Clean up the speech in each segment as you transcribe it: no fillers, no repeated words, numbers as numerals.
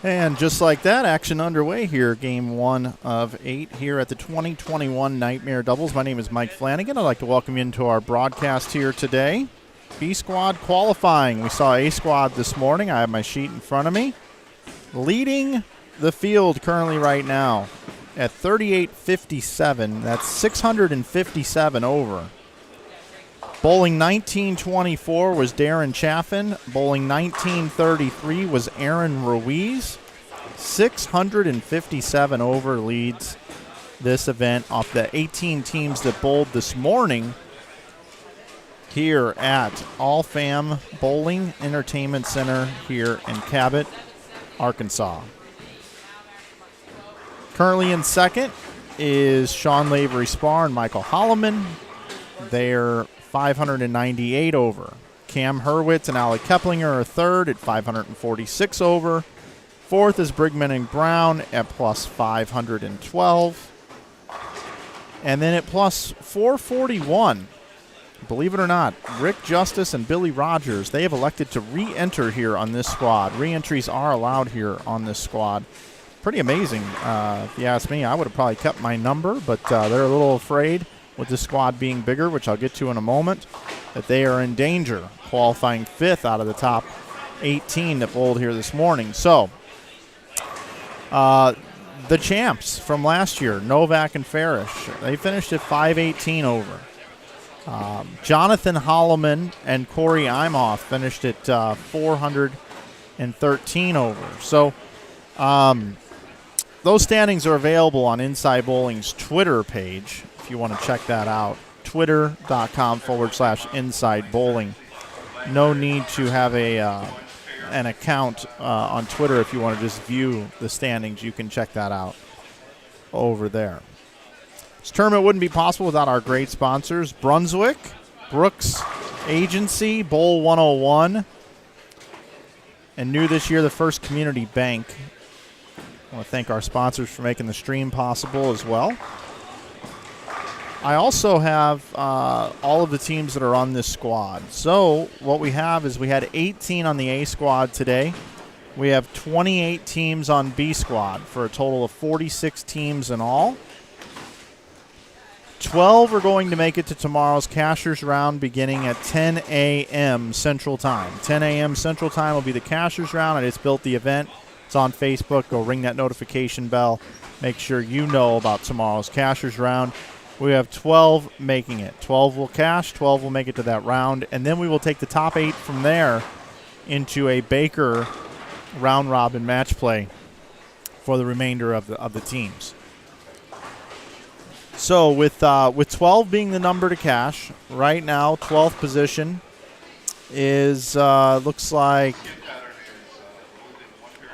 And just like that, action underway here. Game 1 of 8 here at the 2021 Nightmare Doubles. My name is Mike Flanagan. I'd like to welcome you into our broadcast here today. B Squad qualifying. We saw A Squad this morning. I have my sheet in front of me. Leading the field currently right now at 38.57. That's 657 over. Bowling 1924 was Darren Chaffin. Bowling 1933 was Aaron Ruiz. 657 over leads this event off the 18 teams that bowled this morning here at All Fam Bowling Entertainment Center here in Cabot, Arkansas. Currently in second is Sean Lavery Spar and Michael Holloman. They're 598 over. Cam Hurwitz and Alec Keplinger are third at 546 over. Fourth is Brigman and Brown at plus 512. And then at plus 441, believe it or not, Rick Justice and Billy Rogers, they have elected to re-enter here on this squad. Re-entries are allowed here on this squad. Pretty amazing, if you ask me. I would have probably kept my number, but they're a little afraid with the squad being bigger, which I'll get to in a moment, that they are in danger, qualifying fifth out of the top 18 that bowled here this morning. So, the champs from last year, Novak and Farish, they finished at 518 over. Jonathan Holloman and Corey Imhoff finished at 413 over. So, those standings are available on Inside Bowling's Twitter page if you want to check that out. Twitter.com/Inside Bowling. No need to have an account on Twitter if you want to just view the standings. You can check that out over there. This tournament wouldn't be possible without our great sponsors. Brunswick, Brooks Agency, Bowl 101, and new this year, the First Community Bank. I want to thank our sponsors for making the stream possible as well. I also have all of the teams that are on this squad. So what we have is we had 18 on the A squad today. We have 28 teams on B squad for a total of 46 teams in all. 12 are going to make it to tomorrow's Cashers round beginning at 10 a.m. Central Time. 10 a.m. Central Time will be the Cashers round. I just built the event. It's on Facebook. Go ring that notification bell. Make sure you know about tomorrow's Cashers round. We have 12 making it. 12 will cash, 12 will make it to that round, and then we will take the top 8 from there into a Baker round-robin match play for the remainder of the teams. So with 12 being the number to cash, right now 12th position is looks like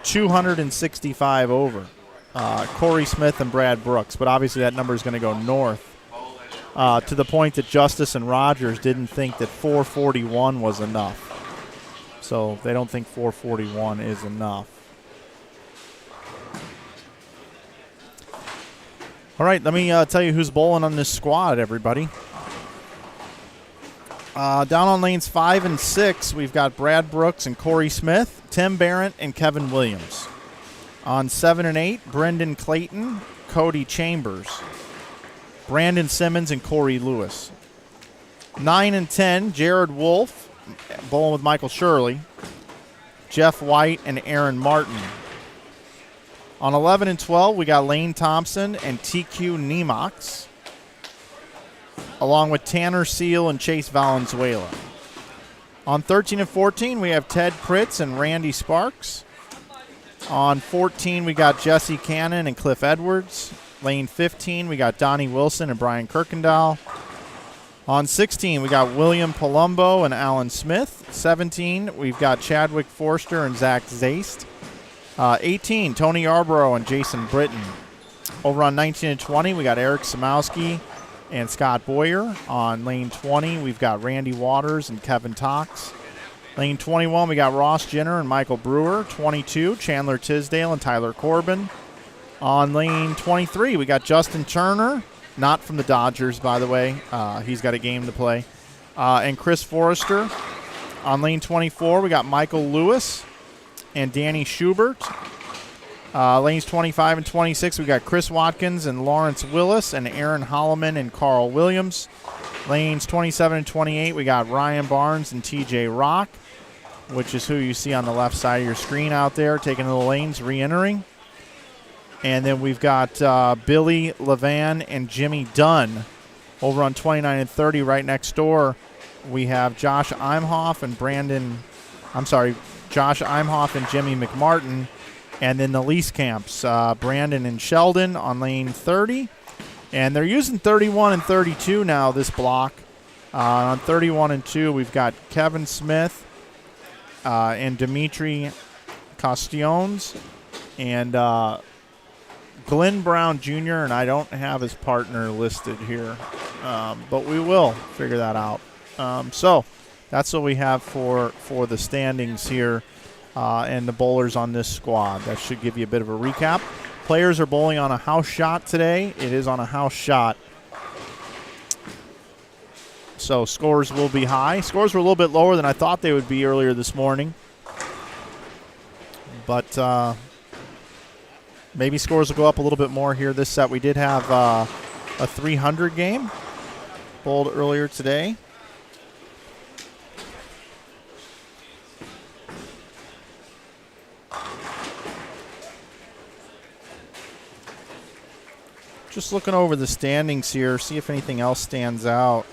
265 over. Corey Smith and Brad Brooks, but obviously that number is going to go north to the point that Justice and Rogers didn't think that 441 was enough. So they don't think 441 is enough. All right, let me tell you who's bowling on this squad, everybody. Down on lanes 5 and 6, we've got Brad Brooks and Corey Smith, Tim Barrett, and Kevin Williams. On 7 and 8, Brendan Clayton, Cody Chambers, Brandon Simmons, and Corey Lewis. 9 and 10, Jared Wolf, bowling with Michael Shirley, Jeff White, and Aaron Martin. On 11 and 12, we got Lane Thompson and TQ Nemox, along with Tanner Seal and Chase Valenzuela. On 13 and 14, we have Ted Pritz and Randy Sparks. On 14, we got Jesse Cannon and Cliff Edwards. Lane 15, we got Donnie Wilson and Brian Kirkendall. On 16, we got William Palumbo and Alan Smith. 17, we've got Chadwick Forster and Zach Zaist. 18, Tony Yarborough and Jason Britton. Over on 19 and 20, we got Eric Samowski and Scott Boyer. On lane 20, we've got Randy Waters and Kevin Tox. Lane 21, we got Ross Jenner and Michael Brewer. 22, Chandler Tisdale and Tyler Corbin. On lane 23, we got Justin Turner, not from the Dodgers, by the way. He's got a game to play. And Chris Forrester. On lane 24, we got Michael Lewis and Danny Schubert. Lanes 25 and 26, we got Chris Watkins and Lawrence Willis and Aaron Holloman and Carl Williams. Lanes 27 and 28, we got Ryan Barnes and TJ Rock, which is who you see on the left side of your screen out there, taking the lanes, re-entering. And then we've got Billy Levan and Jimmy Dunn over on 29 and 30 right next door. We have Josh Imhoff and Jimmy McMartin. And then the lease camps, Brandon and Sheldon on lane 30. And they're using 31 and 32 now, this block. On 31 and 2, we've got Kevin Smith and Dimitri Costiones and Glenn Brown Jr., and I don't have his partner listed here, but we will figure that out. So that's what we have for the standings here. And the bowlers on this squad. That should give you a bit of a recap. Players are bowling on a house shot today. It is on a house shot. So scores will be high. Scores were a little bit lower than I thought they would be earlier this morning. But maybe scores will go up a little bit more here this set. We did have a 300 game bowled earlier today. Just looking over the standings here, see if anything else stands out.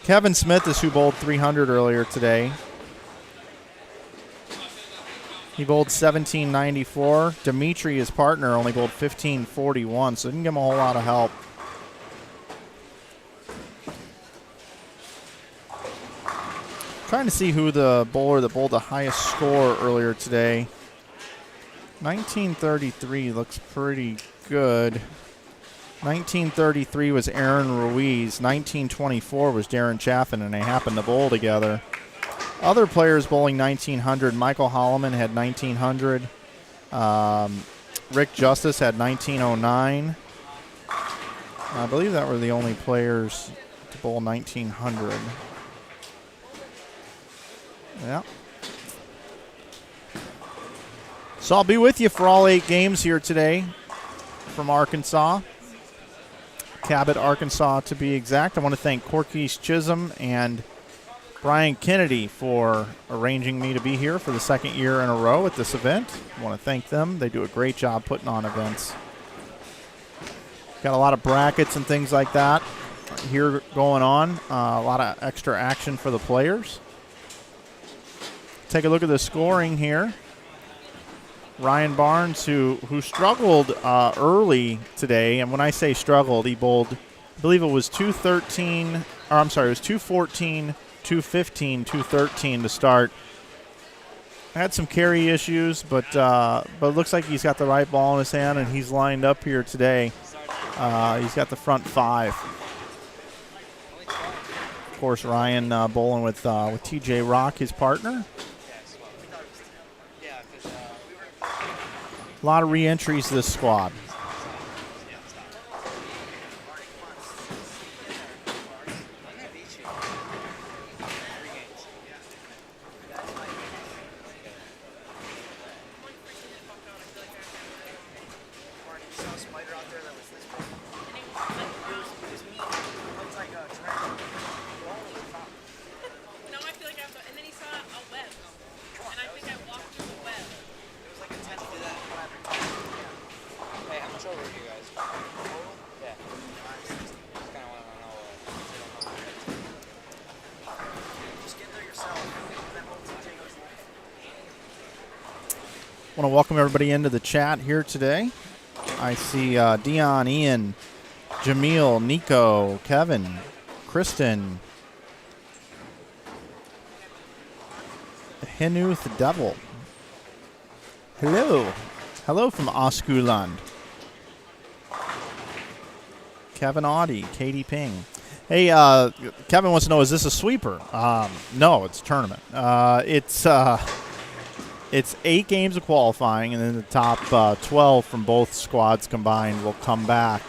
Kevin Smith is who bowled 300 earlier today. He bowled 1794. Dimitri, his partner, only bowled 1541, so didn't give him a whole lot of help. Trying to see who the bowler that bowled the highest score earlier today. 1933 looks pretty good. 1933 was Aaron Ruiz. 1924 was Darren Chaffin, and they happened to bowl together. Other players bowling 1900. Michael Holloman had 1900. Rick Justice had 1909. I believe that were the only players to bowl 1900. Yeah. So I'll be with you for all 8 games here today from Arkansas. Cabot, Arkansas, to be exact. I want to thank Corkey's Chisholm and Brian Kennedy for arranging me to be here for the 2nd year in a row at this event. I want to thank them. They do a great job putting on events. Got a lot of brackets and things like that here going on. A lot of extra action for the players. Take a look at the scoring here. Ryan Barnes, who struggled early today, and when I say struggled, he bowled, I believe it was 213, or I'm sorry, it was 214, 215, 213 to start. Had some carry issues, but it looks like he's got the right ball in his hand, and he's lined up here today. He's got the front 5. Of course, Ryan bowling with TJ Rock, his partner. A lot of re-entries to this squad. I want to welcome everybody into the chat here today. I see Dion, Ian, Jamil, Nico, Kevin, Kristen, Hinuth the Devil. Hello. Hello from Oskuland. Kevin Audie, Katie Ping. Hey, Kevin wants to know, is this a sweeper? No, it's a tournament. It's 8 games of qualifying, and then the top 12 from both squads combined will come back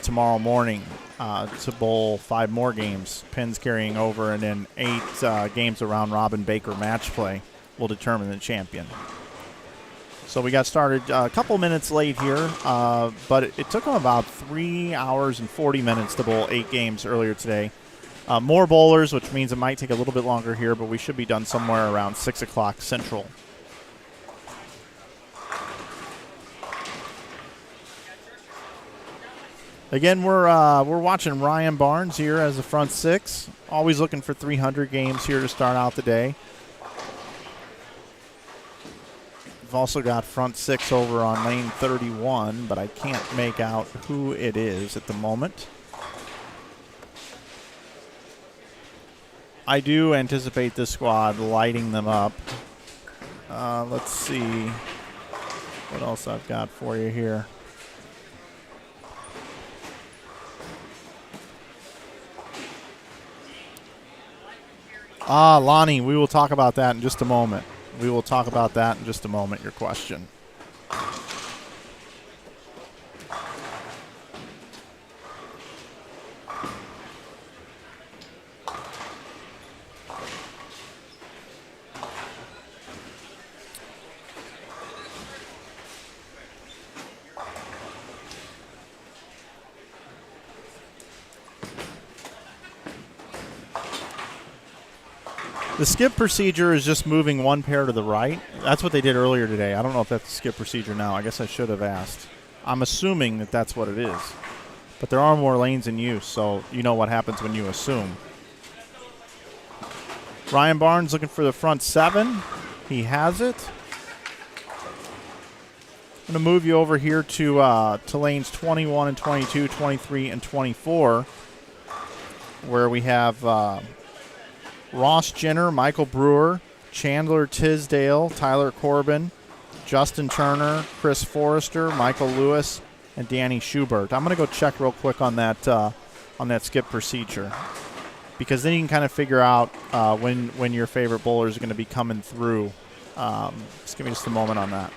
tomorrow morning to bowl 5 more games, pins carrying over, and then 8 games around Robin Baker match play will determine the champion. So we got started a couple minutes late here, but it took them about 3 hours and 40 minutes to bowl 8 games earlier today. More bowlers, which means it might take a little bit longer here, but we should be done somewhere around 6 o'clock Central. Again, we're watching Ryan Barnes here as the front 6. Always looking for 300 games here to start out the day. We've also got front 6 over on lane 31, but I can't make out who it is at the moment. I do anticipate this squad lighting them up. Let's see what else I've got for you here. Lonnie, we will talk about that in just a moment. We will talk about that in just a moment, your question. The skip procedure is just moving one pair to the right. That's what they did earlier today. I don't know if that's the skip procedure now. I guess I should have asked. I'm assuming that that's what it is. But there are more lanes in use, so you know what happens when you assume. Ryan Barnes looking for the front 7. He has it. I'm going to move you over here to lanes 21 and 22, 23, and 24, where we have Ross Jenner, Michael Brewer, Chandler Tisdale, Tyler Corbin, Justin Turner, Chris Forrester, Michael Lewis, and Danny Schubert. I'm going to go check real quick on that skip procedure, because then you can kind of figure out when your favorite bowlers are going to be coming through. Just give me just a moment on that.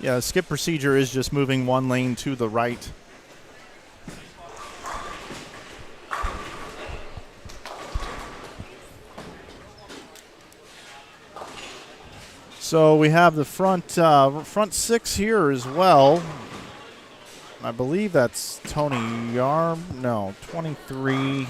Yeah, the skip procedure is just moving one lane to the right. So we have the front 6 here as well. I believe that's Tony Yarm. No, 23.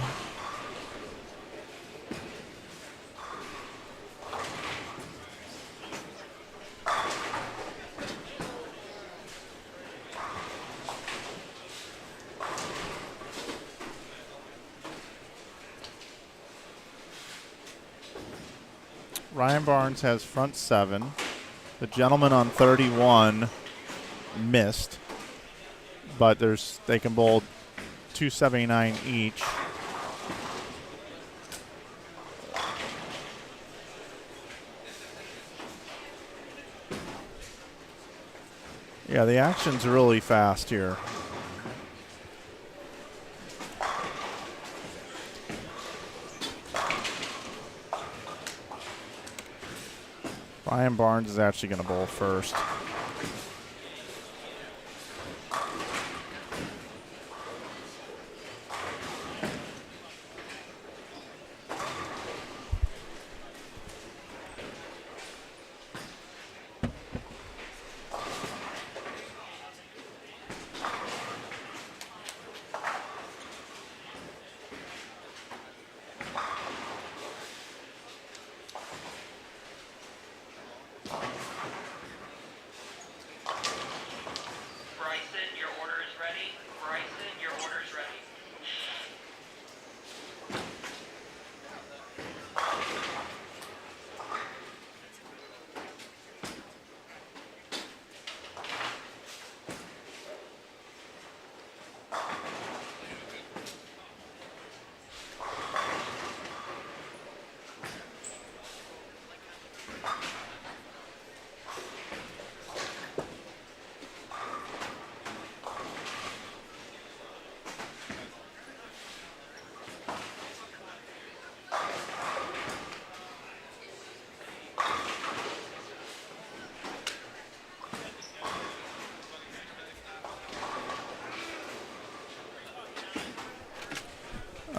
Ryan Barnes has front 7. The gentleman on 31 missed, but they can bowl 279 each. Yeah, the action's really fast here. Ryan Barnes is actually going to bowl first.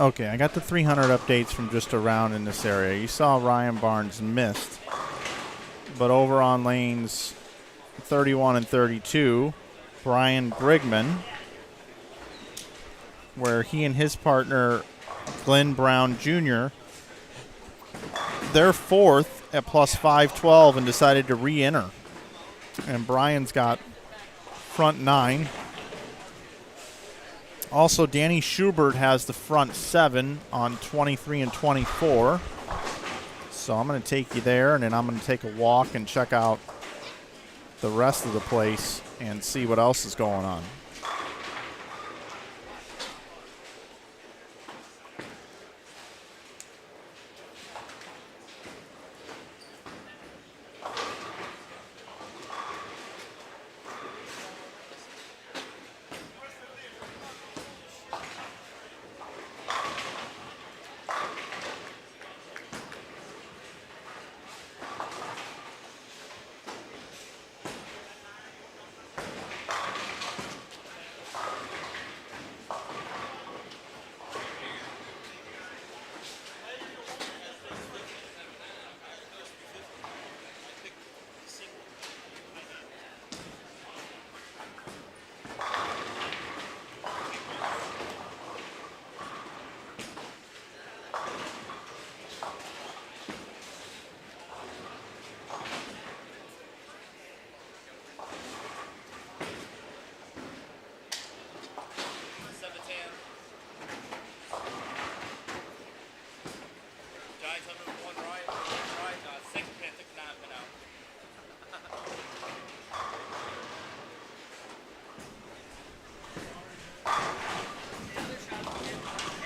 Okay, I got the 300 updates from just around in this area. You saw Ryan Barnes missed. But over on lanes 31 and 32, Brian Brigman, where he and his partner, Glenn Brown Jr., they're fourth at plus 512 and decided to re-enter. And Brian's got front 9. Also, Danny Schubert has the front 7 on 23 and 24. So I'm going to take you there, and then I'm going to take a walk and check out the rest of the place and see what else is going on.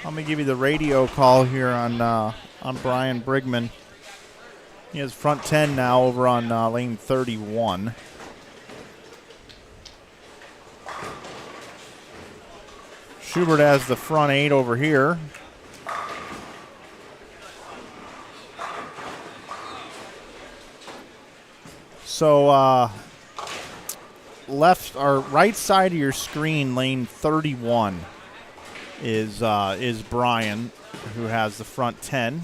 Let me give you the radio call here on Brian Brigman. He has front 10 now over on lane 31. Schubert has the front 8 over here. So left or right side of your screen, lane 31. Is Brian, who has the front 10.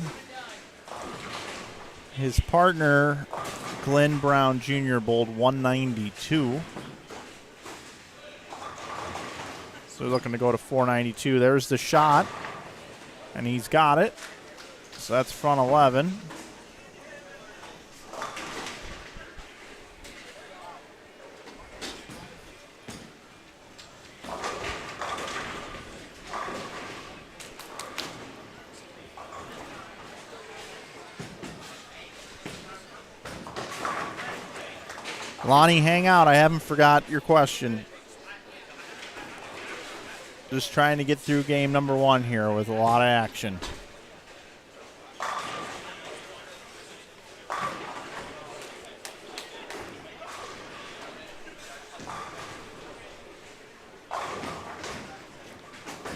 His partner, Glenn Brown Jr., bowled 192. So we're looking to go to 492. There's the shot, and he's got it. So that's front 11. Lonnie, hang out. I haven't forgot your question. Just trying to get through game number 1 here with a lot of action.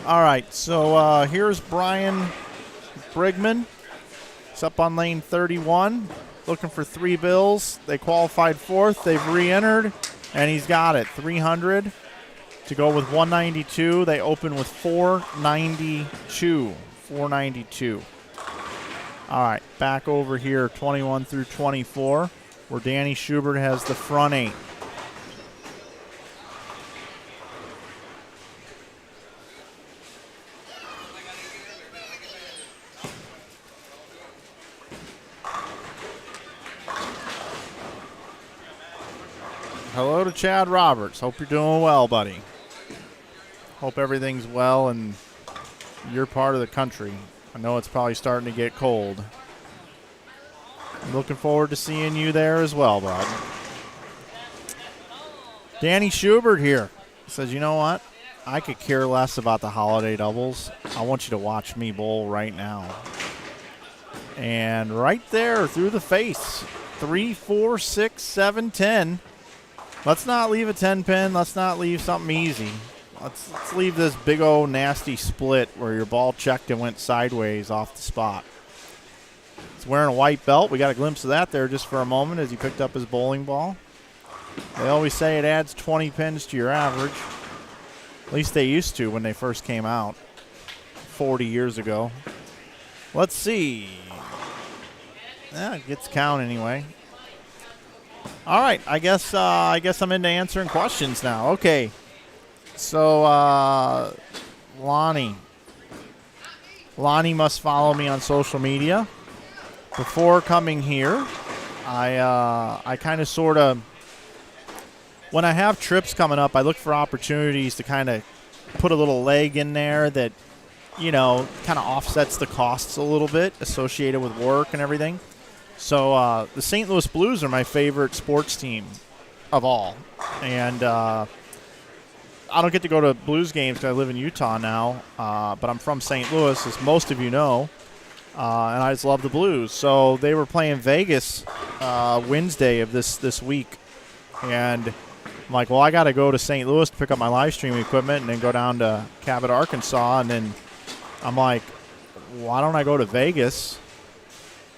All right, so here's Brian Brigman. It's up on lane 31. Looking for 3 bills. They qualified 4th. They've re-entered, and he's got it. 300 to go with 192. They open with 492. 492. All right, back over here, 21 through 24, where Danny Schubert has the front 8. Hello to Chad Roberts. Hope you're doing well, buddy. Hope everything's well in your part of the country. I know it's probably starting to get cold. I'm looking forward to seeing you there as well, bud. Danny Schubert here says, you know what? I could care less about the holiday doubles. I want you to watch me bowl right now. And right there through the face. 3, 4, 6, 7, 10. Let's not leave a 10 pin. Let's not leave something easy. Let's leave this big old nasty split where your ball checked and went sideways off the spot. He's wearing a white belt. We got a glimpse of that there just for a moment as he picked up his bowling ball. They always say it adds 20 pins to your average. At least they used to when they first came out. 40 years ago. Let's see. It gets count anyway. All right, I guess I'm into answering questions now. Okay, so Lonnie must follow me on social media. Before coming here, I kind of sort of, when I have trips coming up, I look for opportunities to kind of put a little leg in there that, kind of offsets the costs a little bit associated with work and everything. So the St. Louis Blues are my favorite sports team of all. And I don't get to go to Blues games because I live in Utah now, but I'm from St. Louis, as most of you know, and I just love the Blues. So they were playing Vegas Wednesday of this week, and I'm like, well, I got to go to St. Louis to pick up my live stream equipment and then go down to Cabot, Arkansas, and then I'm like, why don't I go to Vegas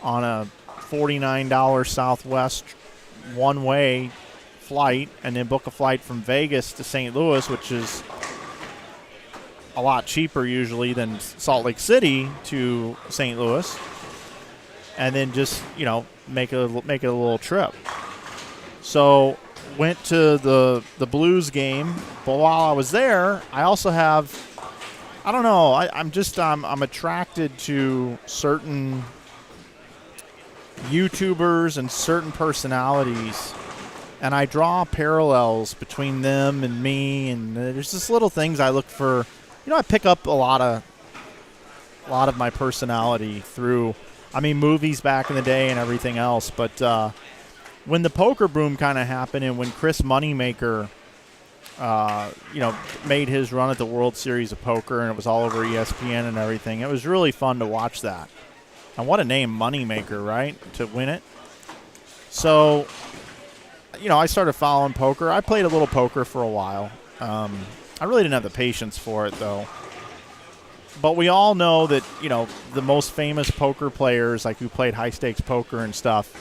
on a $49 Southwest one-way flight and then book a flight from Vegas to St. Louis, which is a lot cheaper usually than Salt Lake City to St. Louis, and then just, make it a little trip. So went to the Blues game, but while I was there, I also have, I don't know, I'm attracted to certain YouTubers and certain personalities, and I draw parallels between them and me, and there's just little things I look for. I pick up a lot of my personality through, movies back in the day and everything else. But when the poker boom kind of happened, and when Chris Moneymaker, made his run at the World Series of Poker, and it was all over ESPN and everything, it was really fun to watch that. And what a name, Moneymaker, right, to win it. So, I started following poker. I played a little poker for a while. I really didn't have the patience for it, though. But we all know that, the most famous poker players, like who played high-stakes poker and stuff,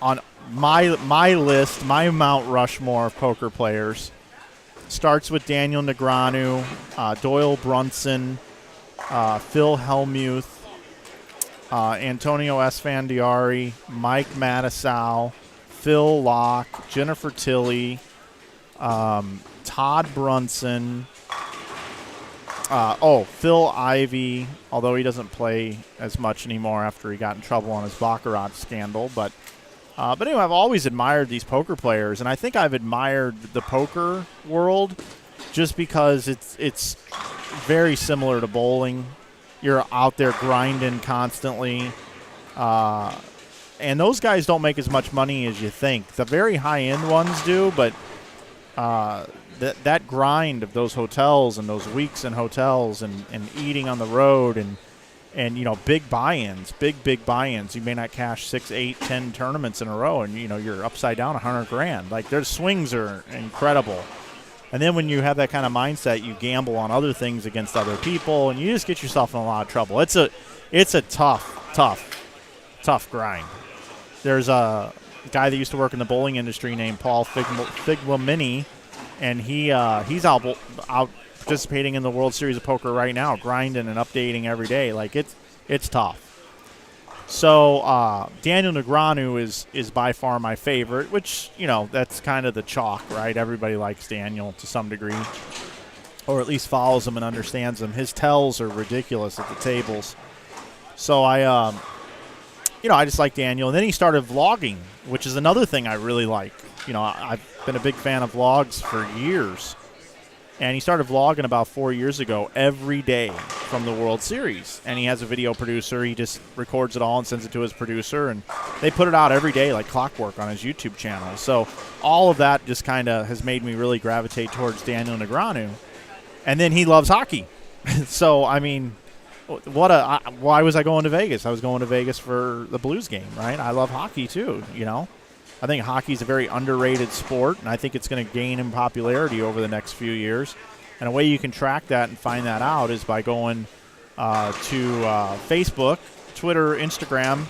on my list, my Mount Rushmore of poker players starts with Daniel Negreanu, Doyle Brunson, Phil Hellmuth, Antonio Esfandiari, Mike Matusow, Phil Locke, Jennifer Tilley, Todd Brunson, Phil Ivey, although he doesn't play as much anymore after he got in trouble on his Baccarat scandal. But anyway, I've always admired these poker players, and I think I've admired the poker world just because it's very similar to bowling. You're out there grinding constantly. And those guys don't make as much money as you think. The very high-end ones do, but that grind of those hotels and those weeks in hotels and eating on the road and big buy-ins, big buy-ins. You may not cash 6, 8, 10 tournaments in a row, and, you're upside down $100,000. Like, their swings are incredible. And then when you have that kind of mindset, you gamble on other things against other people, and you just get yourself in a lot of trouble. It's a tough grind. There's a guy that used to work in the bowling industry named Paul Figlamini, and he's out participating in the World Series of Poker right now, grinding and updating every day. Like, it's tough. So Daniel Negreanu is by far my favorite, which, that's kind of the chalk, right? Everybody likes Daniel to some degree, or at least follows him and understands him. His tells are ridiculous at the tables. So I just like Daniel. And then he started vlogging, which is another thing I really like. I've been a big fan of vlogs for years. And he started vlogging about 4 years ago every day from the World Series. And he has a video producer. He just records it all and sends it to his producer. And they put it out every day like clockwork on his YouTube channel. So all of that just kind of has made me really gravitate towards Daniel Negreanu. And then he loves hockey. So, why was I going to Vegas? I was going to Vegas for the Blues game, right? I love hockey too, I think hockey is a very underrated sport, and I think it's going to gain in popularity over the next few years. And a way you can track that and find that out is by going to Facebook, Twitter, Instagram,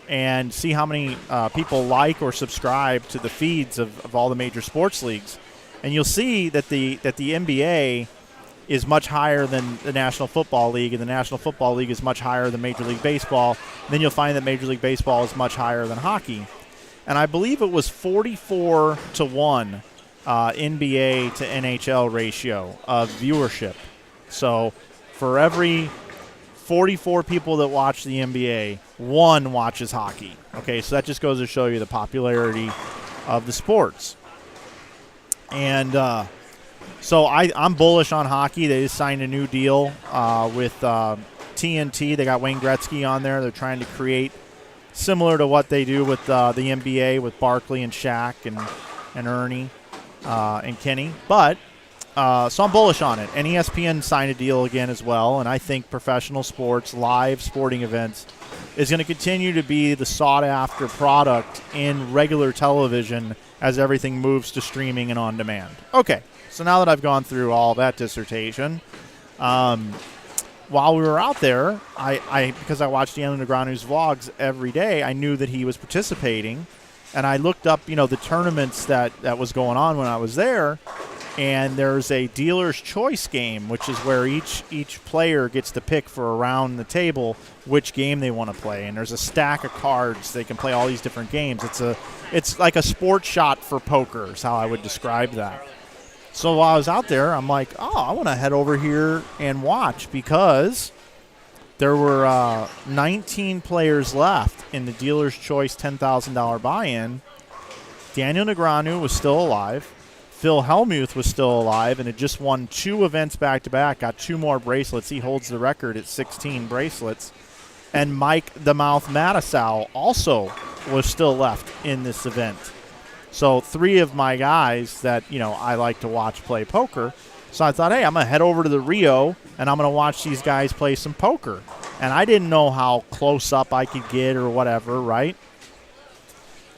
and see how many people like or subscribe to the feeds of all the major sports leagues. And you'll see that the NBA is much higher than the National Football League, and the National Football League is much higher than Major League Baseball. Then you'll find that Major League Baseball is much higher than hockey. And I believe it was 44-1 NBA to NHL ratio of viewership. So for every 44 people that watch the NBA, 1 watches hockey. Okay, so that just goes to show you the popularity of the sports. And so I'm bullish on hockey. They just signed a new deal with TNT. They got Wayne Gretzky on there. They're trying to create similar to what they do with the NBA with Barkley and Shaq and Ernie and Kenny. But so I'm bullish on it. And ESPN signed a deal again as well. And I think professional sports, live sporting events, is going to continue to be the sought-after product in regular television as everything moves to streaming and on demand. Okay, so now that I've gone through all that dissertation, while we were out there, I because I watched Daniel Negreanu's vlogs every day, I knew that he was participating. And I looked up, the tournaments that was going on when I was there. And there's a dealer's choice game, which is where each player gets to pick for around the table which game they want to play. And there's a stack of cards. They can play all these different games. It's like a sports shot for poker is how I would describe that. So while I was out there, I'm like, I want to head over here and watch because there were 19 players left in the dealer's choice $10,000 buy-in. Daniel Negreanu was still alive. Phil Hellmuth was still alive and had just won 2 events back-to-back, got 2 more bracelets. He holds the record at 16 bracelets. And Mike the Mouth Matisow also was still left in this event. So 3 of my guys that, I like to watch play poker. So I thought, hey, I'm going to head over to the Rio, and I'm going to watch these guys play some poker. And I didn't know how close up I could get or whatever, right?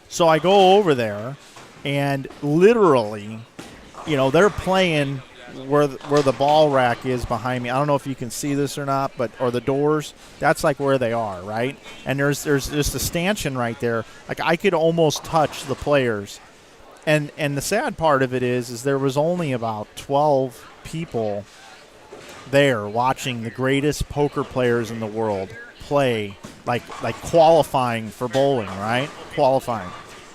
So I go over there. And literally, they're playing where the ball rack is behind me. I don't know if you can see this or not, or the doors. That's like where they are, right? And there's just a stanchion right there. Like I could almost touch the players. And the sad part of it is there was only about 12 people there watching the greatest poker players in the world play, like qualifying for bowling, right? Qualifying.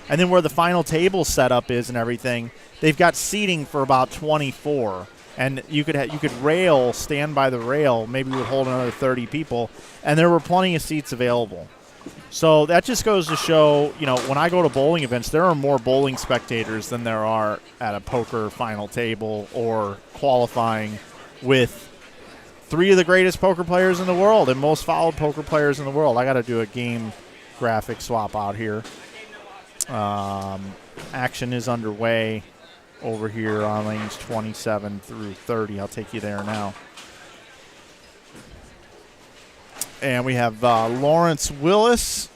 And then where the final table setup is and everything, they've got seating for about 24. And you could stand by the rail, maybe would hold another 30 people. And there were plenty of seats available. So that just goes to show, when I go to bowling events, there are more bowling spectators than there are at a poker final table or qualifying with 3 of the greatest poker players in the world and most followed poker players in the world. I got to do a game graphic swap out here. Action is underway over here on lanes 27 through 30. I'll take you there now. And we have Lawrence Willis.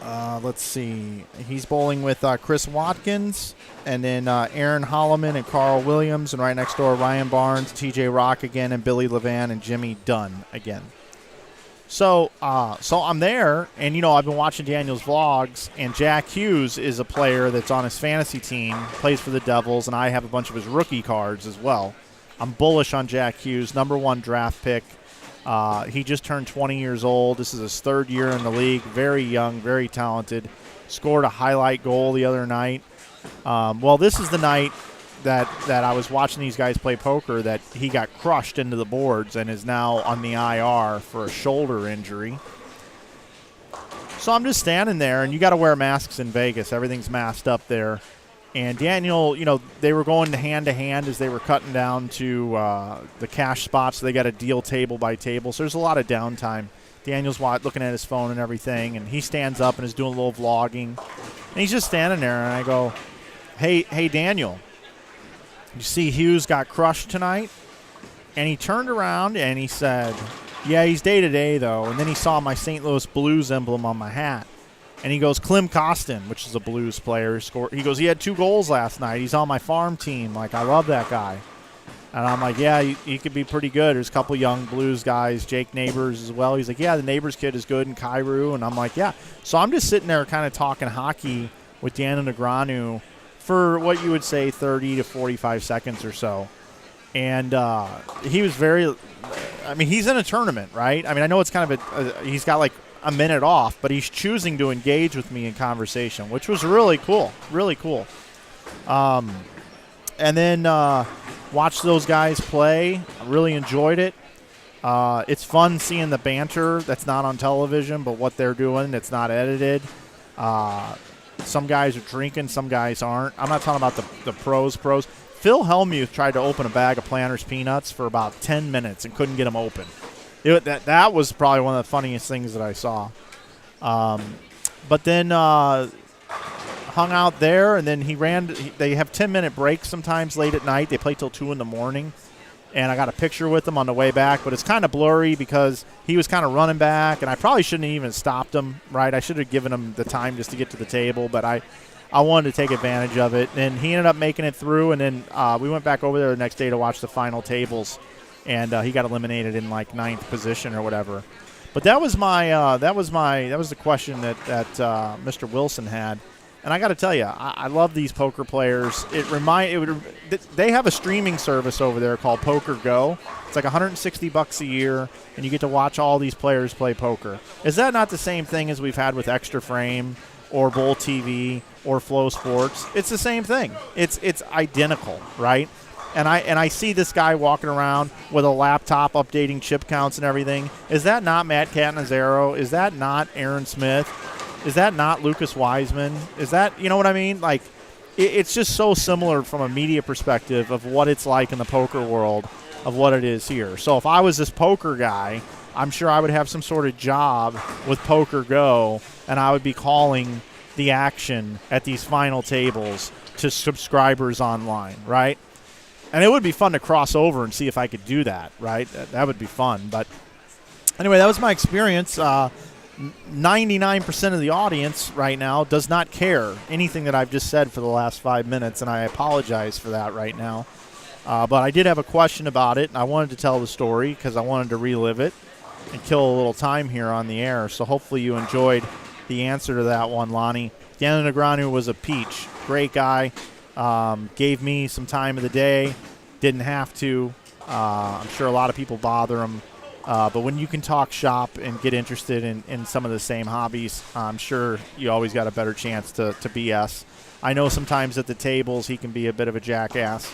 Let's see. He's bowling with Chris Watkins. And then Aaron Holloman and Carl Williams. And right next door, Ryan Barnes, TJ Rock again, and Billy Levan and Jimmy Dunn again. So I'm there, and, I've been watching Daniel's vlogs, and Jack Hughes is a player that's on his fantasy team, plays for the Devils, and I have a bunch of his rookie cards as well. I'm bullish on Jack Hughes, #1 draft pick. He just turned 20 years old. This is his 3rd year in the league. Very young, very talented. Scored a highlight goal the other night. This is the night that I was watching these guys play poker that he got crushed into the boards and is now on the IR for a shoulder injury. So I'm just standing there, and you got to wear masks in Vegas. Everything's masked up there. And Daniel, they were going to hand as they were cutting down to the cash spots. So they got to deal table by table. So there's a lot of downtime. Daniel's looking at his phone and everything, and he stands up and is doing a little vlogging. And he's just standing there, and I go, hey, Daniel. You see Hughes got crushed tonight? And he turned around and he said, yeah, he's day-to-day, though. And then he saw my St. Louis Blues emblem on my hat. And he goes, Clem Costin, which is a Blues player, scored. He goes, he had 2 goals last night. He's on my farm team. Like, I love that guy. And I'm like, yeah, he could be pretty good. There's a couple young Blues guys, Jake Neighbors as well. He's like, yeah, the Neighbors kid is good, and Kairu. And I'm like, yeah. So I'm just sitting there kind of talking hockey with Daniel Negreanu for what you would say 30 to 45 seconds or so. And he was very – I mean, he's in a tournament, right? I mean, I know it's kind of he's got like a minute off, but he's choosing to engage with me in conversation, which was really cool, really cool. And then watched those guys play. I really enjoyed it. It's fun seeing the banter that's not on television, but what they're doing, it's not edited. Some guys are drinking, some guys aren't. I'm not talking about the pros. Phil Hellmuth tried to open a bag of Planters peanuts for about 10 minutes and couldn't get them open. That was probably one of the funniest things that I saw. But then hung out there, and then they have 10-minute breaks sometimes late at night. They play till 2 in the morning. And I got a picture with him on the way back, but it's kind of blurry because he was kind of running back, and I probably shouldn't have even stopped him, right? I should have given him the time just to get to the table, but I wanted to take advantage of it. And he ended up making it through, and then we went back over there the next day to watch the final tables, and he got eliminated in like 9th position or whatever. But that was the question that Mr. Wilson had. And I got to tell you, I love these poker players. They have a streaming service over there called Poker Go. It's like $160 a year, and you get to watch all these players play poker. Is that not the same thing as we've had with Extra Frame or Bowl TV or Flow Sports? It's the same thing. It's identical, right? And I see this guy walking around with a laptop updating chip counts and everything. Is that not Matt Catanzaro? Is that not Aaron Smith? Is that not Lucas Wiseman? Is that, you know what I mean? Like, it's just so similar from a media perspective of what it's like in the poker world of what it is here. So if I was this poker guy, I'm sure I would have some sort of job with Poker Go, and I would be calling the action at these final tables to subscribers online, right? And it would be fun to cross over and see if I could do that, right? That would be fun. But anyway, that was my experience. 99% of the audience right now does not care anything that I've just said for the last 5 minutes, and I apologize for that right now. But I did have a question about it, and I wanted to tell the story because I wanted to relive it and kill a little time here on the air. So hopefully you enjoyed the answer to that one, Lonnie. Daniel Negreanu was a peach. Great guy. Gave me some time of the day. Didn't have to. I'm sure a lot of people bother him. But when you can talk shop and get interested in some of the same hobbies, I'm sure you always got a better chance to BS. I know sometimes at the tables he can be a bit of a jackass,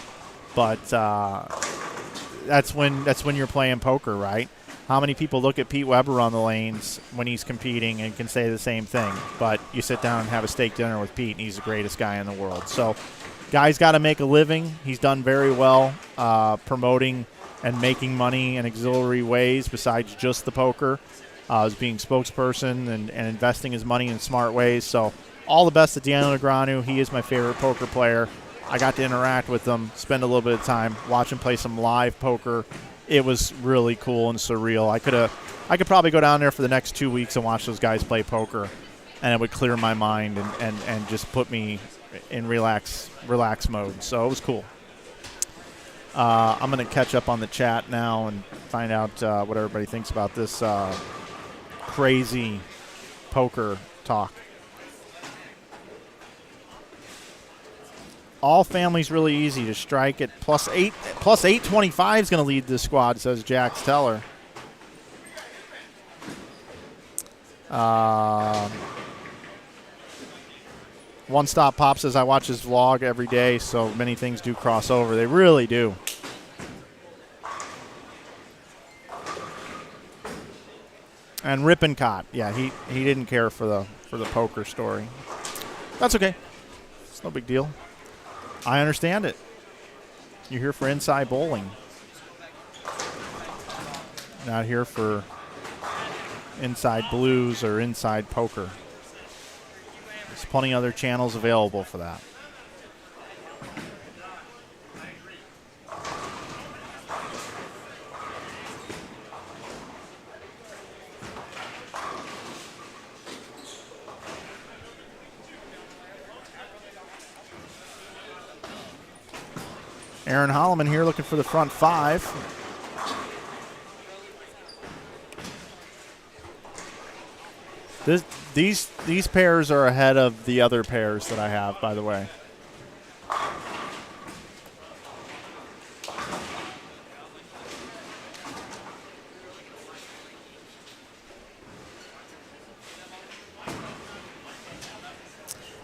but that's when you're playing poker, right? How many people look at Pete Weber on the lanes when he's competing and can say the same thing? But you sit down and have a steak dinner with Pete, and he's the greatest guy in the world. So guy's got to make a living. He's done very well promoting and making money in auxiliary ways besides just the poker, as being spokesperson and investing his money in smart ways. So all the best to Daniel Negreanu. He is my favorite poker player. I got to interact with him, spend a little bit of time, watch him play some live poker. It was really cool and surreal. I could probably go down there for the next 2 weeks and watch those guys play poker, and it would clear my mind and just put me in relax mode. So it was cool. I'm going to catch up on the chat now and find out what everybody thinks about this crazy poker talk. All families really easy to strike at plus 825 is going to lead this squad, says Jax Teller. One Stop Pop says, I watch his vlog every day, so many things do cross over. They really do. And Rippencott, yeah, he didn't care for the poker story. That's okay. It's no big deal. I understand it. You're here for inside bowling. Not here for inside blues or inside poker. There's plenty of other channels available for that. Aaron Holloman here looking for the front five. These pairs are ahead of the other pairs that I have, by the way.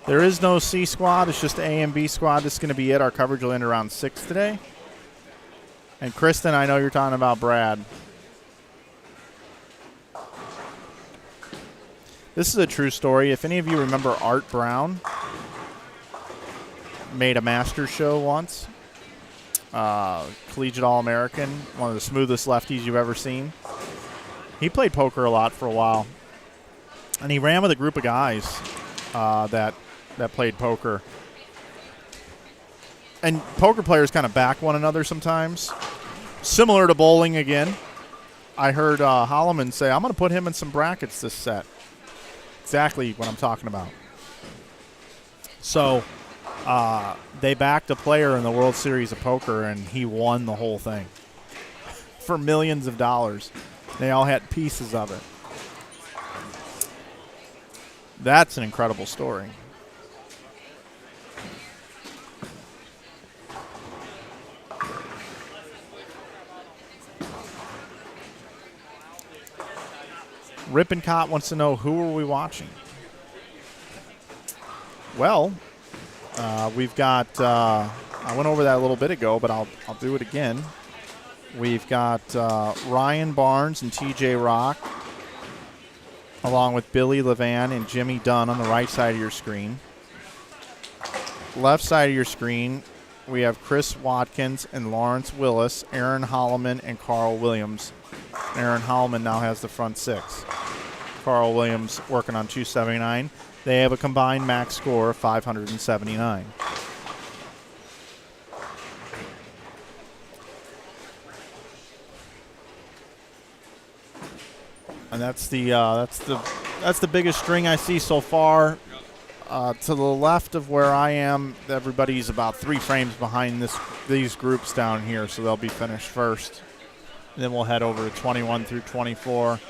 There is no C squad. It's just A and B squad. This is going to be it. Our coverage will end around 6 today. And Kristen, I know you're talking about Brad. This is a true story. If any of you remember Art Brown, made a master show once. Collegiate All-American, one of the smoothest lefties you've ever seen. He played poker a lot for a while. And he ran with a group of guys that played poker. And poker players kind of back one another sometimes. Similar to bowling again. I heard Holloman say, I'm going to put him in some brackets this set. Exactly what I'm talking about. So they backed a player in the World Series of Poker, and he won the whole thing for millions of dollars. They all had pieces of it. That's an incredible story. Rippencott wants to know, who are we watching? Well, we've got, I went over that a little bit ago, but I'll do it again. We've got Ryan Barnes and TJ Rock, along with Billy Levan and Jimmy Dunn on the right side of your screen. Left side of your screen, we have Chris Watkins and Lawrence Willis, Aaron Holloman, and Carl Williams. Aaron Holloman now has the front 6. Carl Williams working on 279. They have a combined max score of 579. And that's the biggest string I see so far. To the left of where I am, everybody's about 3 frames behind these groups down here, so they'll be finished first. And then we'll head over to 21 through 24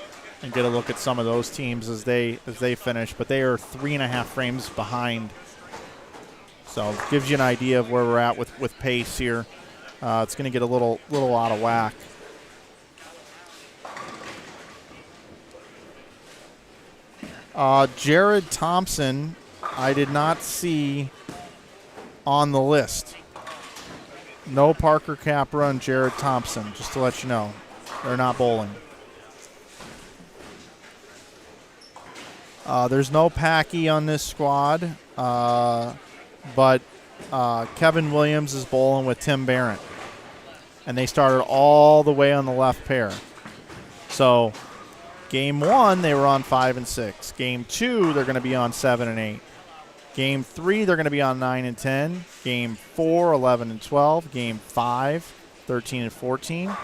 and get a look at some of those teams as they finish. But they are 3.5 frames behind, so it gives you an idea of where we're at with pace here. It's going to get a little out of whack. Jared Thompson, I did not see on the list. No Parker Capra and Jared Thompson, just to let you know. They're not bowling. There's no Packy on this squad, but Kevin Williams is bowling with Tim Barrett. And they started all the way on the left pair. So game 1, they were on 5 and 6. Game 2, they're going to be on 7 and 8. Game 3, they're going to be on 9 and 10. Game 4, 11 and 12. Game 5, 13 and 14.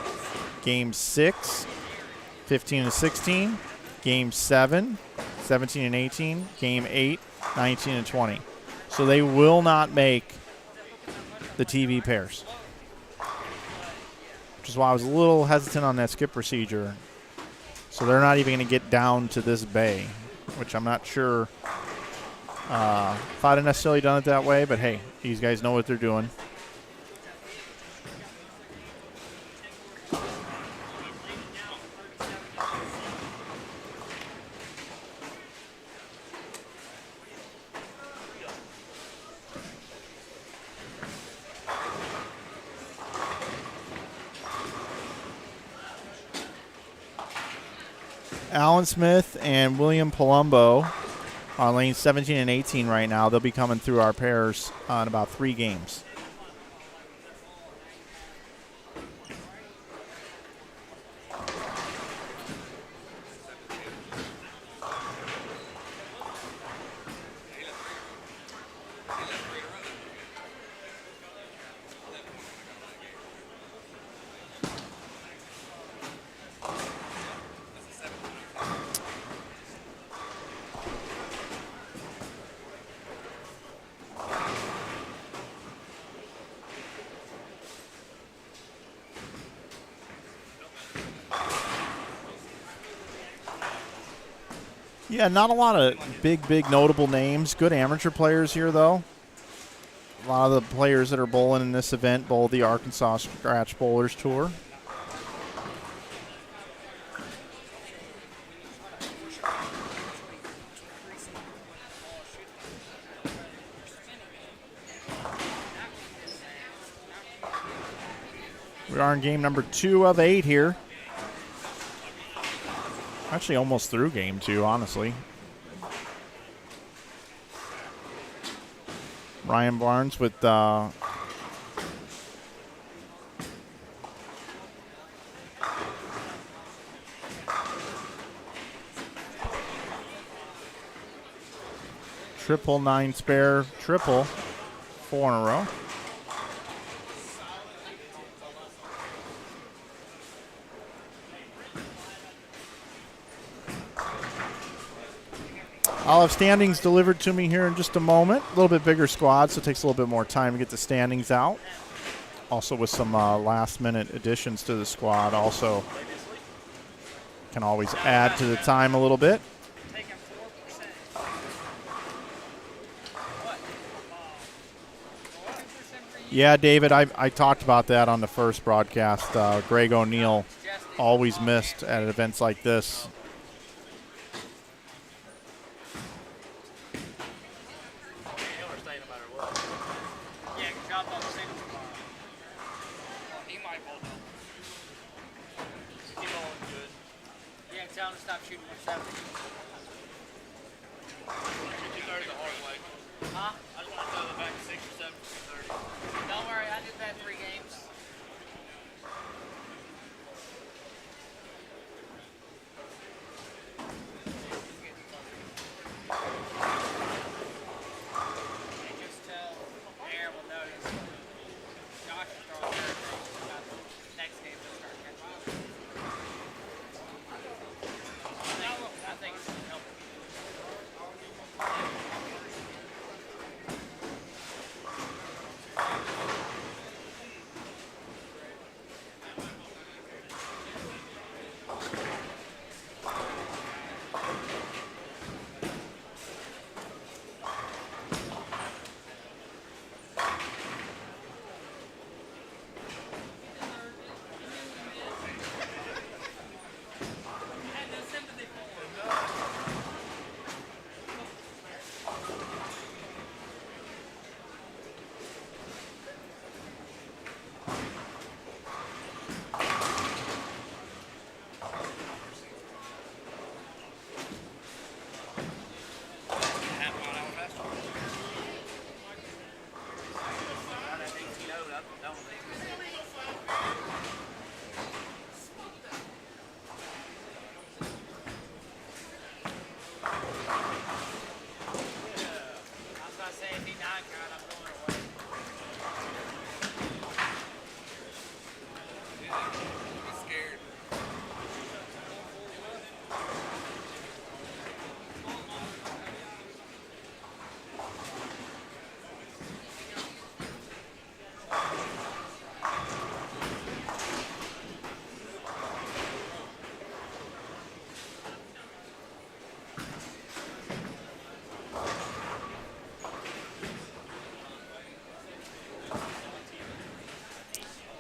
Game 6, 15 and 16. Game 7, 17 and 18. Game 8, 19 and 20. So they will not make the TV pairs, which is why I was a little hesitant on that skip procedure. So they're not even going to get down to this bay, which I'm not sure if I'd have necessarily done it that way, but hey, these guys know what they're doing. Alan Smith and William Palumbo on lanes 17 and 18 right now. They'll be coming through our pairs in about 3 games. Yeah, not a lot of big notable names. Good amateur players here, though. A lot of the players that are bowling in this event bowl the Arkansas Scratch Bowlers Tour. We are in game number 2 of 8 here. Actually, almost through game 2, honestly. Ryan Barnes with triple 9 spare, triple 4 in a row. I'll have standings delivered to me here in just a moment. A little bit bigger squad, so it takes a little bit more time to get the standings out. Also with some last-minute additions to the squad. Also can always add to the time a little bit. Yeah, David, I talked about that on the first broadcast. Greg O'Neill always missed at events like this.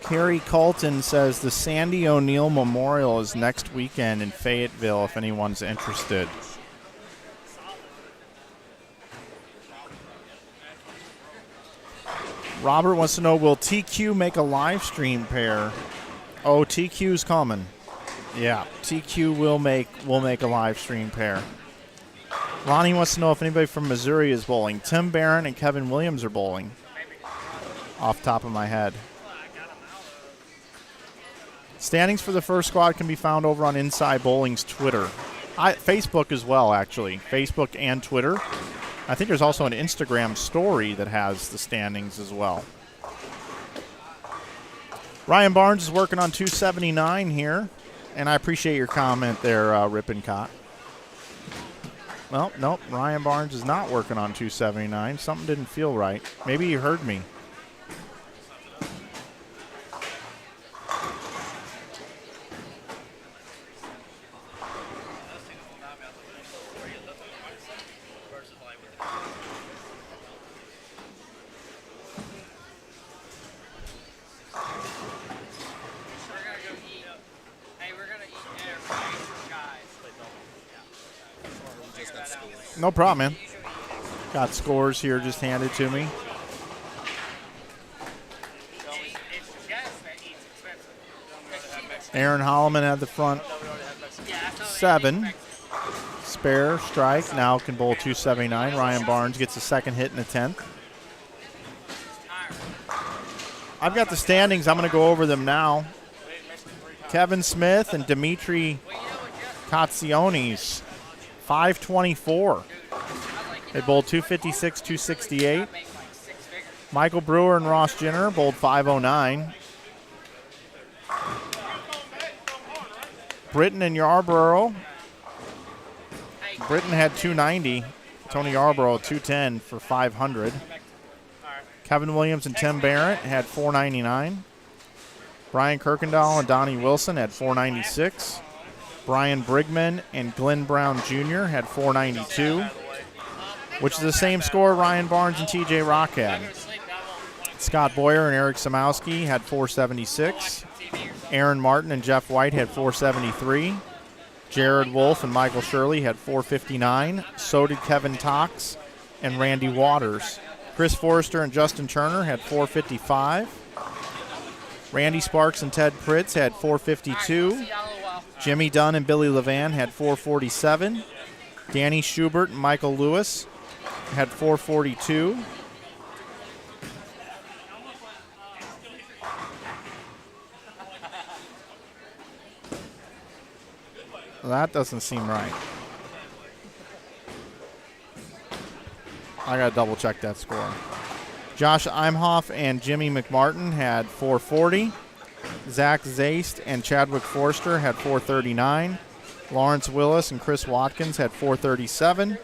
Kerry Colton says the Sandy O'Neill Memorial is next weekend in Fayetteville if anyone's interested. Robert wants to know, will TQ make a live stream pair? Oh, TQ's coming. Yeah, TQ will make a live stream pair. Lonnie wants to know if anybody from Missouri is bowling. Tim Barron and Kevin Williams are bowling. Off the top of my head. Standings for the first squad can be found over on Inside Bowling's Twitter. Facebook as well, actually. Facebook and Twitter. I think there's also an Instagram story that has the standings as well. Ryan Barnes is working on 279 here, and I appreciate your comment there, Rippencott. Well, nope, Ryan Barnes is not working on 279. Something didn't feel right. Maybe you heard me. No problem, man. Got scores here just handed to me. Aaron Holloman had the front 7. Spare, strike, now can bowl 279. Ryan Barnes gets a second hit in the 10th. I've got the standings. I'm going to go over them now. Kevin Smith and Dimitri Katsiounis, 524. They bowled 256, 268. Michael Brewer and Ross Jenner bowled 509. Britton and Yarborough. Britton had 290. Tony Yarborough 210 for 500. Kevin Williams and Tim Barrett had 499. Brian Kirkendall and Donnie Wilson had 496. Brian Brigman and Glenn Brown Jr. had 492, which is the same score Ryan Barnes and TJ Rock had. Scott Boyer and Eric Samowski had 476. Aaron Martin and Jeff White had 473. Jared Wolf and Michael Shirley had 459. So did Kevin Tox and Randy Waters. Chris Forrester and Justin Turner had 455. Randy Sparks and Ted Pritz had 452. Jimmy Dunn and Billy Levan had 447. Danny Schubert and Michael Lewis had 442. Well, that doesn't seem right. I got to double check that score. Josh Imhoff and Jimmy McMartin had 440. Zach Zaist and Chadwick Forster had 439. Lawrence Willis and Chris Watkins had 437.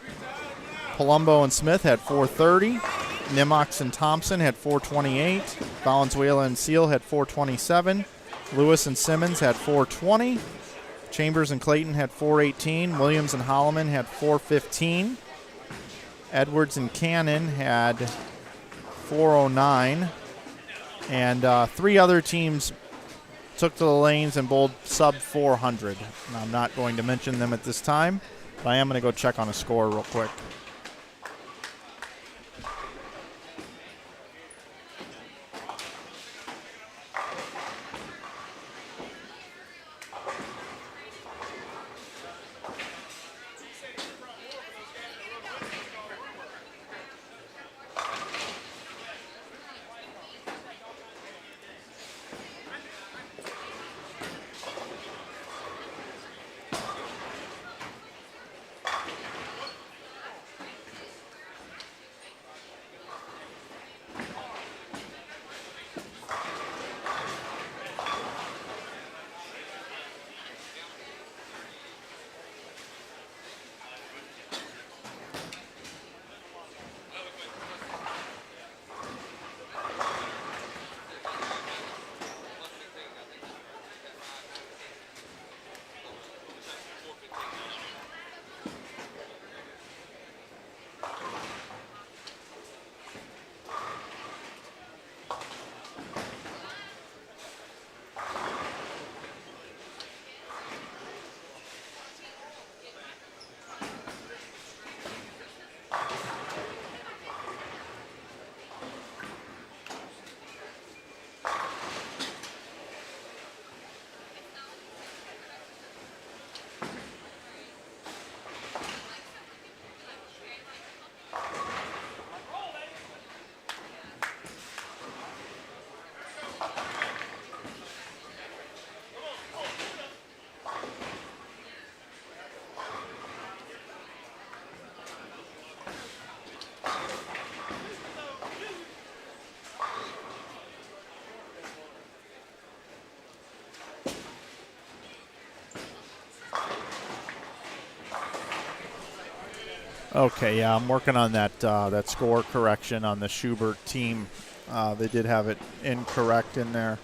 Palumbo and Smith had 430. Nimox and Thompson had 428. Valenzuela and Seal had 427. Lewis and Simmons had 420. Chambers and Clayton had 418. Williams and Holloman had 415. Edwards and Cannon had 409. And 3 other teams took to the lanes and bowled sub 400. And I'm not going to mention them at this time, but I am going to go check on a score real quick. Okay, yeah, I'm working on that that score correction on the Schubert team. They did have it incorrect in there.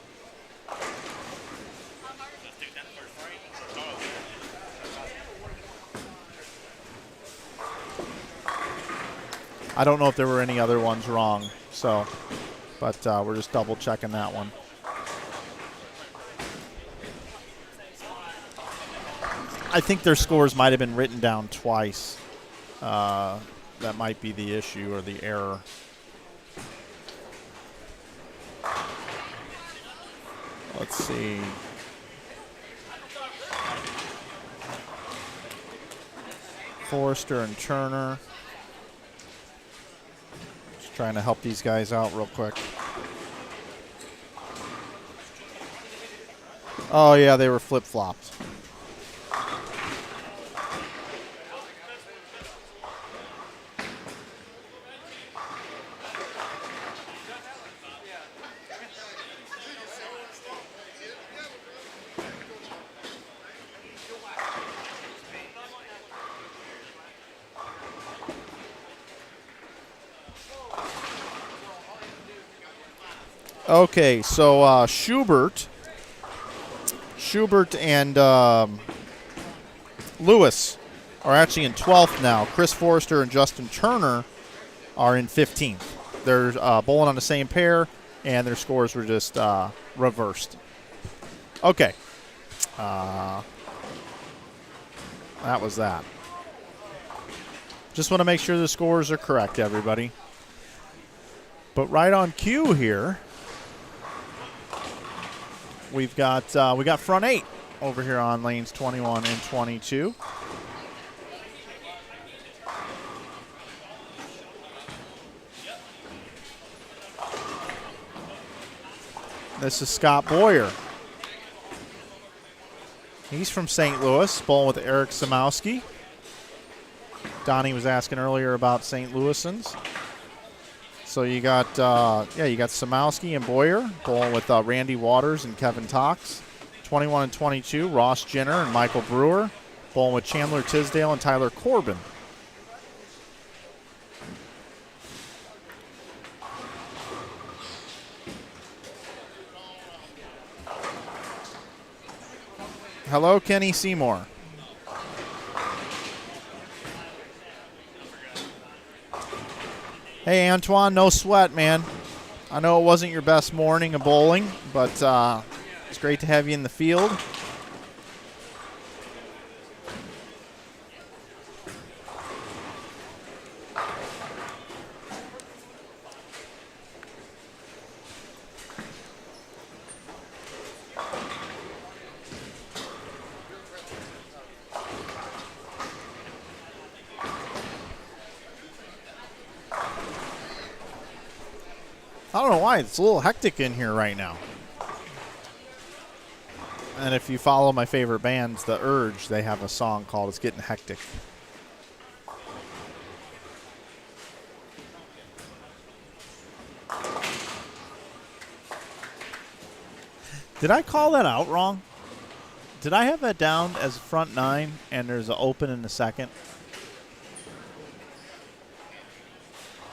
I don't know if there were any other ones wrong, so, but we're just double checking that one. I think their scores might have been written down twice. That might be the issue or the error. Let's see. Forrester and Turner. Just trying to help these guys out real quick. Oh, yeah, they were flip-flopped. Okay, so Schubert and Lewis are actually in 12th now. Chris Forrester and Justin Turner are in 15th. They're bowling on the same pair, and their scores were just reversed. Okay. That was that. Just want to make sure the scores are correct, everybody. But right on cue here, we got front 8 over here on lanes 21 and 22. This is Scott Boyer. He's from St. Louis, bowling with Eric Samowski. Donnie was asking earlier about St. Louisans. So you got Samowski and Boyer bowling with Randy Waters and Kevin Tox. 21 and 22, Ross Jenner and Michael Brewer bowling with Chandler Tisdale and Tyler Corbin. Hello, Kenny Seymour. Hey, Antoine, no sweat, man. I know it wasn't your best morning of bowling, but it's great to have you in the field. I don't know why, it's a little hectic in here right now. And if you follow my favorite bands, The Urge, they have a song called It's Getting Hectic. Did I call that out wrong? Did I have that down as front 9 and there's an open in the second?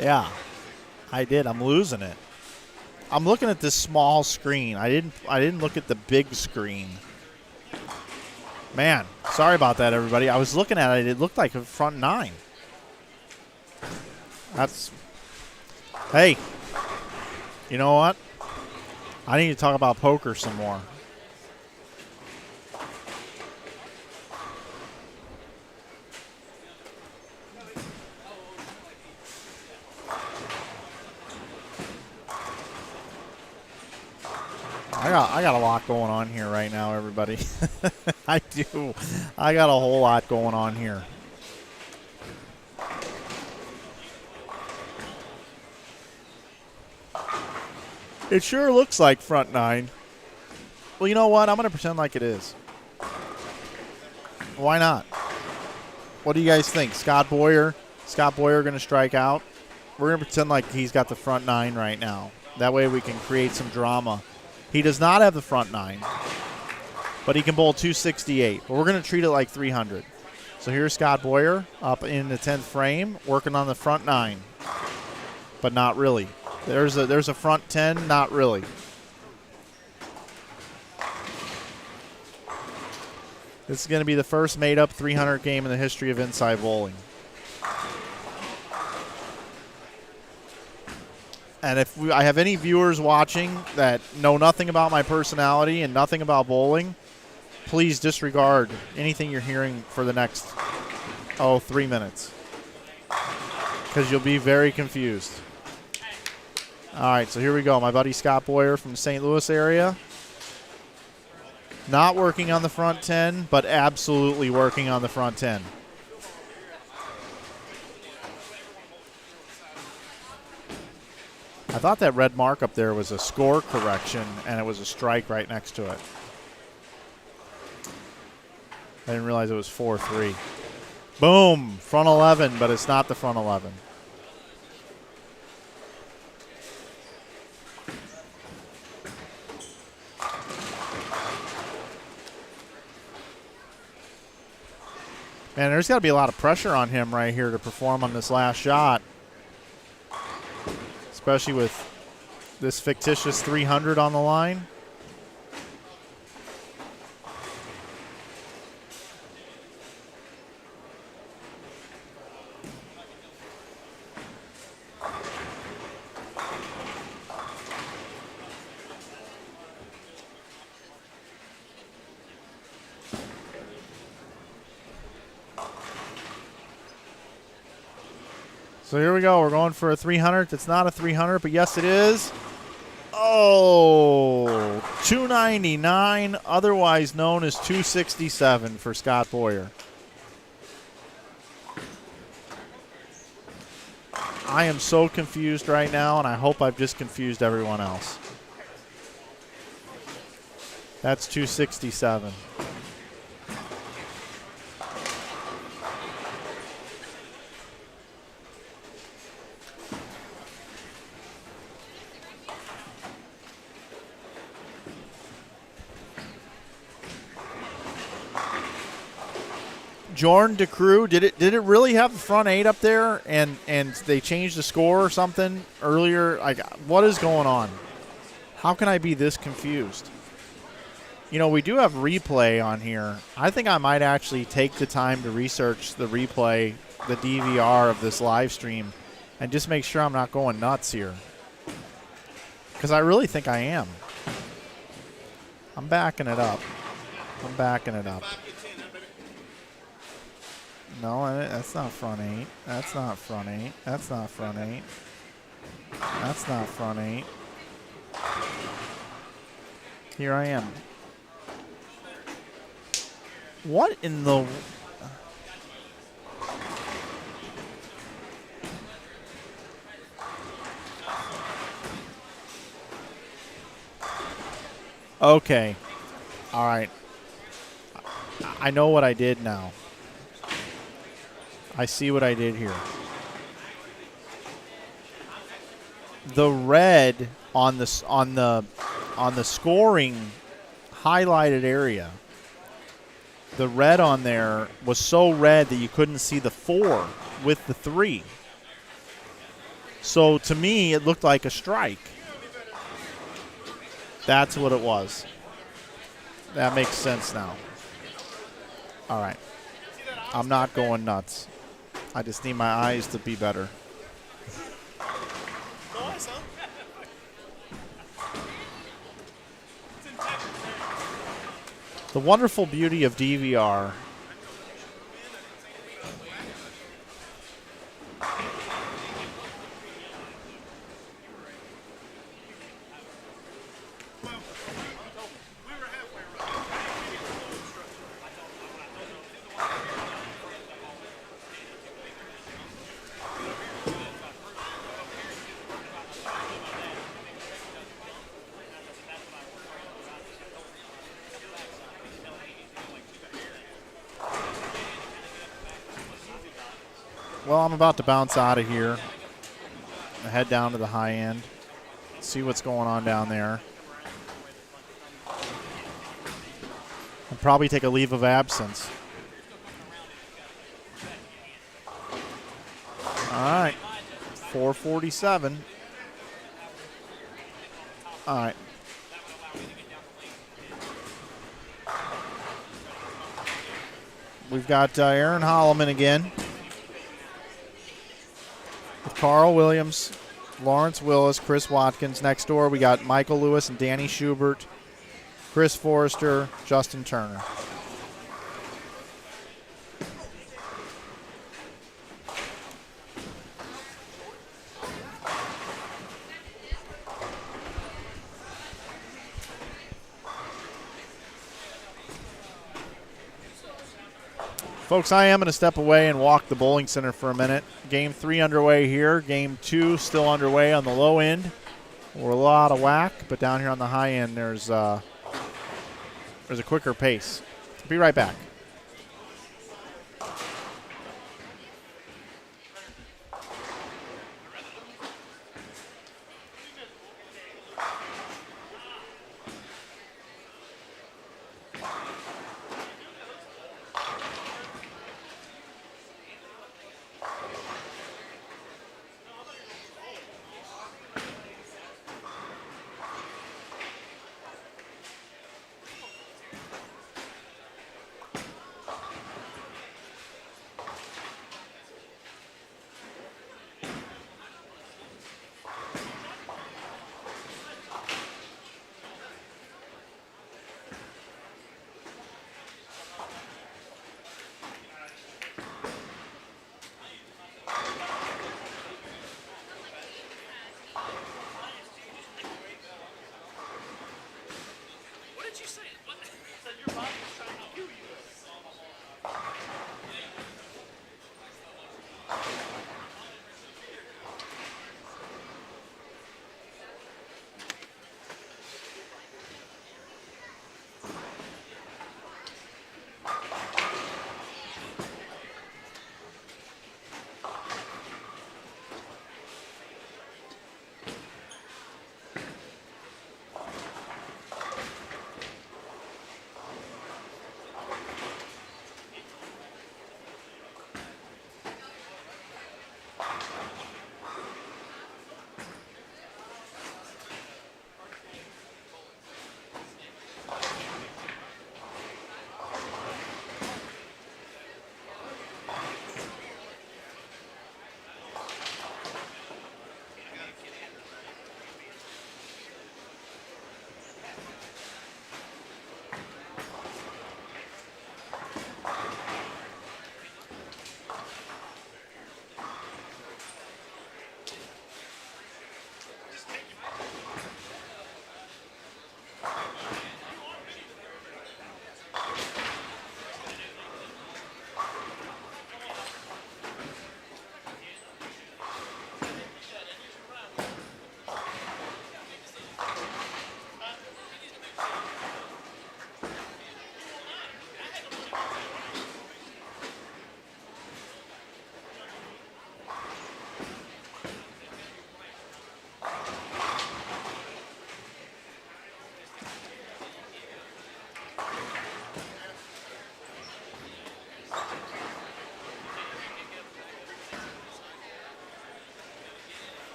Yeah, I did. I'm losing it. I'm looking at this small screen. I didn't look at the big screen. Man, sorry about that, everybody. I was looking at it. It looked like a front 9. Hey, you know what? I need to talk about poker some more. I got a lot going on here right now, everybody. I do. I got a whole lot going on here. It sure looks like front 9. Well, you know what? I'm going to pretend like it is. Why not? What do you guys think? Scott Boyer going to strike out? We're going to pretend like he's got the front 9 right now. That way we can create some drama. He does not have the front 9, but he can bowl 268. But we're going to treat it like 300. So here's Scott Boyer up in the 10th frame, working on the front 9, but not really. There's a front 10, not really. This is going to be the first made-up 300 game in the history of inside bowling. And if I have any viewers watching that know nothing about my personality and nothing about bowling, please disregard anything you're hearing for the next, 3 minutes. Because you'll be very confused. All right, so here we go. My buddy Scott Boyer from the St. Louis area. Not working on the front 10, but absolutely working on the front 10. I thought that red mark up there was a score correction, and it was a strike right next to it. I didn't realize it was 4-3. Boom! Front 11, but it's not the front 11. Man, there's got to be a lot of pressure on him right here to perform on this last shot. Especially with this fictitious 300 on the line. So here we go. We're going for a 300. It's not a 300, but yes, it is. Oh, 299, otherwise known as 267 for Scott Boyer. I am so confused right now, and I hope I've just confused everyone else. That's 267. Jordan DeCrew, did it really have the front 8 up there and they changed the score or something earlier? Like, what is going on? How can I be this confused? You know, we do have replay on here. I think I might actually take the time to research the replay, the DVR of this live stream, and just make sure I'm not going nuts here. Because I really think I am. I'm backing it up. I'm backing it up. No, that's not front 8. That's not front 8. That's not front 8. That's not front 8. Here I am. What in the... Okay. All right. I know what I did now. I see what I did here. The red on the scoring highlighted area, the red on there was so red that you couldn't see the 4 with the 3. So to me, it looked like a strike. That's what it was. That makes sense now. All right. I'm not going nuts. I just need my eyes to be better. The wonderful beauty of DVR. Well, I'm about to bounce out of here. I head down to the high end. See what's going on down there. I'll probably take a leave of absence. All right. 447. All right. We've got Aaron Holloman again. With Carl Williams, Lawrence Willis, Chris Watkins. Next door, we got Michael Lewis and Danny Schubert, Chris Forrester, Justin Turner. Folks, I am going to step away and walk the bowling center for a minute. Game 3 underway here. Game 2 still underway on the low end. We're a lot of whack, but down here on the high end, there's a quicker pace. Be right back.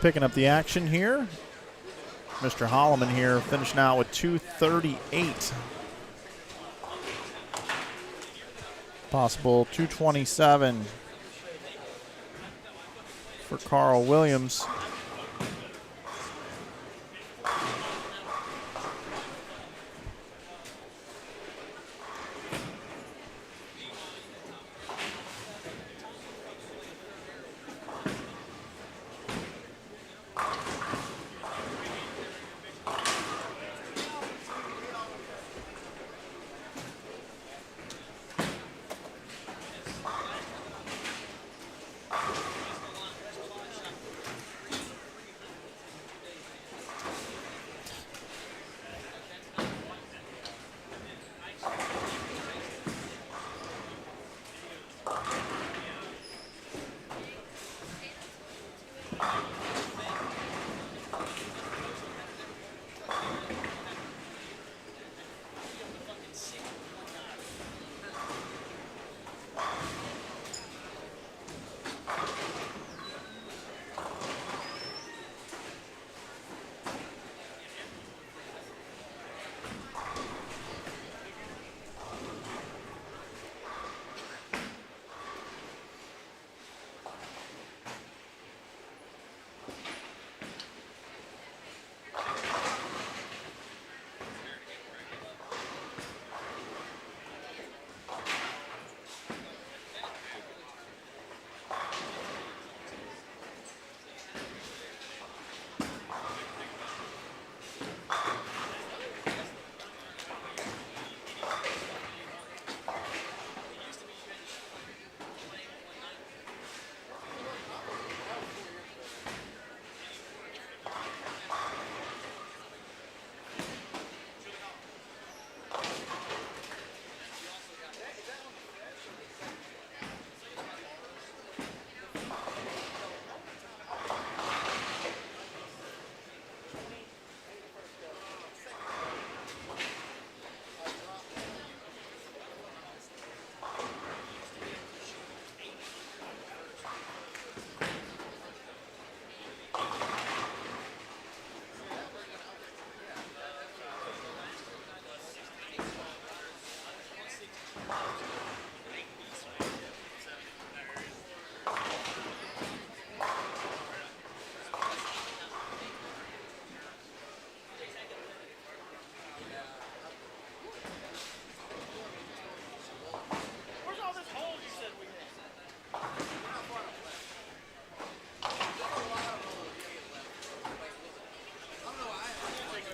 picking up the action here. Mr. Holloman here finishing out with 238. Possible 227 for Carl Williams.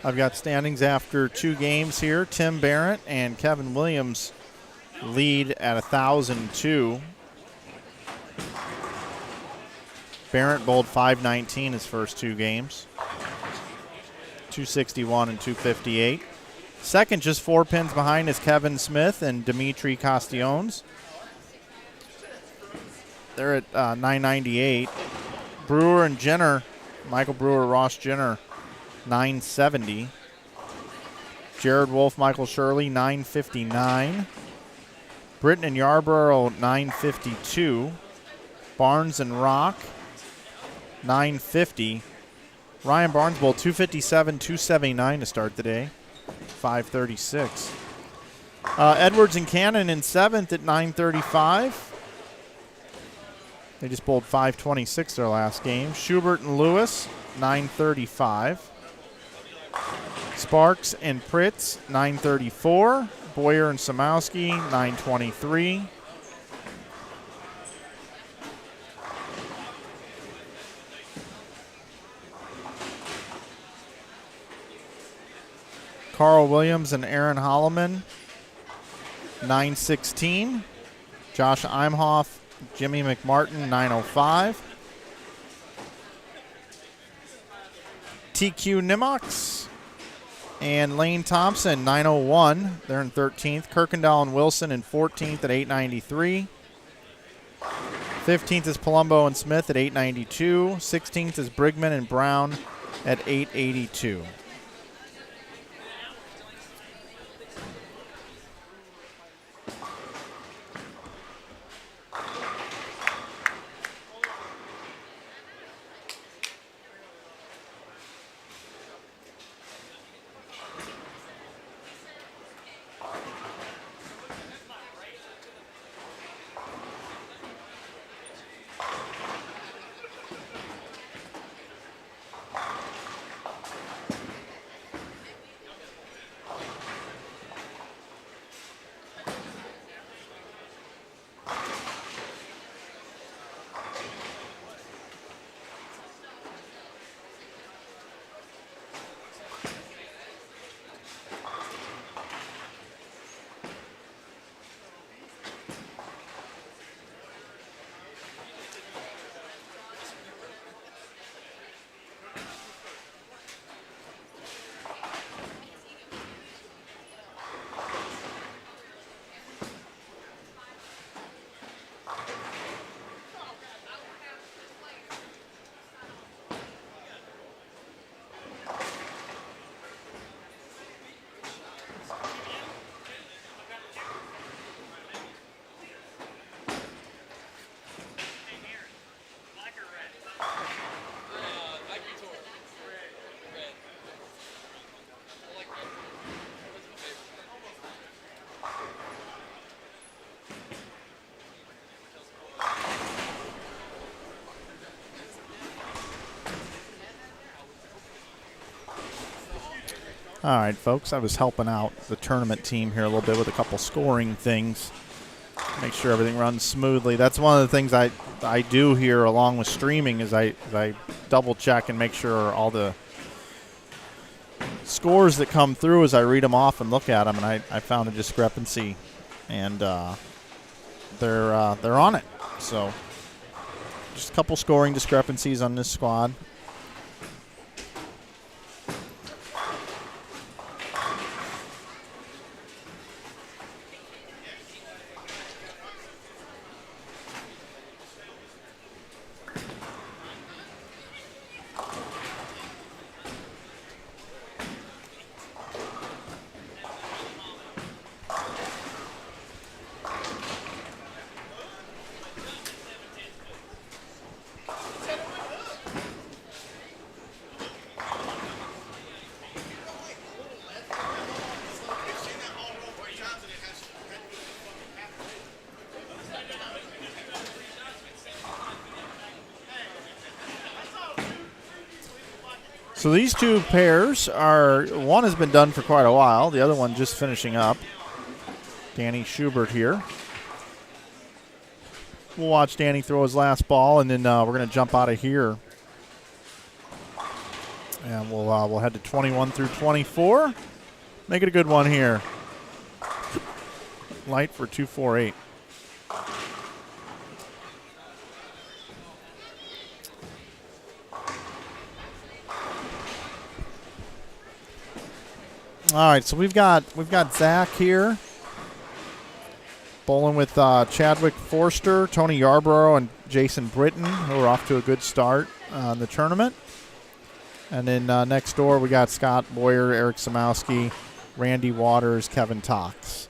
I've got standings after 2 games here. Tim Barrett and Kevin Williams lead at 1,002. Barrett bowled 519 his first 2 games. 261 and 258. Second, just 4 pins behind, is Kevin Smith and Dimitri Castellones. They're at 998. Brewer and Jenner, Michael Brewer, Ross Jenner, 970. Jared Wolf, Michael Shirley, 959. Britton and Yarborough, 952. Barnes and Rock, 950. Ryan Barnes bowled 257, 279 to start the day. 536. Edwards and Cannon in 7th at 935. They just bowled 526 their last game. Schubert and Lewis, 935. Sparks and Pritz, 934. Boyer and Samowski, 923. Carl Williams and Aaron Holloman, 916. Josh Imhoff, Jimmy McMartin, 905. TQ Nimox and Lane Thompson, 901. They're in 13th. Kirkendall and Wilson in 14th at 893. 15th is Palumbo and Smith at 892. 16th is Brigman and Brown at 882. All right, folks, I was helping out the tournament team here a little bit with a couple scoring things. Make sure everything runs smoothly. That's one of the things I do here along with streaming is I double check and make sure all the scores that come through as I read them off and look at them, and I found a discrepancy, and they're on it. So just a couple scoring discrepancies on this squad. So these two pairs are, one has been done for quite a while, the other one just finishing up. Danny Schubert here. We'll watch Danny throw his last ball, and then we're going to jump out of here. And we'll head to 21 through 24. Make it a good one here. Light for 248. All right, so we've got Zach here, bowling with Chadwick Forster, Tony Yarborough, and Jason Britton, who are off to a good start in the tournament. And then next door we got Scott Boyer, Eric Samowski, Randy Waters, Kevin Tox.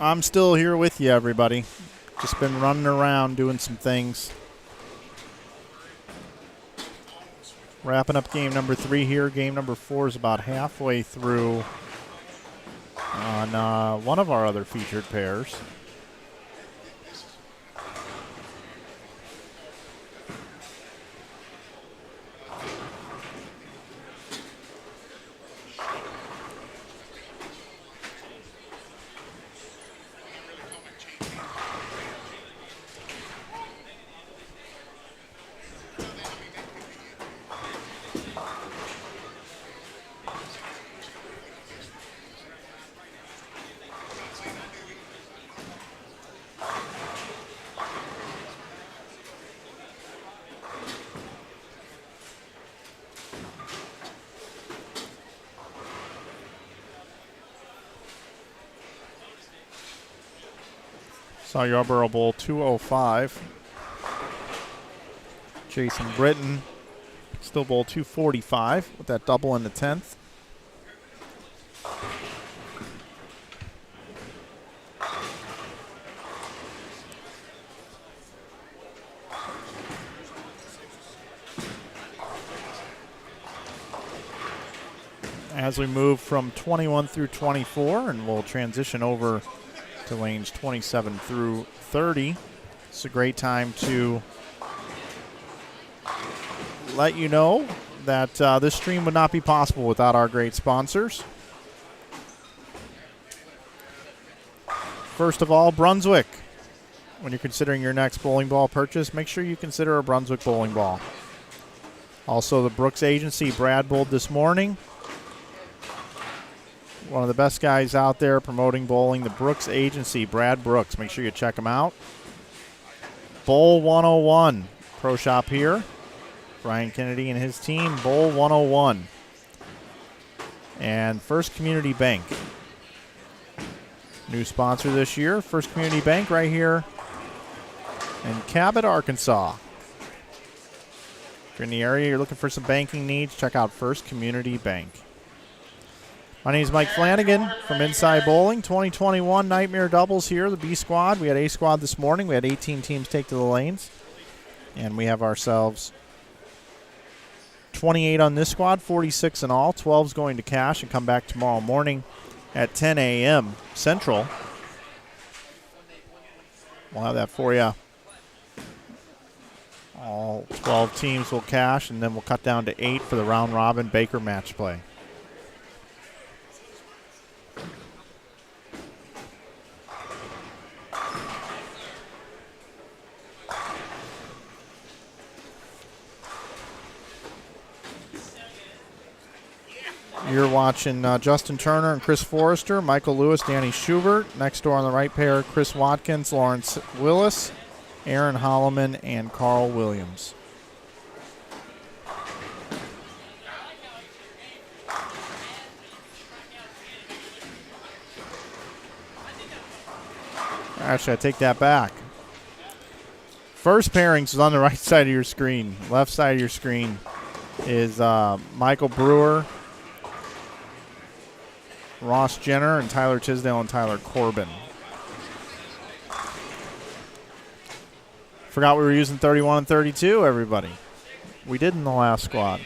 I'm still here with you, everybody. Just been running around doing some things. Wrapping up game number 3 here. Game number 4 is about halfway through on one of our other featured pairs. Yarborough Bowl 205. Jason Britton, still Bowl 245 with that double in the 10th. As we move from 21 through 24, and we'll transition over to lanes 27 through 30. It's a great time to let you know that this stream would not be possible without our great sponsors. First of all, Brunswick. When you're considering your next bowling ball purchase, make sure you consider a Brunswick bowling ball. Also, the Brooks Agency. Brad bowled this morning. One of the best guys out there promoting bowling, the Brooks Agency, Brad Brooks. Make sure you check him out. Bowl 101, pro shop here. Brian Kennedy and his team, Bowl 101. And First Community Bank. New sponsor this year, First Community Bank right here in Cabot, Arkansas. If you're in the area, you're looking for some banking needs, check out First Community Bank. My name is Mike Flanagan from Inside Bowling. 2021 Nightmare Doubles here, the B Squad. We had A Squad this morning. We had 18 teams take to the lanes. And we have ourselves 28 on this squad, 46 in all. 12's going to cash and come back tomorrow morning at 10 a.m. Central. We'll have that for you. All 12 teams will cash, and then we'll cut down to 8 for the round-robin Baker match play. You're watching Justin Turner and Chris Forrester, Michael Lewis, Danny Schubert. Next door on the right pair, Chris Watkins, Lawrence Willis, Aaron Holloman, and Carl Williams. Actually, I take that back. First pairings is on the right side of your screen. Left side of your screen is Michael Brewer, Ross Jenner, and Tyler Tisdale and Tyler Corbin. Forgot we were using 31 and 32, everybody. We did in the last squad.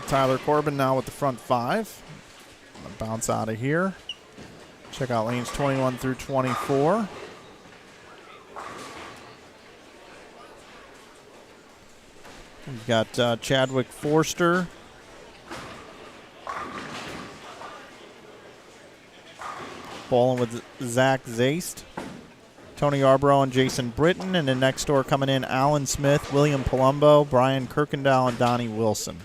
Tyler Corbin now with the front 5. Bounce out of here. Check out lanes 21 through 24. We've got Chadwick Forster. Bowling with Zach Zaist. Tony Yarbrough and Jason Britton. And then next door coming in, Alan Smith, William Palumbo, Brian Kirkendall, and Donnie Wilson.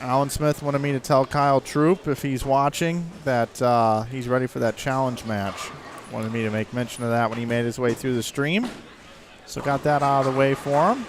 Alan Smith wanted me to tell Kyle Troop, if he's watching, that he's ready for that challenge match. Wanted me to make mention of that when he made his way through the stream. So got that out of the way for him.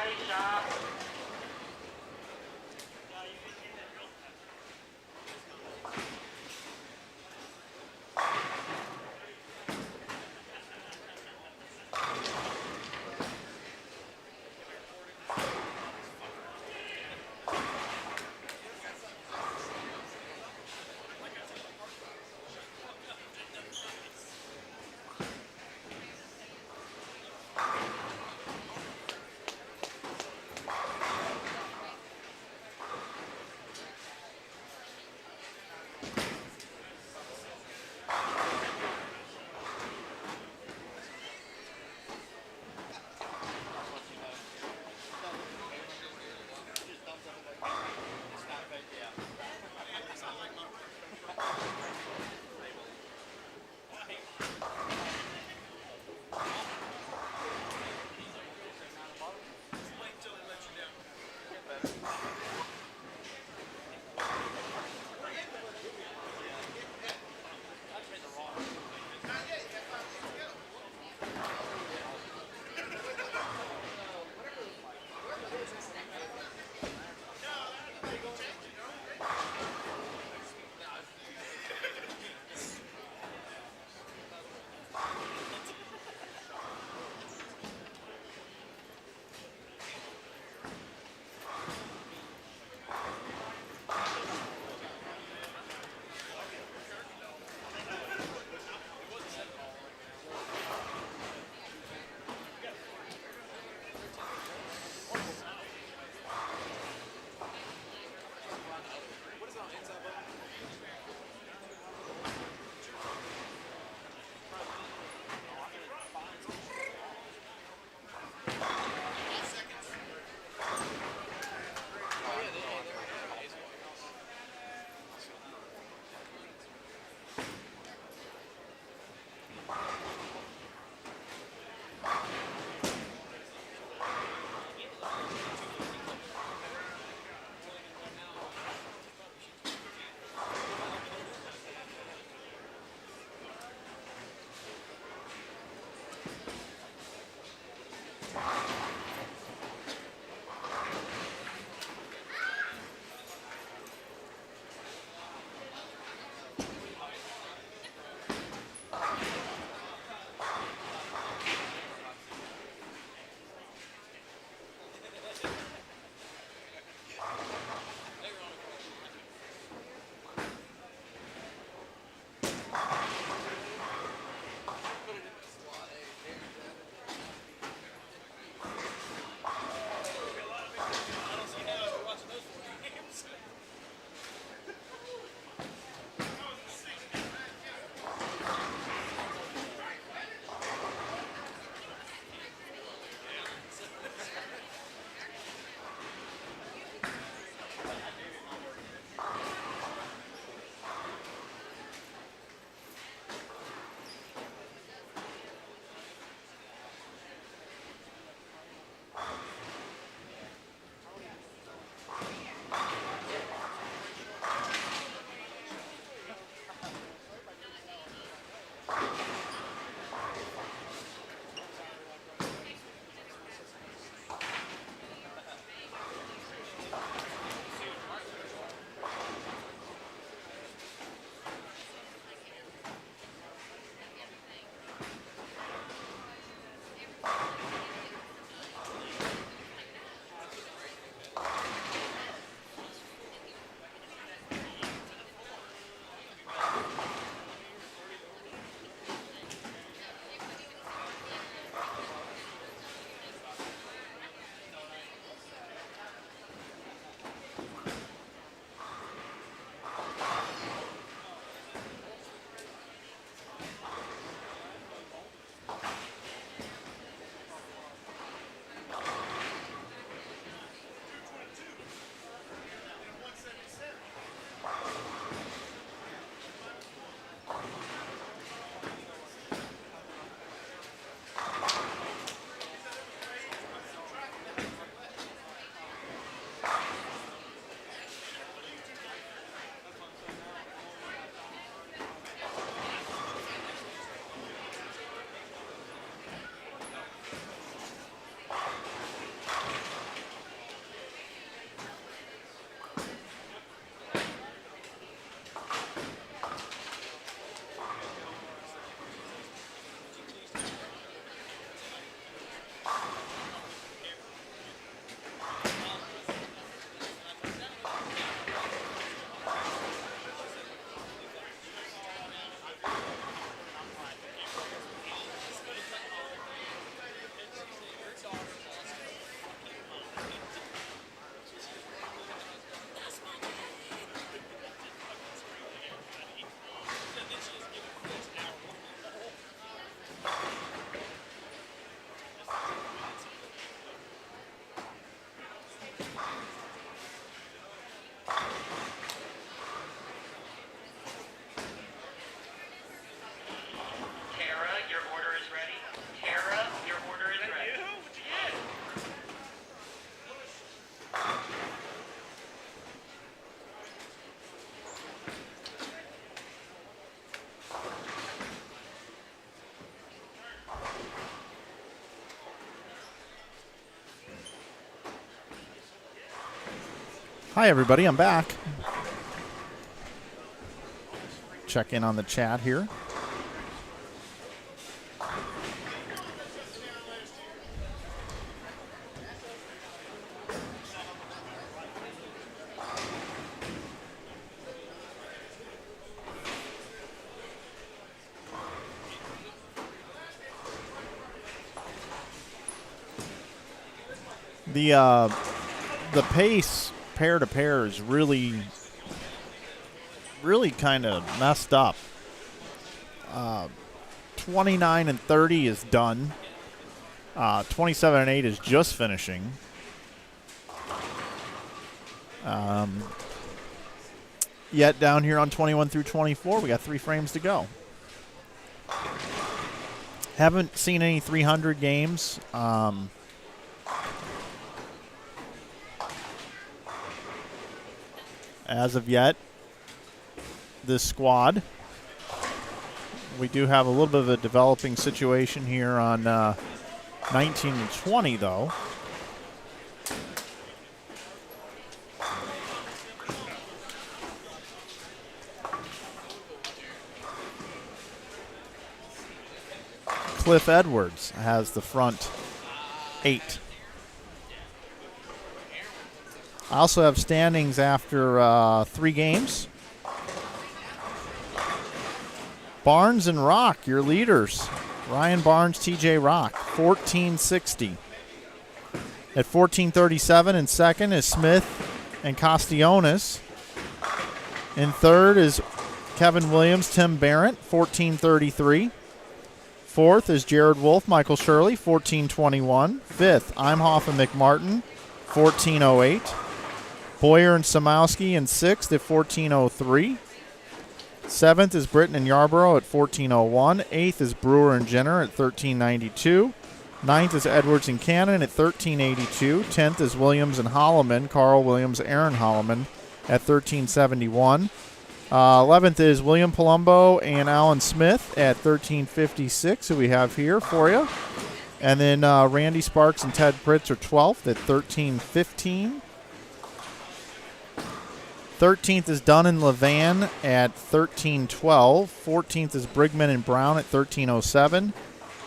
body shop. Hi, everybody. I'm back. Check in on the chat here. The pace pair to pair is really kind of messed up. 29 and 30 is done. 27 and 8 is just finishing. Yet down here on 21 through 24, we got 3 frames to go. Haven't seen any 300 games. As of yet, this squad. We do have a little bit of a developing situation here on 19 and 20, though. Cliff Edwards has the front 8. I also have standings after 3 games. Barnes and Rock, your leaders. Ryan Barnes, TJ Rock, 1460. At 1437 in second is Smith and Castellanos. In third is Kevin Williams, Tim Barrett, 1433. Fourth is Jared Wolf, Michael Shirley, 1421. Fifth, Imhoff and McMartin, 1408. Boyer and Samowski in sixth at 1403. Seventh is Britton and Yarborough at 1401. Eighth is Brewer and Jenner at 1392. Ninth is Edwards and Cannon at 1382. 10th is Williams and Holloman, Carl Williams, Aaron Holloman at 1371. 11th is William Palumbo and Alan Smith at 1356, who we have here for you. And then Randy Sparks and Ted Pritz are 12th at 1315. 13th is Dunn and Levan at 1312. 14th is Brigman and Brown at 1307.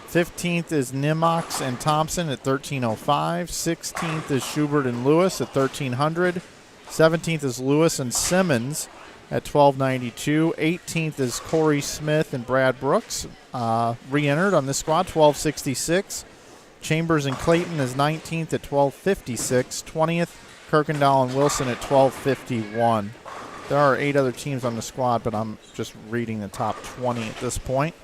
15th is Nimox and Thompson at 1305. 16th is Schubert and Lewis at 1300. 17th is Lewis and Simmons at 1292. 18th is Corey Smith and Brad Brooks, re-entered on this squad, 1266. Chambers and Clayton is 19th at 1256. 20th, Kirkendall and Wilson at 1251. There are 8 other teams on the squad, but I'm just reading the top 20 at this point.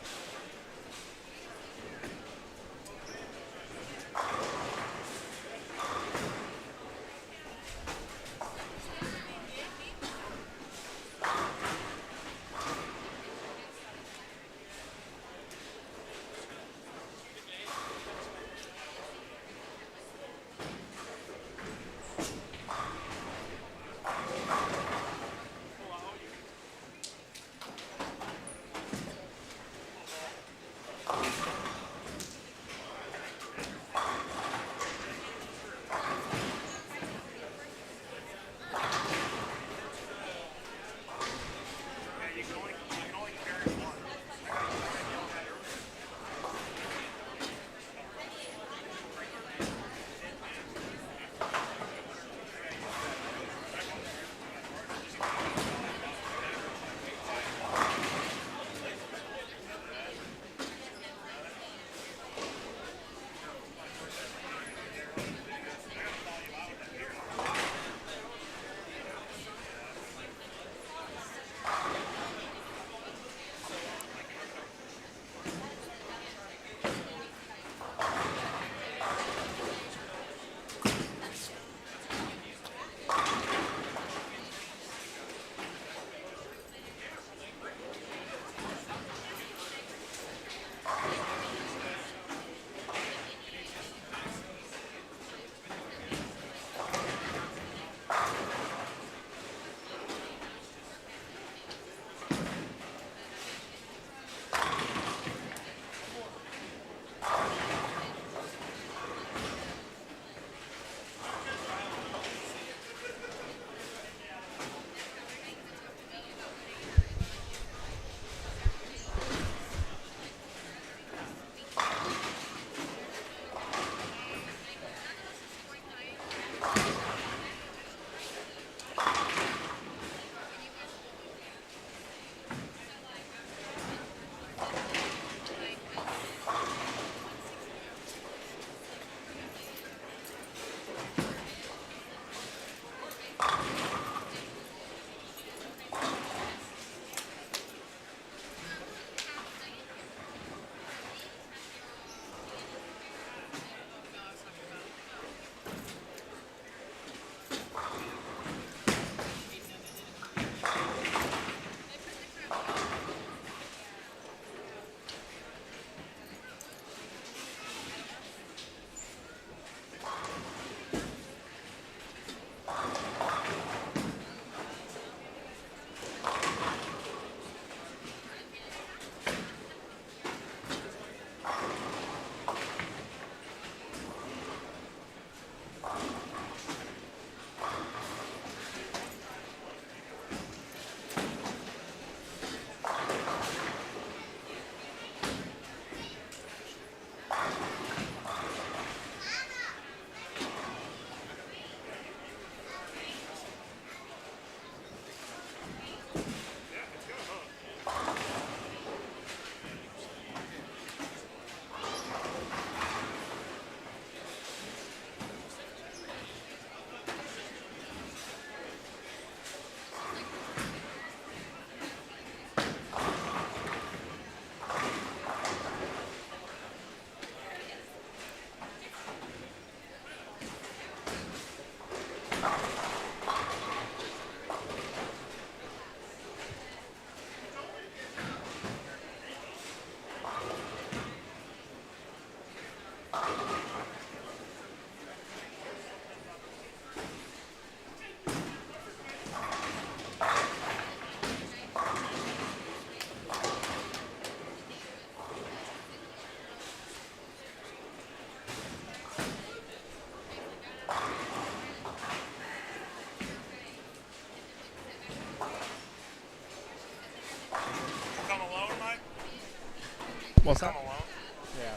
What's Come that? alone. Yeah.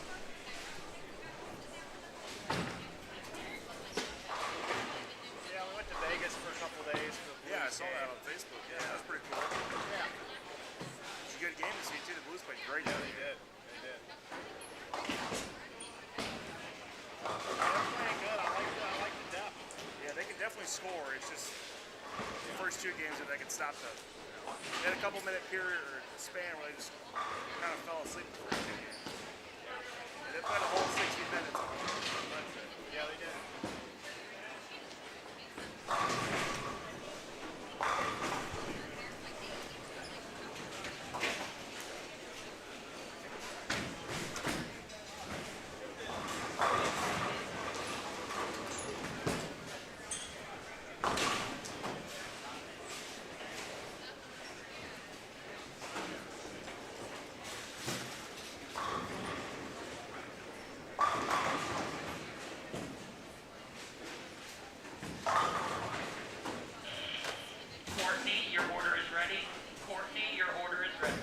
Yeah, we went to Vegas for a couple days. For the Yeah, I Blues saw game. that on Facebook. Yeah, that was pretty cool. Yeah. It's a good game to see too. The Blues played great. Yeah, they did. They did. They're playing good. I like the depth. Yeah, they can definitely score. It's just the first two games that they can stop the. They had a couple minute period or span where they just kind of fell asleep the first two games. And they played a whole 60 minutes. That's it. Yeah, they did. Courtney, your order is ready. Courtney, your order is ready.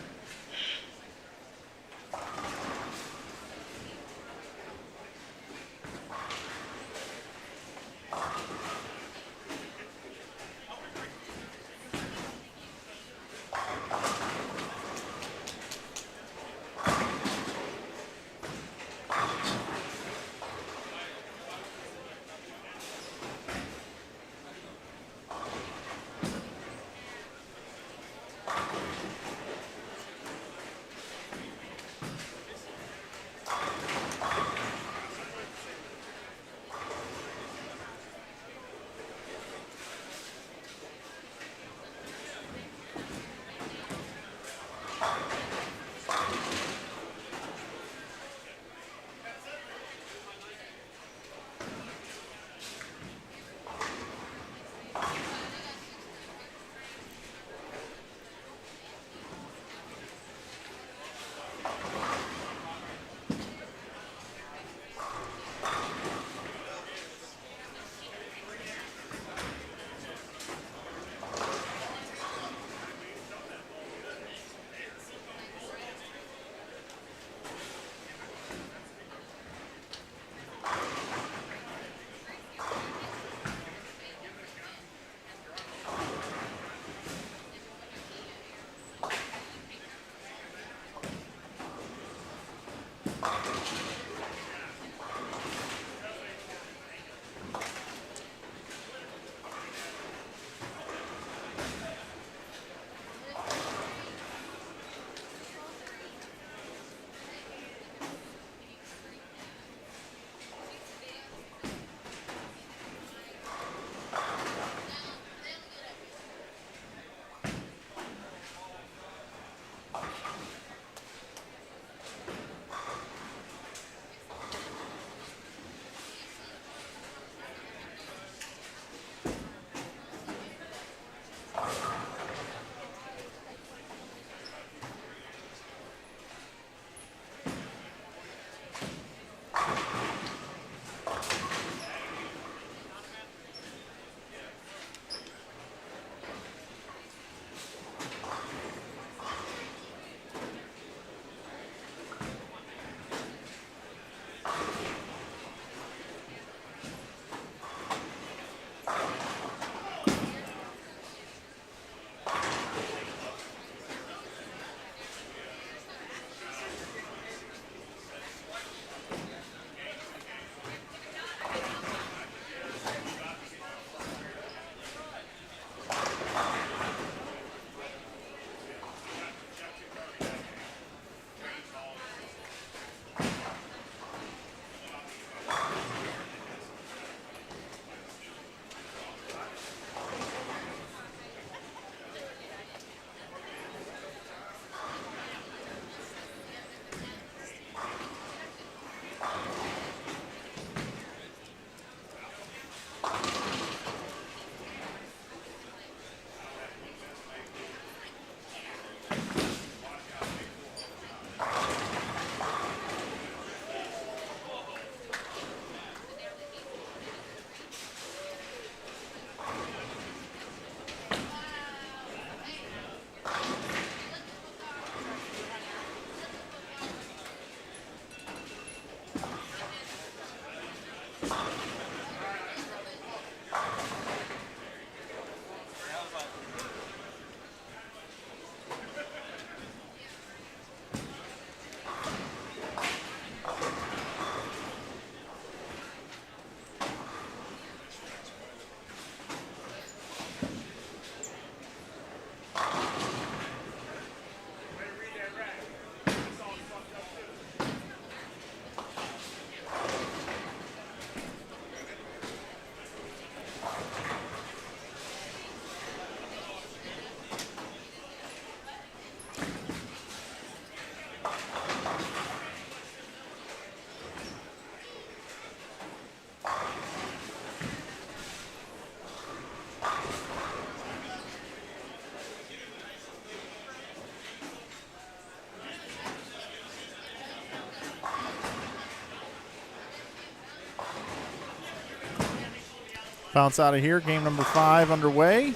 Bounce out of here. Game number 5 underway.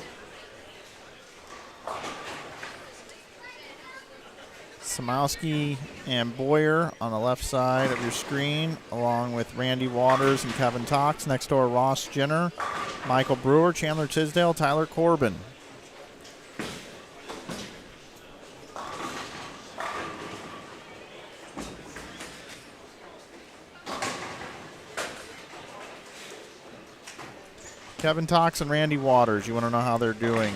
Samowski and Boyer on the left side of your screen, along with Randy Waters and Kevin Tox. Next door, Ross Jenner, Michael Brewer, Chandler Tisdale, Tyler Corbin. Kevin Tox and Randy Waters, you want to know how they're doing?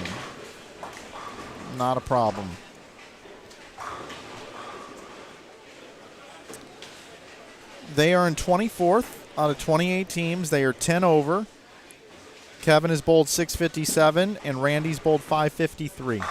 Not a problem. They are in 24th out of 28 teams. They are 10 over. Kevin is bowled 657 and Randy's bowled 553.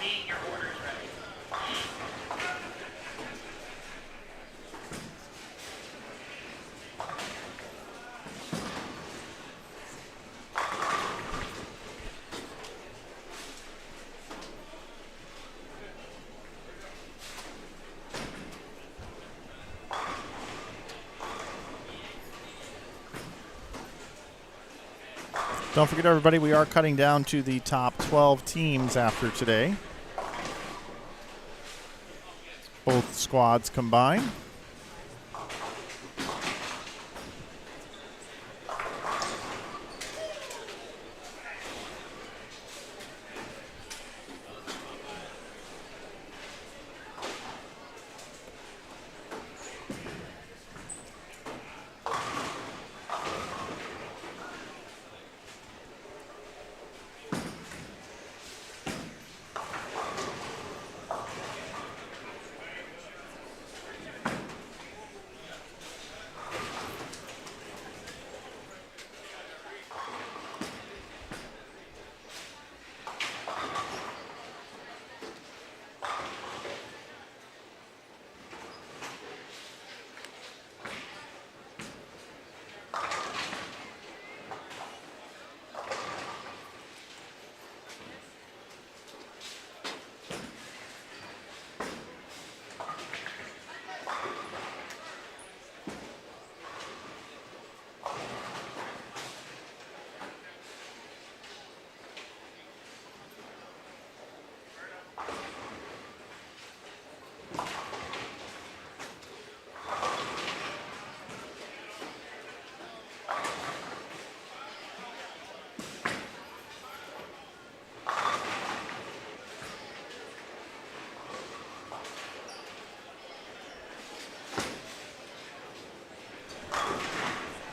me, your order is ready. Don't forget, everybody, we are cutting down to the top 12 teams after today. Both squads combined.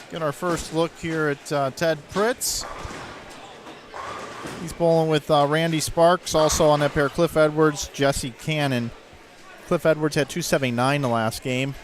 Get our first look here at Ted Pritz. He's bowling with Randy Sparks, also on that pair, Cliff Edwards, Jesse Cannon. Cliff Edwards had 279 the last game.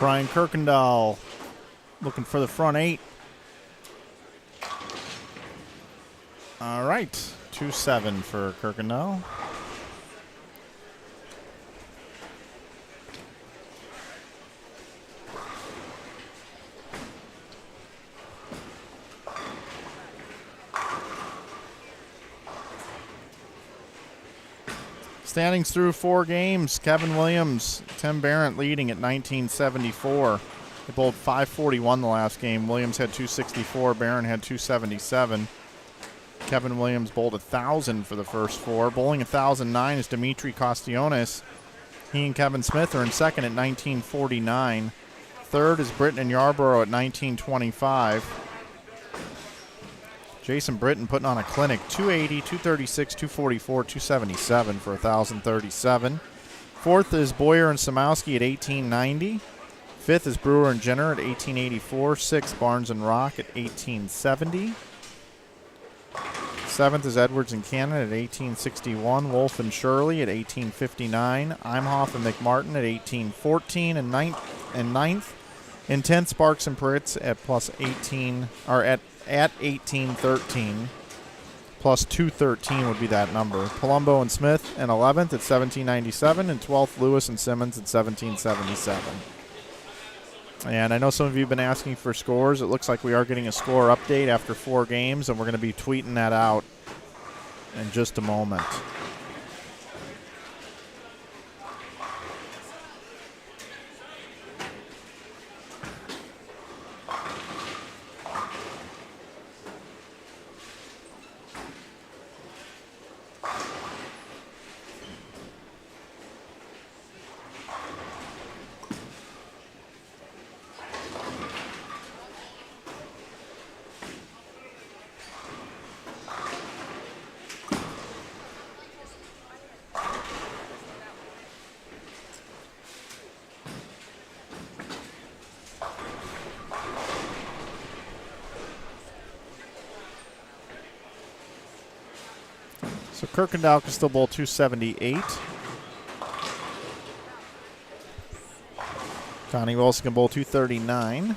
Brian Kirkendall looking for the front 8. All right, 2-7 for Kirkendall. Standings through 4 games. Kevin Williams, Tim Barrett leading at 1974. They bowled 541 the last game. Williams had 264. Barron had 277. Kevin Williams bowled 1,000 for the first 4. Bowling 1,009 is Dimitri Kostionis. He and Kevin Smith are in second at 1949. Third is Britton and Yarborough at 1925. Jason Britton putting on a clinic, 280, 236, 244, 277 for 1,037. Fourth is Boyer and Samowski at 1890. Fifth is Brewer and Jenner at 1884. Sixth, Barnes and Rock at 1870. Seventh is Edwards and Cannon at 1861. Wolf and Shirley at 1859. Imhoff and McMartin at 1814. And ninth. In 10th, Sparks and Pritz at plus 18, or at 1813. Plus 213 would be that number. Palumbo and Smith in 11th at 1797. And 12th, Lewis and Simmons at 1777. And I know some of you have been asking for scores. It looks like we are getting a score update after 4 games, and we're going to be tweeting that out in just a moment. So Kirkendall can still bowl 278. Connie Wilson can bowl 239.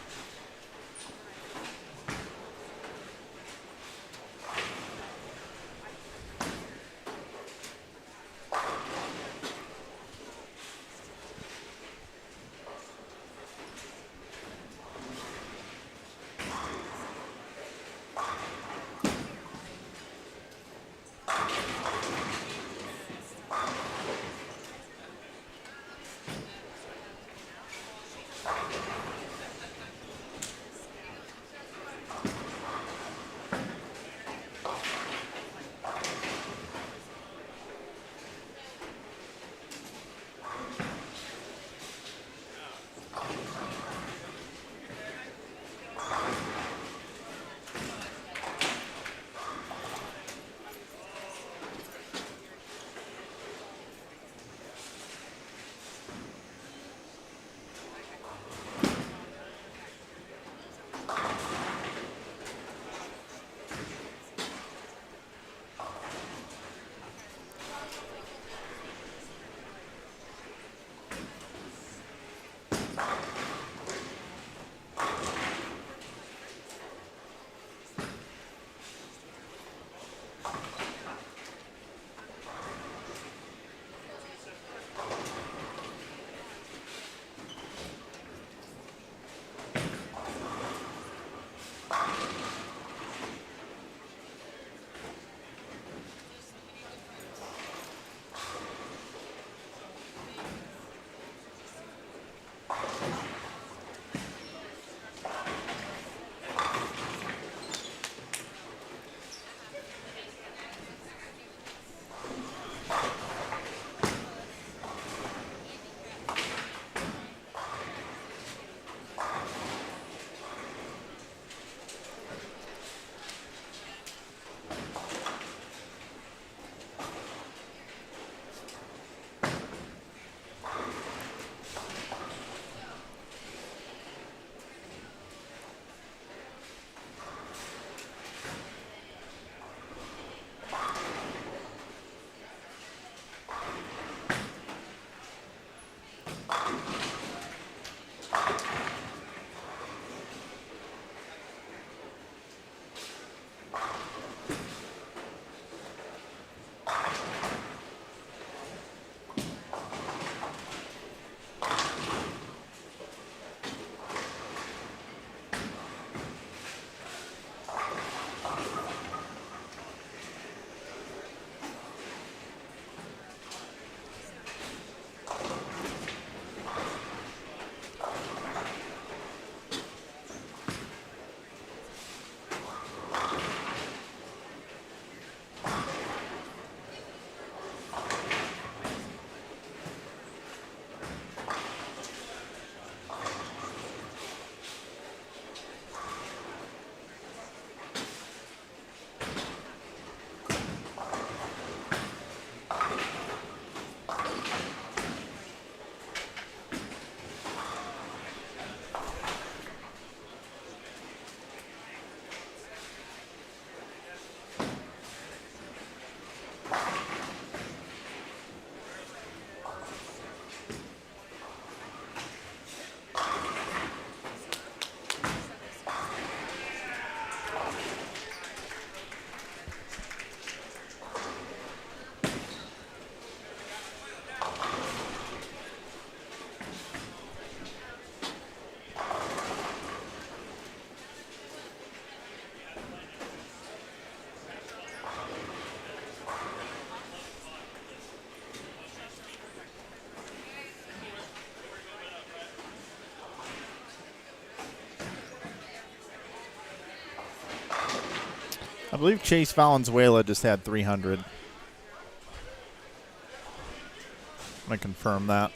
I believe Chase Valenzuela just had 300. I'm going to confirm that.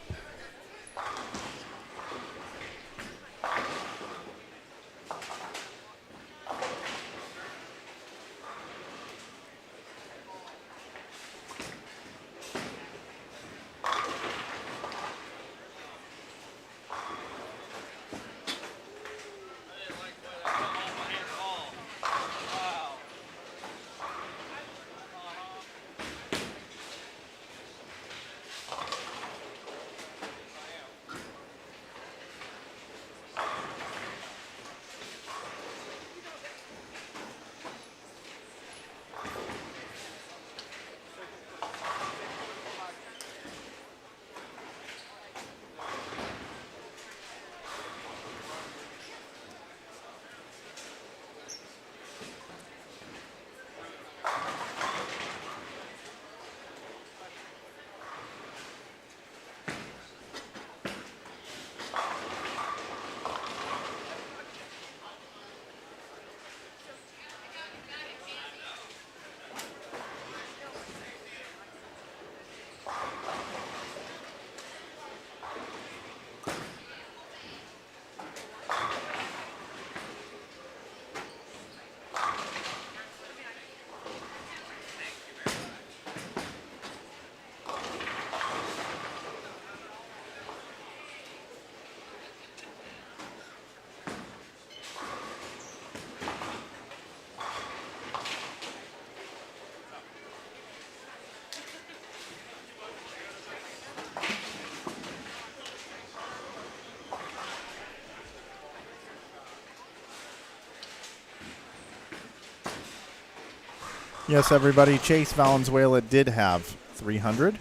Yes, everybody, Chase Valenzuela did have 300.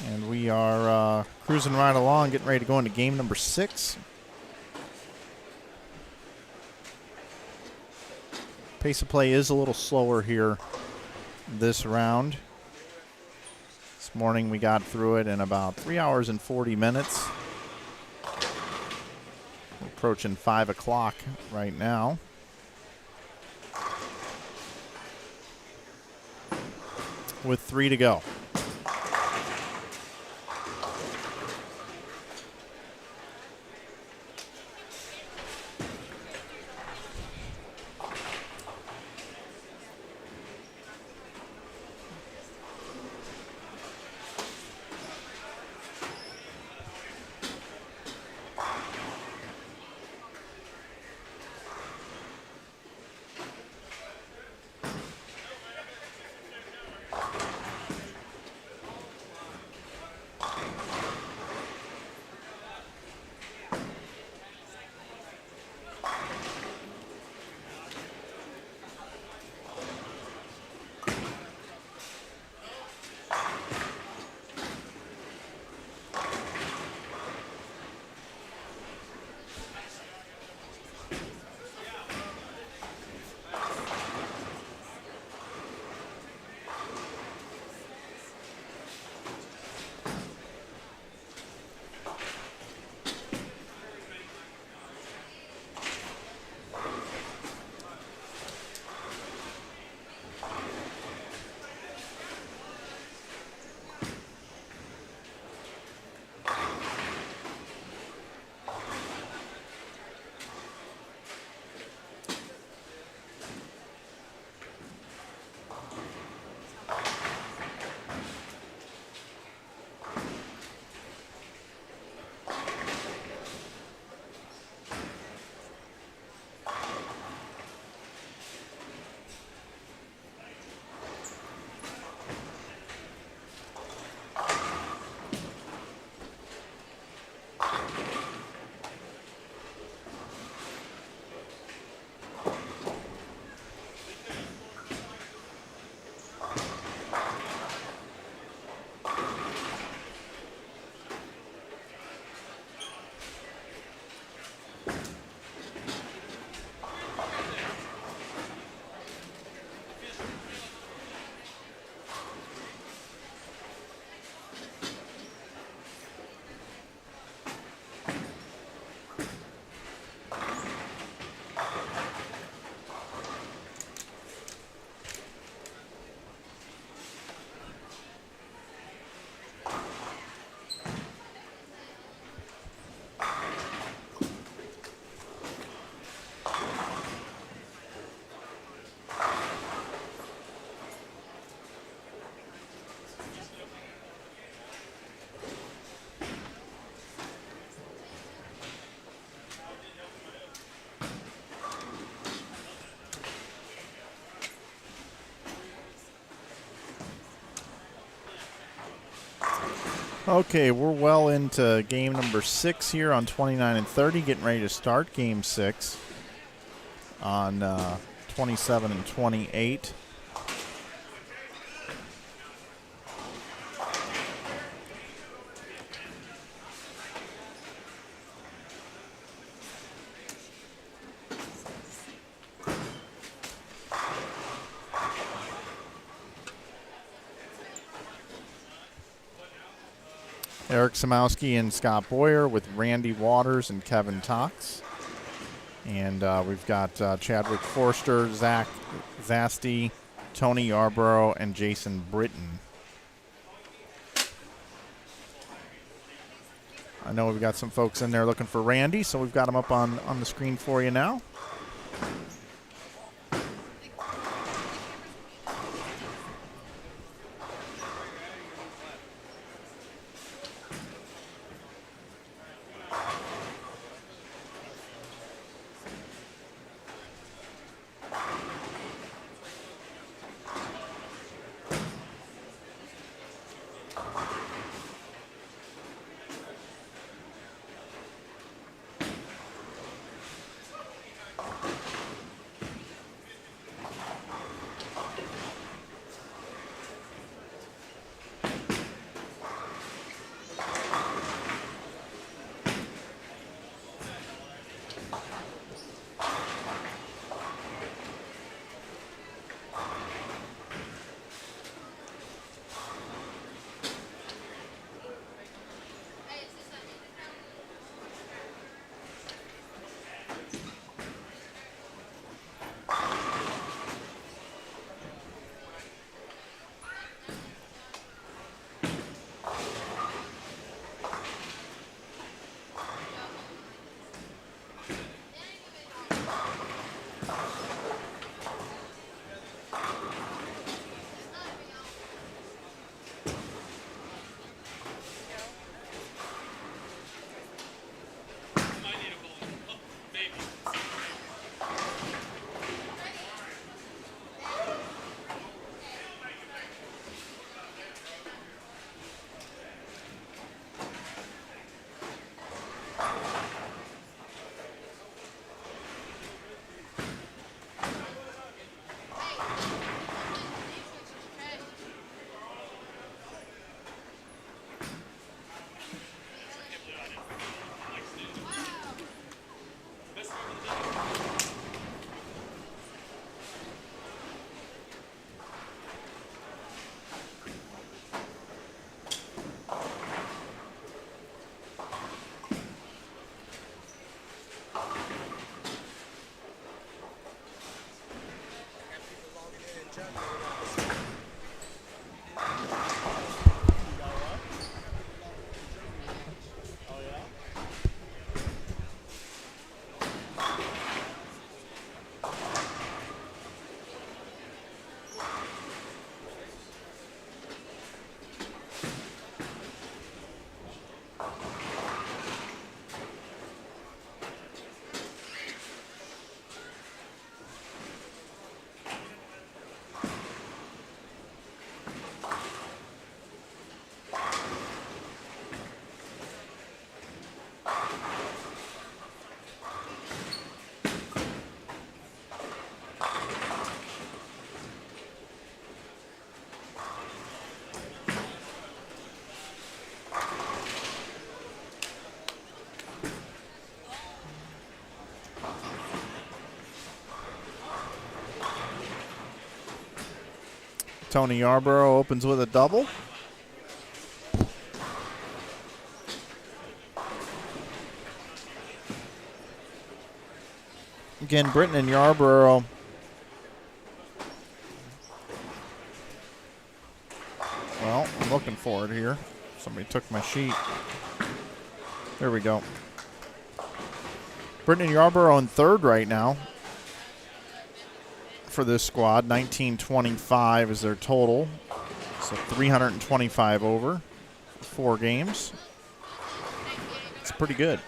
And we are cruising right along, getting ready to go into game number 6. Pace of play is a little slower here this round. This morning we got through it in about 3 hours and 40 minutes. We're approaching 5 o'clock right now. With 3 to go. Okay, we're well into game number 6 here on 29 and 30, getting ready to start game 6 on 27 and 28. Eric Samowski and Scott Boyer with Randy Waters and Kevin Tox. And we've got Chadwick Forster, Zach Zasti, Tony Yarborough, and Jason Britton. I know we've got some folks in there looking for Randy, so we've got him up on the screen for you now. Tony Yarborough opens with a double. Again, Britton and Yarborough. Well, I'm looking for it here. Somebody took my sheet. There we go. Britton and Yarborough in third right now for this squad. 1925 is their total. So 325 over 4 games. It's pretty good.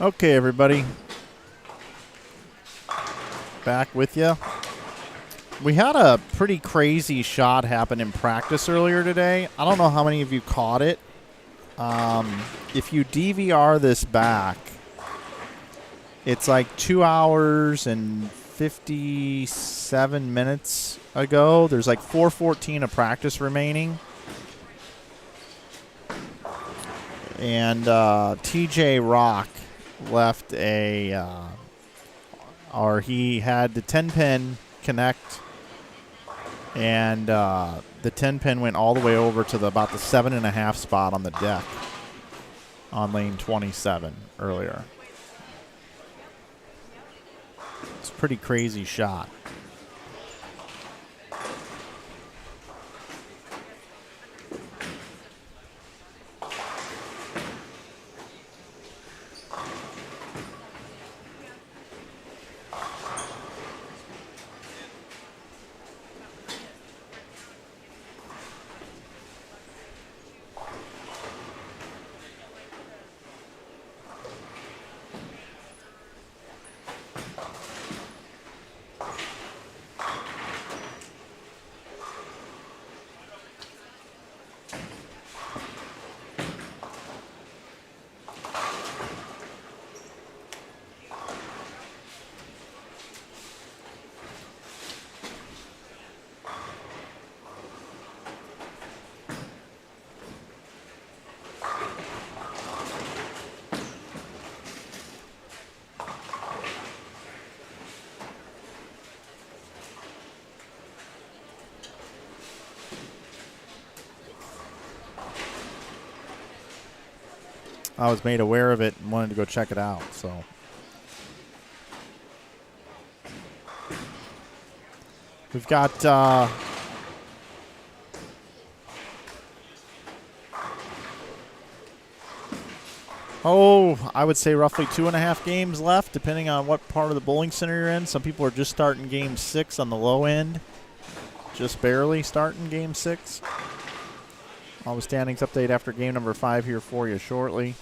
Okay, everybody. Back with you. We had a pretty crazy shot happen in practice earlier today. I don't know how many of you caught it. If you DVR this back, it's like 2 hours and 57 minutes ago. There's like 4:14 of practice remaining. And TJ Rock left or he had the 10-pin connect, and the 10-pin went all the way over to about the 7.5 spot on the deck on lane 27 earlier. It's a pretty crazy shot. I was made aware of it and wanted to go check it out. So we've got I would say roughly 2.5 games left, depending on what part of the bowling center you're in. Some people are just starting game 6 on the low end, just barely starting game 6. All the standings update after game number 5 here for you shortly.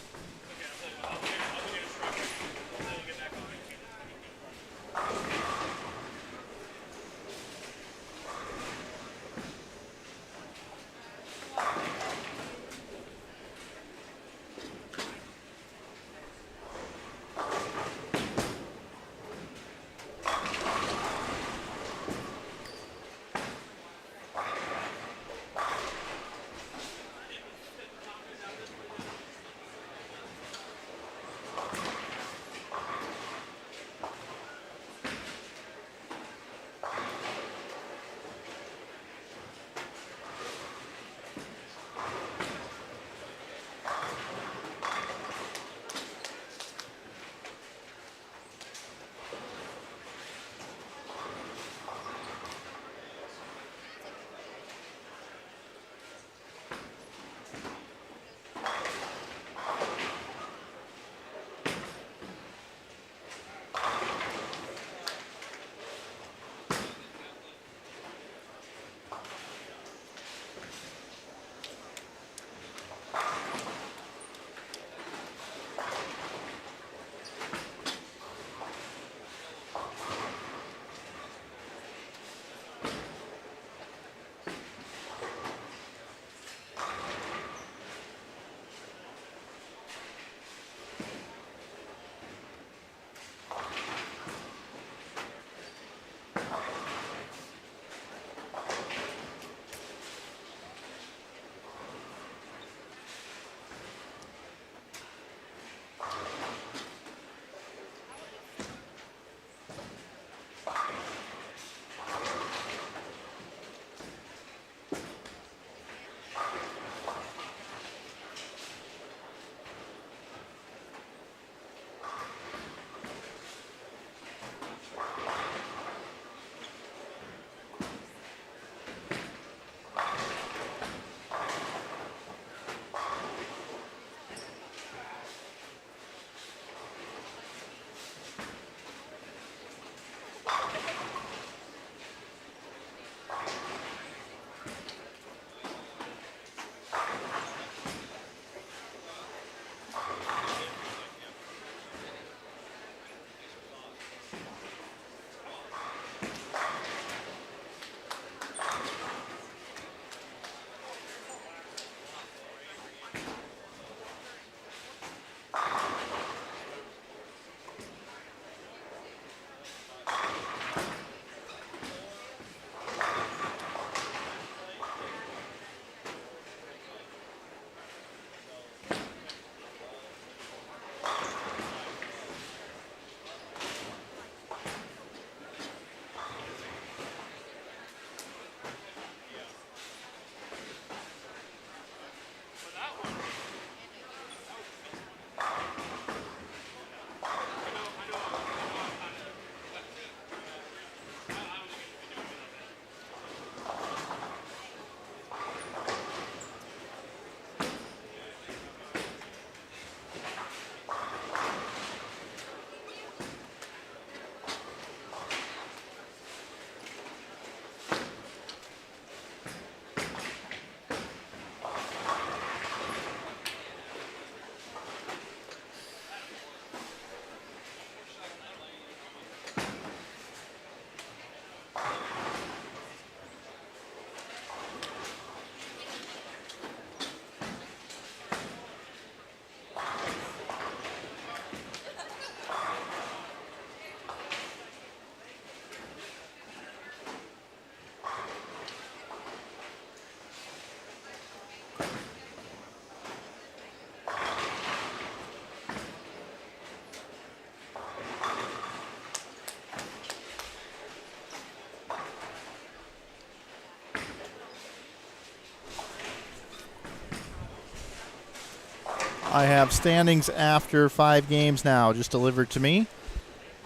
I have standings after 5 games now, just delivered to me.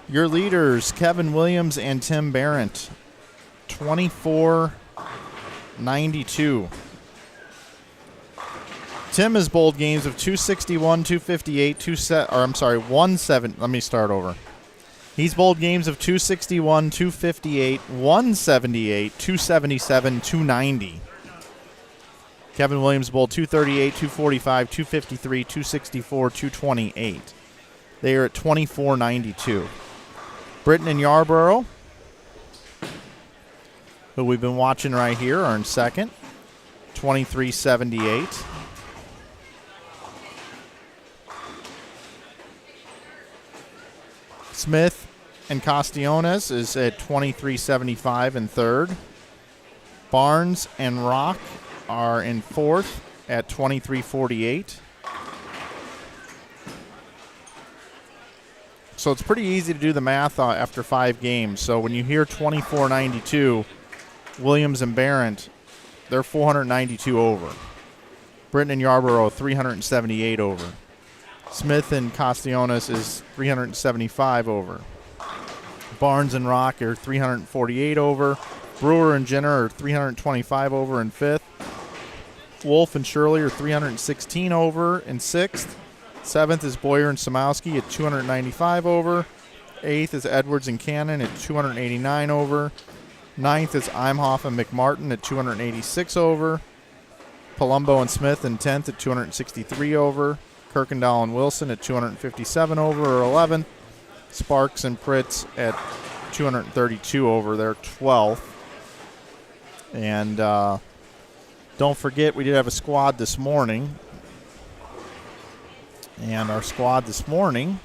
Your leaders, Kevin Williams and Tim Barrett, 24-92. Tim has bowled games of 261, 258, 170. Let me start over. He's bowled games of 261, 258, 178, 277, 290. Kevin Williams bowled 238, 245, 253, 264, 228. They are at 24-92. Britton and Yarborough, who we've been watching right here, are in second, 23-78. Smith and Castellanos is at 23-75 in third. Barnes and Rock are in fourth at 23-48. So it's pretty easy to do the math after 5 games. So when you hear 24-92, Williams and Barrett, they're 492 over. Britton and Yarborough, 378 over. Smith and Castellanos is 375 over. Barnes and Rock are 348 over. Brewer and Jenner are 325 over in fifth. Wolf and Shirley are 316 over in sixth. Seventh is Boyer and Samowski at 295 over. Eighth is Edwards and Cannon at 289 over. Ninth is Imhoff and McMartin at 286 over. Palumbo and Smith in 10th at 263 over. Kirkendall and Wilson at 257 over or 11th. Sparks and Pritz at 232 over. They're 12th. And don't forget, we did have a squad this morning. And our squad this morning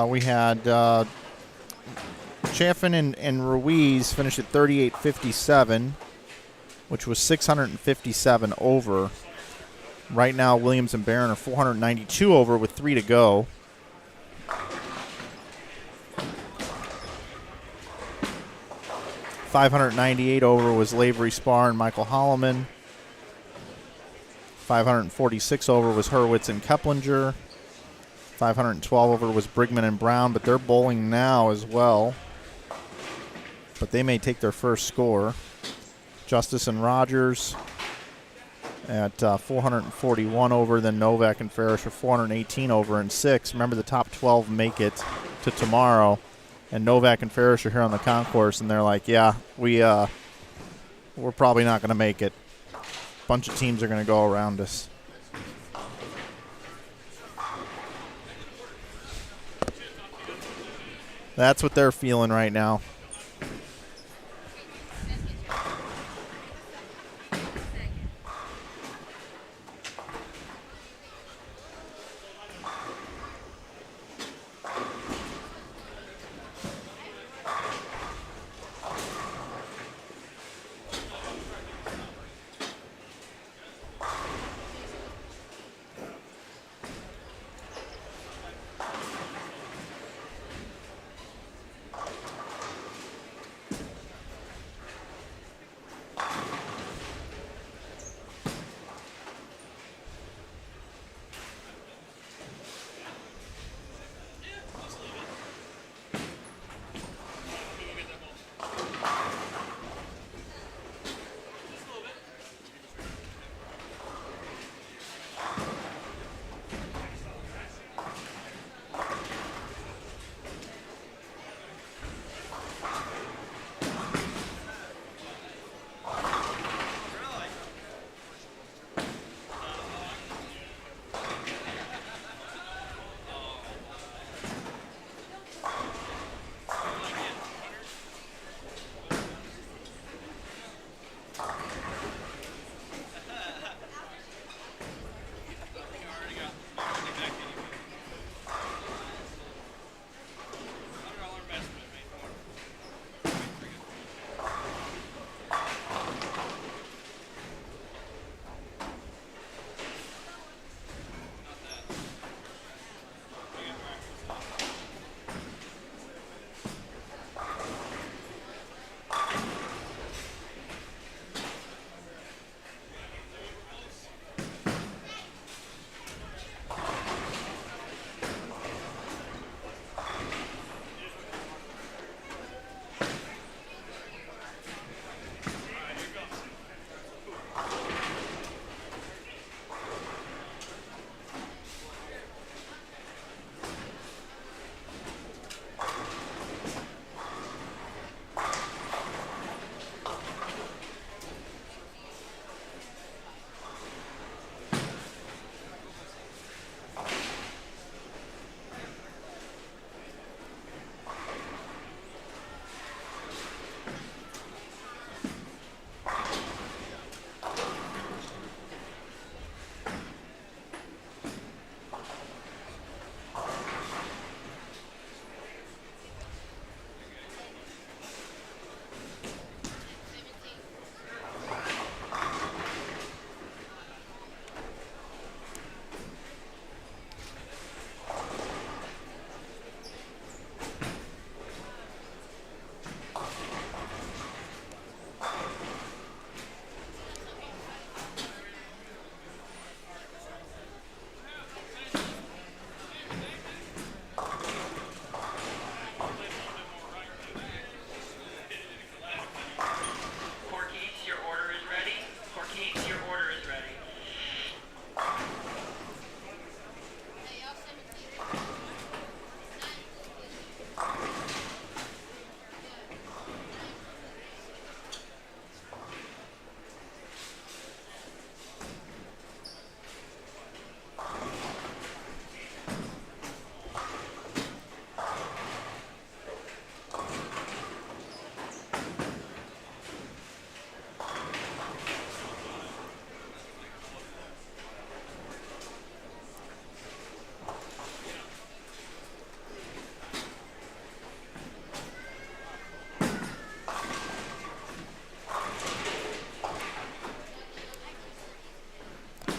we had Chaffin and Ruiz finished at 38.57, which was 657 over. Right now, Williams and Barron are 492 over with 3 to go. .598 over was Lavery Spar and Michael Holloman. 546 over was Hurwitz and Keplinger. 512 over was Brigman and Brown, but they're bowling now as well. But they may take their first score. Justice and Rogers at 441 over, then Novak and Farish are 418 over in 6. Remember, the top 12 make it to tomorrow. And Novak and Farish are here on the concourse, and they're like, yeah, we're probably not going to make it. A bunch of teams are going to go around us. That's what they're feeling right now.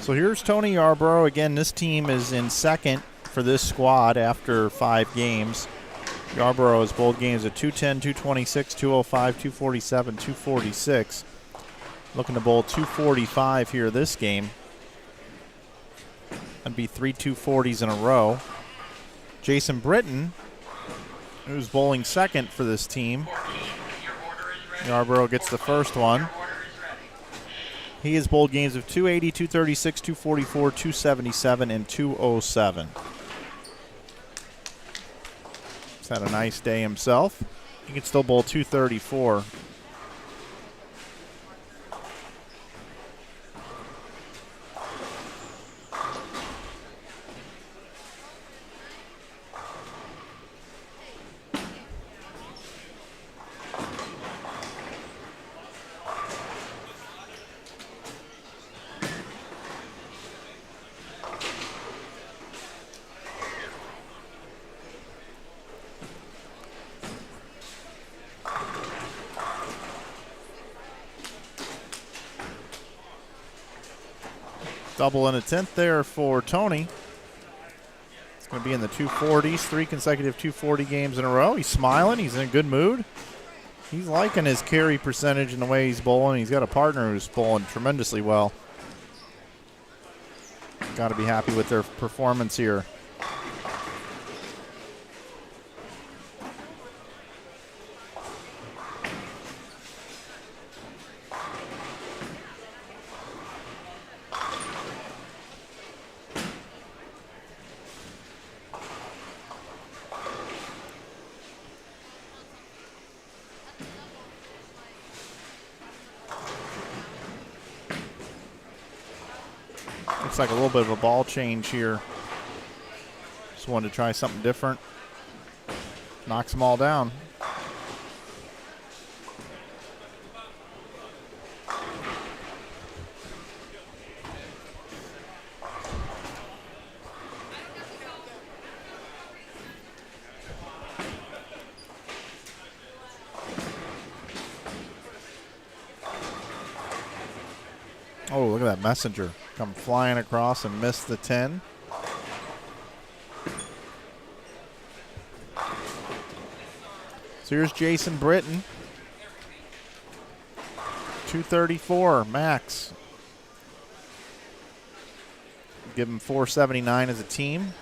So here's Tony Yarborough. Again, this team is in second for this squad after 5 games. Yarborough has bowled games at 210, 226, 205, 247, 246. Looking to bowl 245 here this game. That'd be 3 240s in a row. Jason Britton, who's bowling second for this team. Yarborough gets the first one. He has bowled games of 280, 236, 244, 277, and 207. He's had a nice day himself. He can still bowl 234. Double and a 10th there for Tony. It's going to be in the 240s, 3 consecutive 240 games in a row. He's smiling. He's in a good mood. He's liking his carry percentage and the way he's bowling. He's got a partner who's bowling tremendously well. Got to be happy with their performance here. Looks like a little bit of a ball change here. Just wanted to try something different. Knocks them all down. Oh, look at that messenger. Come flying across and miss the 10. So here's Jason Britton. 234 max. Give him 479 as a team.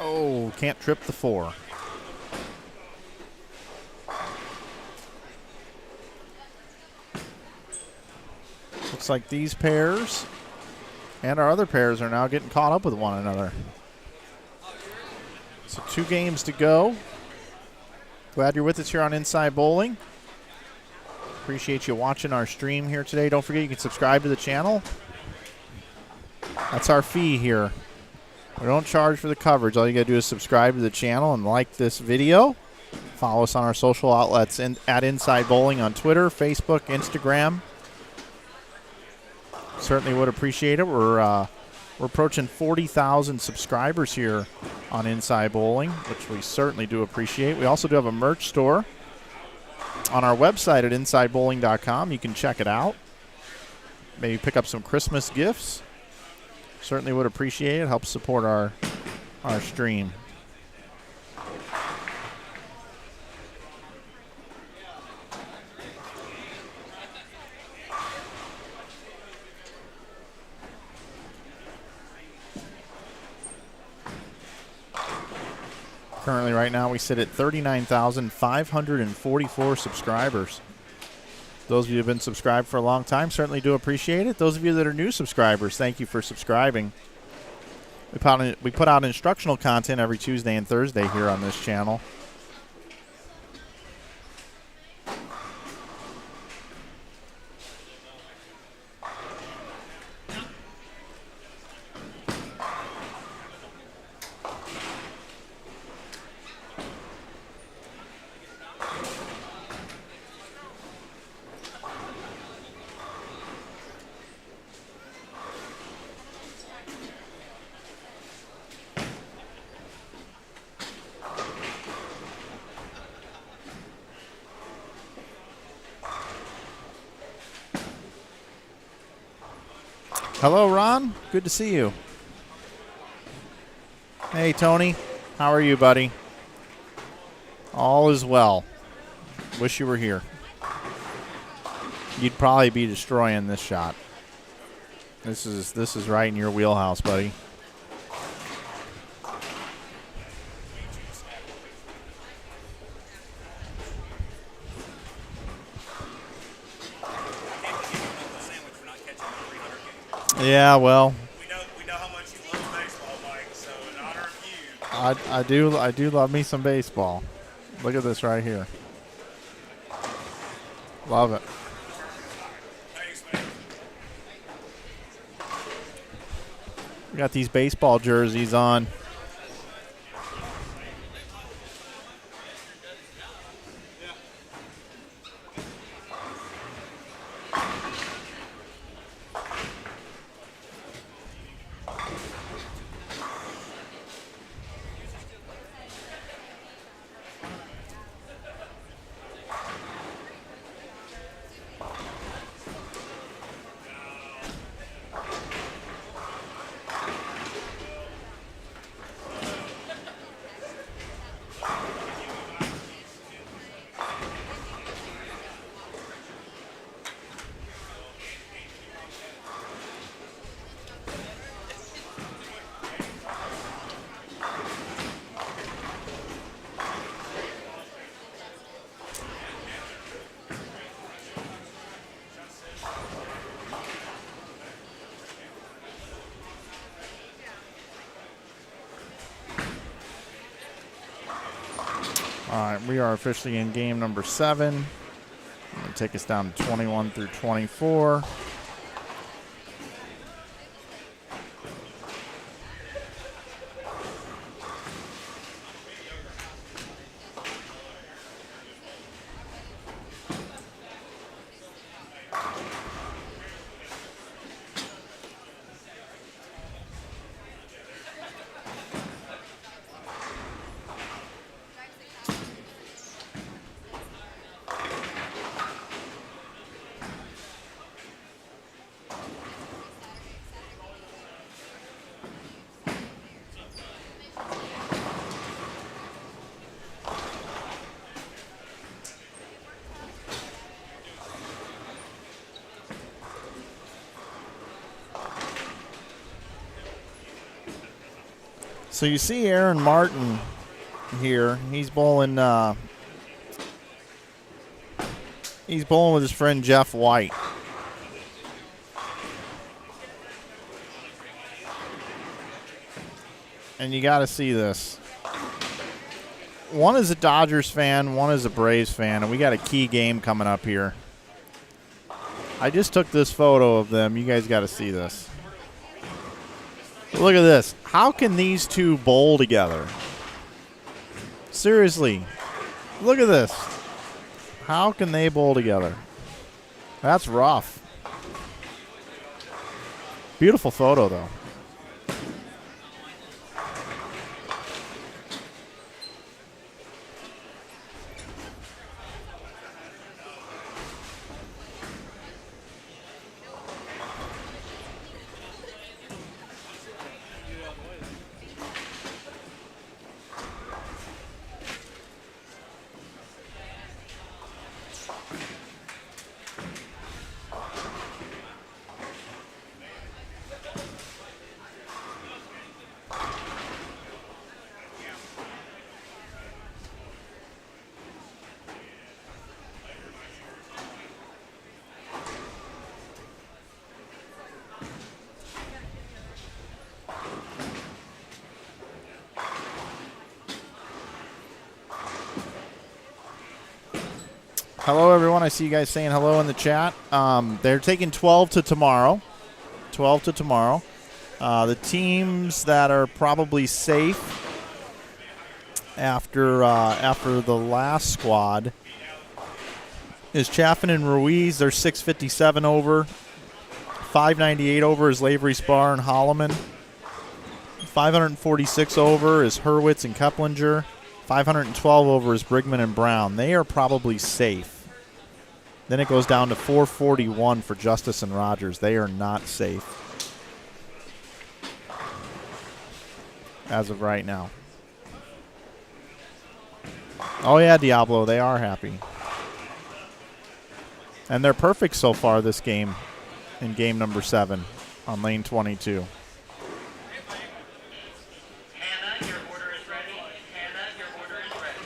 Oh, can't trip the 4. Looks like these pairs and our other pairs are now getting caught up with one another. So 2 games to go. Glad you're with us here on Inside Bowling. Appreciate you watching our stream here today. Don't forget you can subscribe to the channel. That's our fee here. We don't charge for the coverage. All you got to do is subscribe to the channel and like this video. Follow us on our social outlets at Inside Bowling on Twitter, Facebook, Instagram. Certainly would appreciate it. We're approaching 40,000 subscribers here on Inside Bowling, which we certainly do appreciate. We also do have a merch store on our website at InsideBowling.com. You can check it out. Maybe pick up some Christmas gifts. Certainly would appreciate it. Helps support our stream. Currently, right now, we sit at 39,544 subscribers. Those of you who have been subscribed for a long time certainly do appreciate it. Those of you that are new subscribers, thank you for subscribing. We put out instructional content every Tuesday and Thursday here on this channel. Hello, Ron. Good to see you. Hey, Tony. How are you, buddy? All is well. Wish you were here. You'd probably be destroying this shot. This is right in your wheelhouse, buddy. Yeah, well, We know how much you love baseball, Mike. So in honor of you, I do love me some baseball. Look at this right here. Love it. thanks, man. We got these baseball jerseys on. All right, we are officially in game number 7. I'm going to take us down to 21 through 24. So you see Aaron Martin here. He's bowling with his friend Jeff White. And you got to see this. One is a Dodgers fan, one is a Braves fan, and we got a key game coming up here. I just took this photo of them. You guys got to see this. Look at this. How can these two bowl together? Seriously. Look at this. How can they bowl together? That's rough. Beautiful photo, though. Hello, everyone. I see you guys saying hello in the chat. They're taking 12 to tomorrow. 12 to tomorrow. The teams that are probably safe after the last squad is Chaffin and Ruiz. They're 657 over. 598 over is Lavery, Spar, and Holloman. 546 over is Hurwitz and Keplinger. 512 over is Brigman and Brown. They are probably safe. Then it goes down to 441 for Justice and Rogers. They are not safe as of right now. Oh, yeah, Diablo, they are happy. And they're perfect so far this game in game number 7 on lane 22. Hannah, your order is ready. Hannah, your order is ready.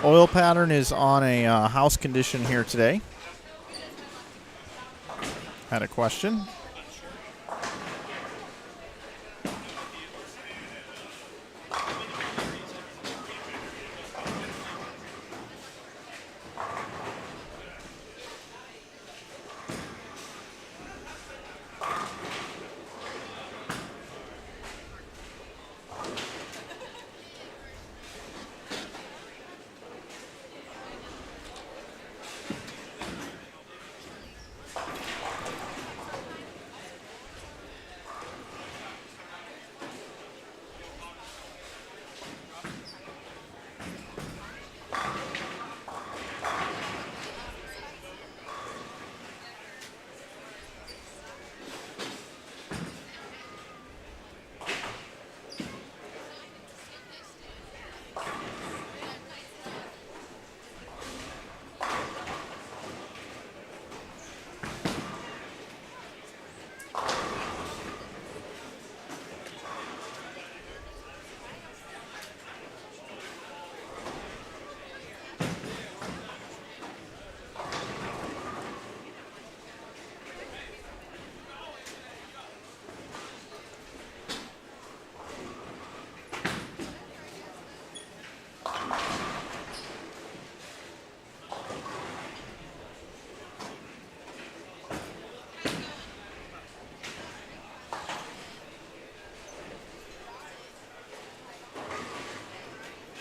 Oil pattern is on a house condition here today. Had a question.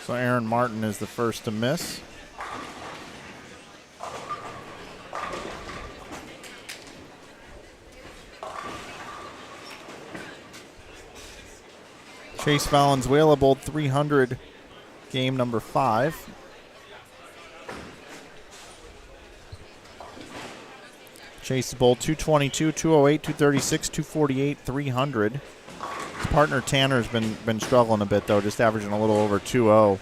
So Aaron Martin is the first to miss. Chase Valenzuela bowled 300 game number 5. Chase bowled 222, 208, 236, 248, 300. His partner Tanner's been struggling a bit, though, just averaging a little over 2-0.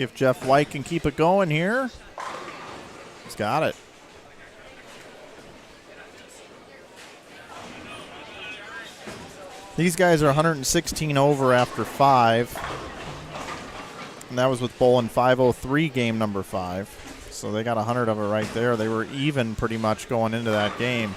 See if Jeff White can keep it going here. He's got it. These guys are 116 over after 5. And that was with Bolin 503 game number 5. So they got 100 of it right there. They were even pretty much going into that game.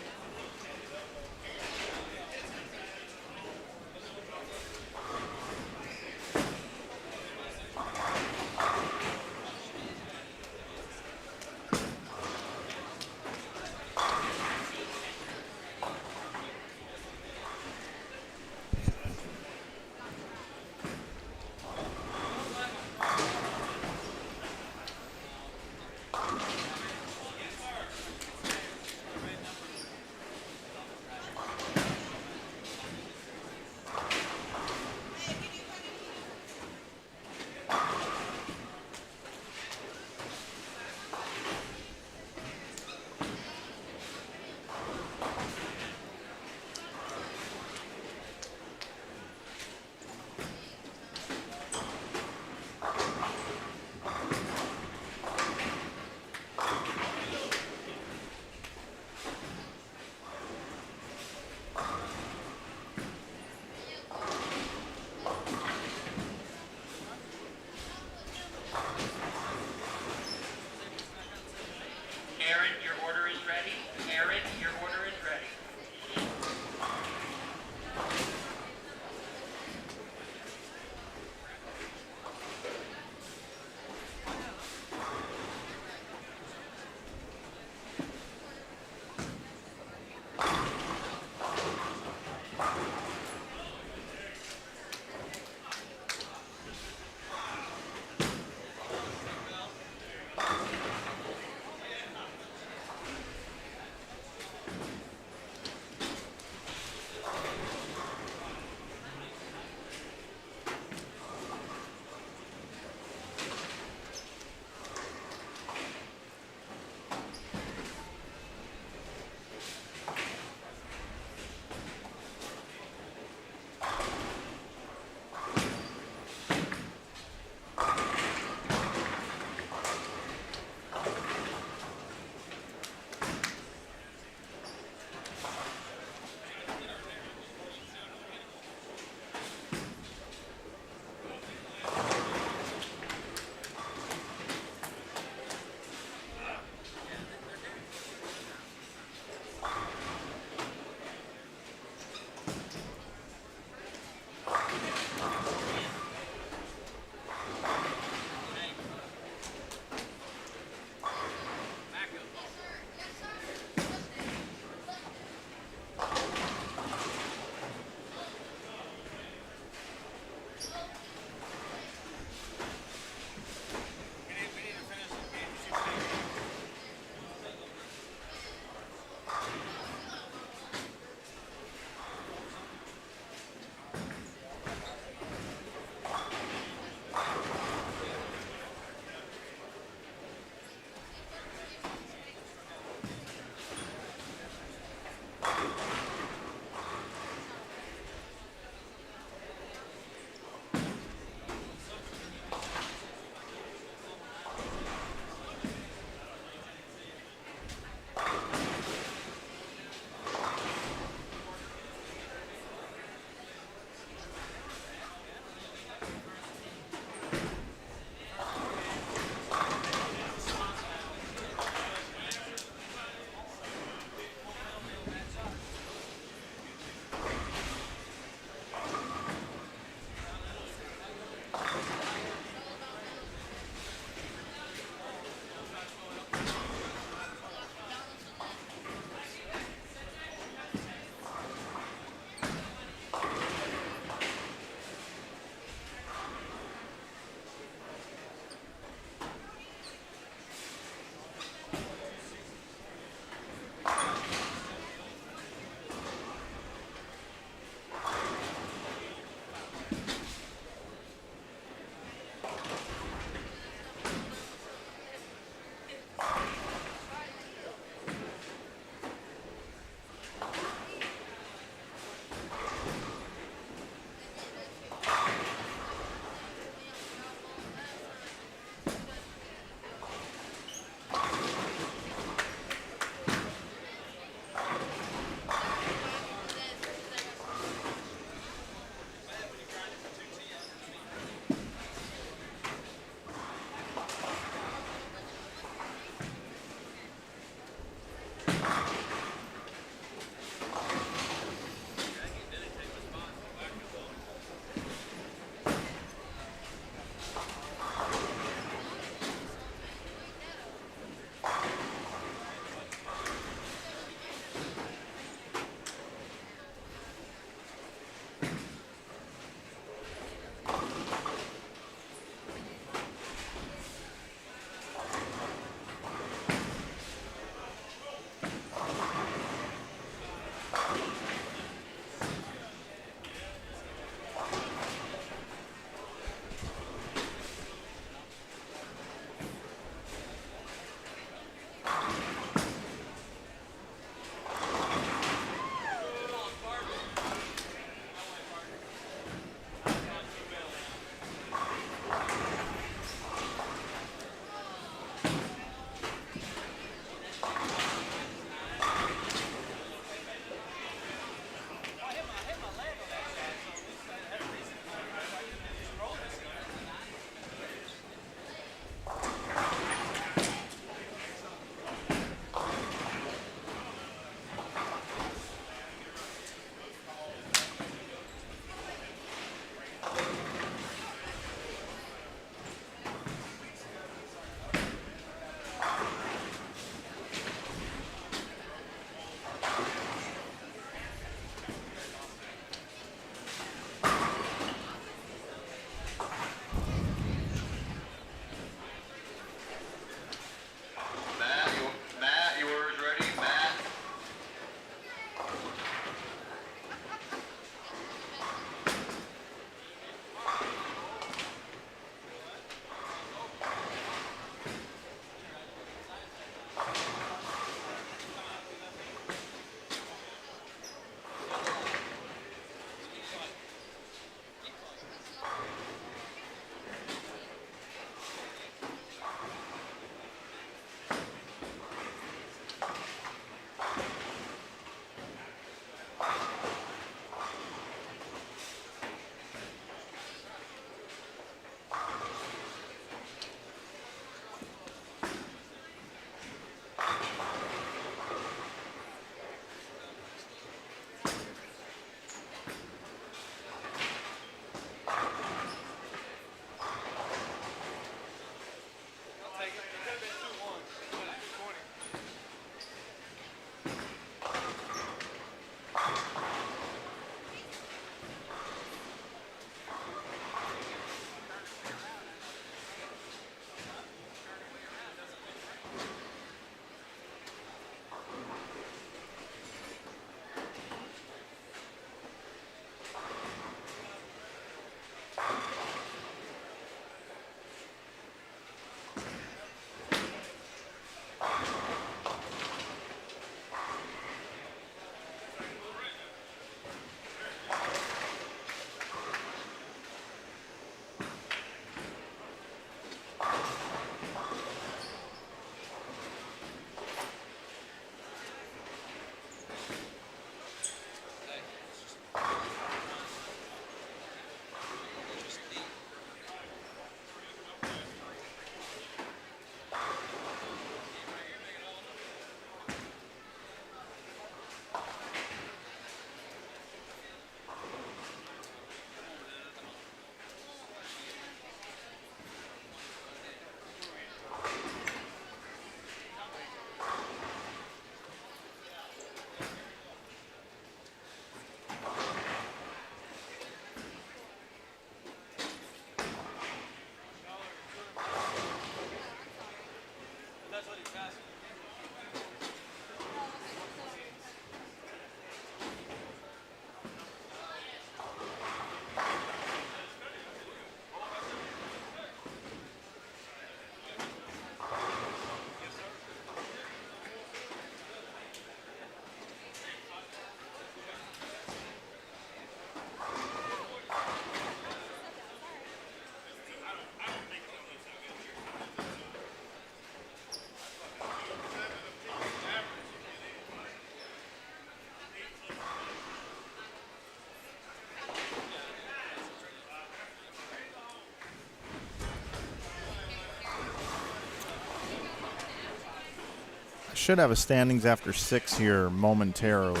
Should have a standings after 6 here momentarily.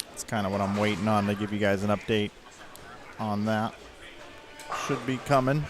That's kind of what I'm waiting on to give you guys an update on that. Should be coming.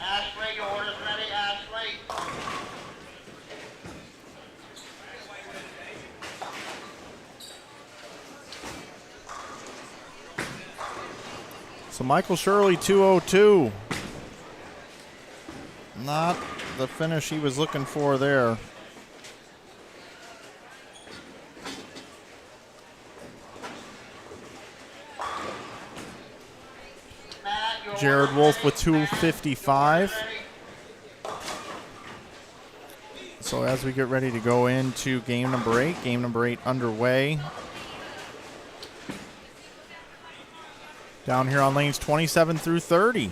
Ashley, your order's ready, Ashley. So Michael Shirley 202. Not the finish he was looking for there. Jared Wolf with 255. So as we get ready to go into game number 8 underway. Down here on lanes 27 through 30.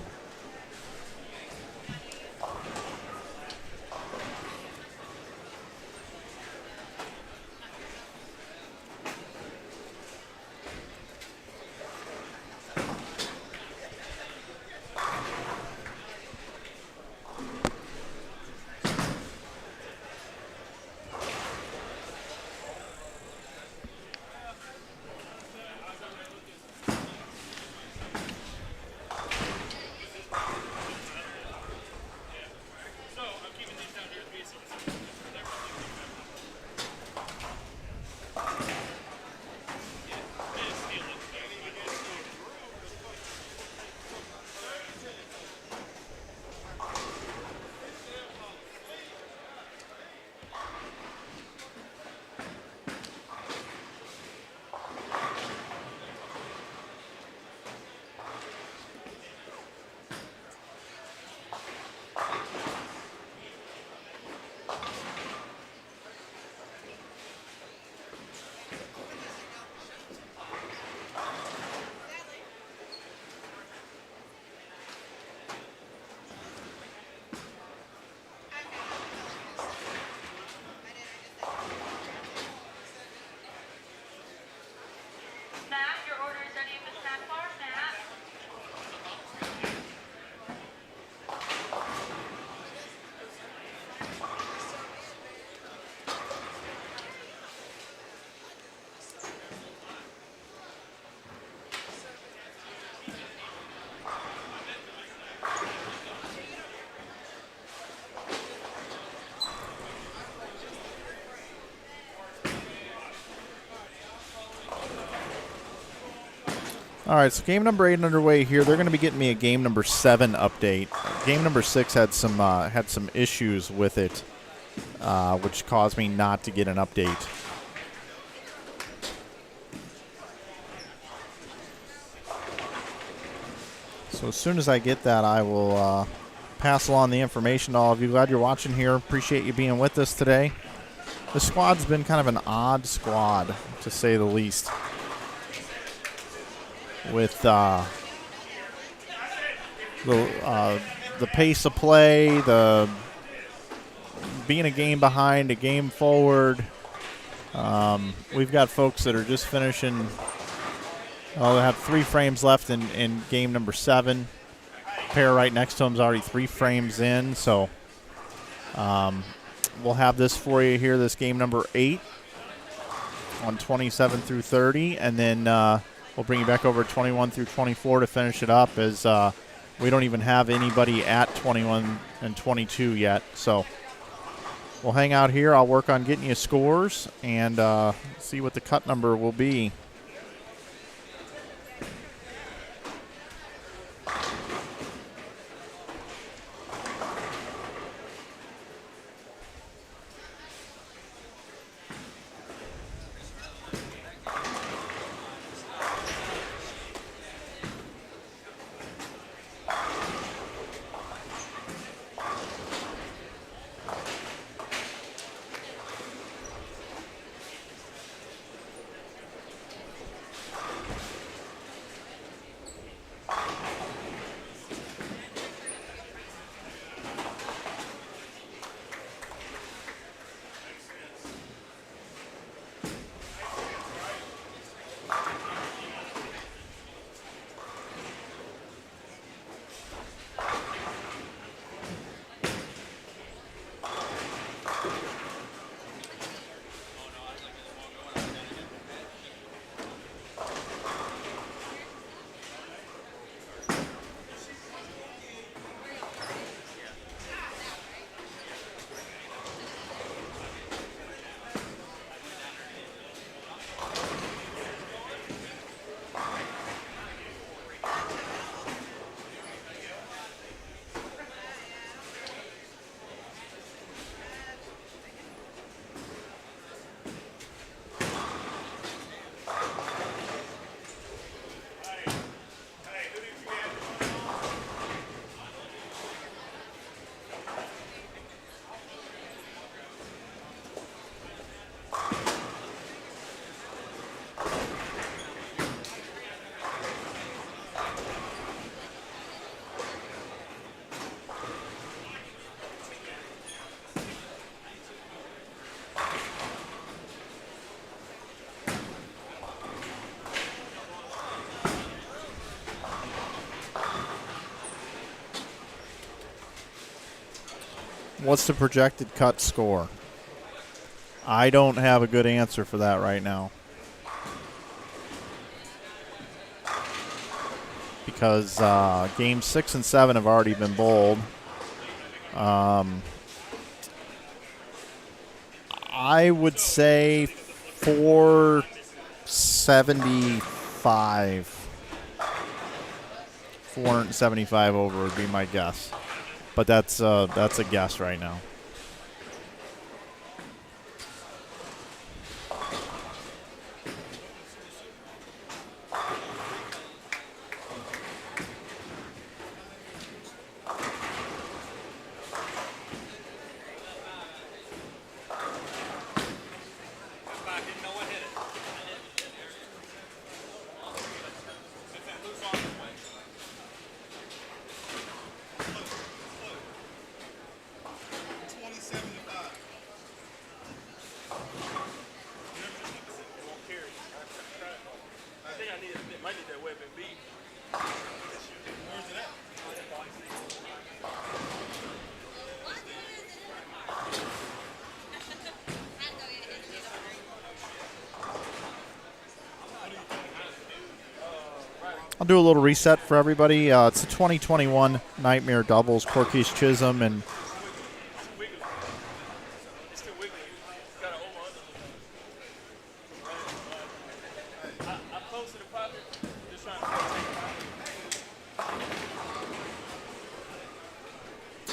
All right, so game number 8 underway here. They're going to be getting me a game number 7 update. Game number 6 had some issues with it, which caused me not to get an update. So as soon as I get that, I will pass along the information to all of you. Glad you're watching here. Appreciate you being with us today. The squad's been kind of an odd squad, to say the least. With the pace of play, the being a game behind, a game forward. We've got folks that are just finishing. They have 3 frames left in game number 7. Pair right next to him is already 3 frames in, so we'll have this for you here, this game number 8 on 27 through 30, and then we'll bring you back over 21 through 24 to finish it up, as we don't even have anybody at 21 and 22 yet. So we'll hang out here. I'll work on getting you scores and see what the cut number will be. What's the projected cut score? I don't have a good answer for that right now, because games 6 and 7 have already been bowled. I would say 475. 475 over would be my guess. But that's a guess right now. I'll do a little reset for everybody. It's the 2021 Nightmare Doubles, Corkies Chisholm, and I posted a project.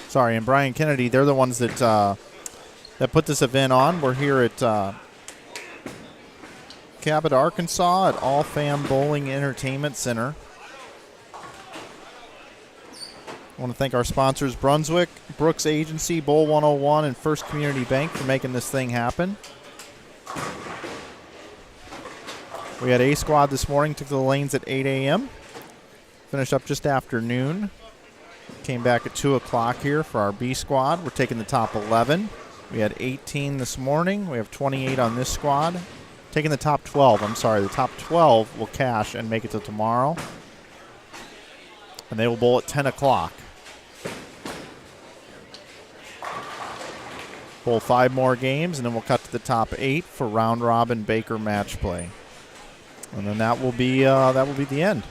Sorry, and Brian Kennedy, they're the ones that put this event on. We're here at Cabot, Arkansas at All Fam Bowling Entertainment Center. I want to thank our sponsors, Brunswick, Brooks Agency, Bowl 101, and First Community Bank for making this thing happen. We had A squad this morning, took to the lanes at 8 a.m. Finished up just after noon. Came back at 2 o'clock here for our B squad. We're taking the top 11. We had 18 this morning. We have 28 on this squad. Taking the top 12. I'm sorry, the top 12 will cash and make it to tomorrow. And they will bowl at 10 o'clock. Bowl 5 more games, and then we'll cut to the top 8 for round robin Baker match play. And then that will be the end.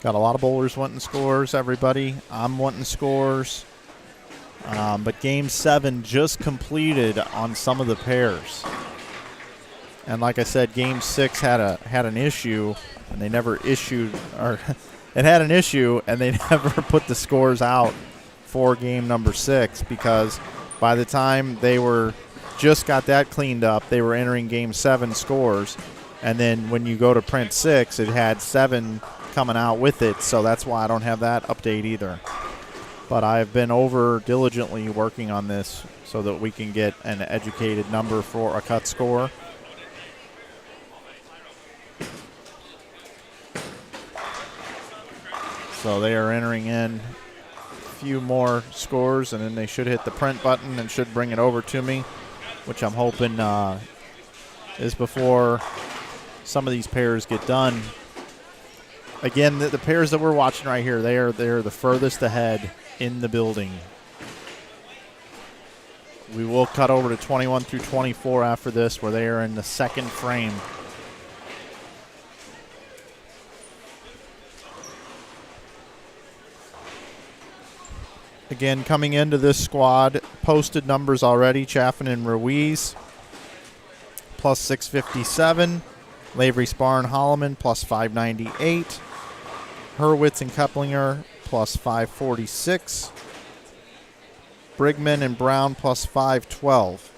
Got a lot of bowlers wanting scores, everybody. I'm wanting scores. But Game 7 just completed on some of the pairs. And like I said, Game 6 had an issue, and they never issued, or it had an issue, and they never put the scores out for game number 6, because by the time they were just got that cleaned up, they were entering Game 7 scores. And then when you go to print 6, it had 7 coming out with it, so that's why I don't have that update either. But I've been over diligently working on this so that we can get an educated number for a cut score. So they are entering in a few more scores, and then they should hit the print button and should bring it over to me, which I'm hoping is before some of these pairs get done. Again, the pairs that we're watching right here, they're the furthest ahead in the building. We will cut over to 21 through 24 after this, where they are in the second frame. Again, coming into this squad, posted numbers already. Chaffin and Ruiz, plus 657. Lavery, Spar, and Holloman, plus 598. Hurwitz and Keplinger, plus 546. Brigman and Brown, plus 512.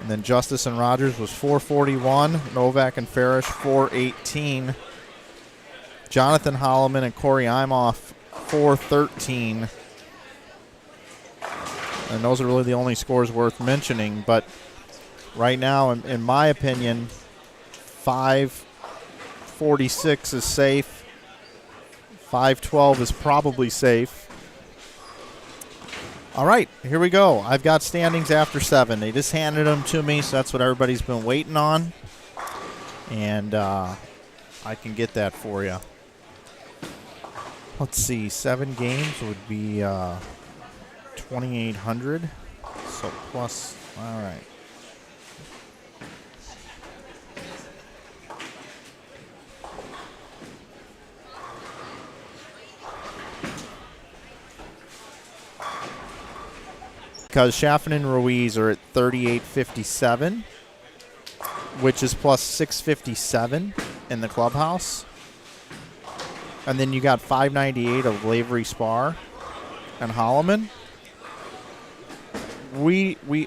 And then Justice and Rogers was 441. Novak and Farish, 418. Jonathan Holloman and Corey Imhoff, 413. And those are really the only scores worth mentioning. But right now, in my opinion, 546 is safe. 512 is probably safe. All right, here we go. I've got standings after 7. They just handed them to me, so that's what everybody's been waiting on. And I can get that for you. Let's see, 7 games would be 2,800. So plus, all right. Because Chaffin and Ruiz are at 3857, which is plus 657 in the clubhouse. And then you got 598 of Lavery, Spar, and Holloman.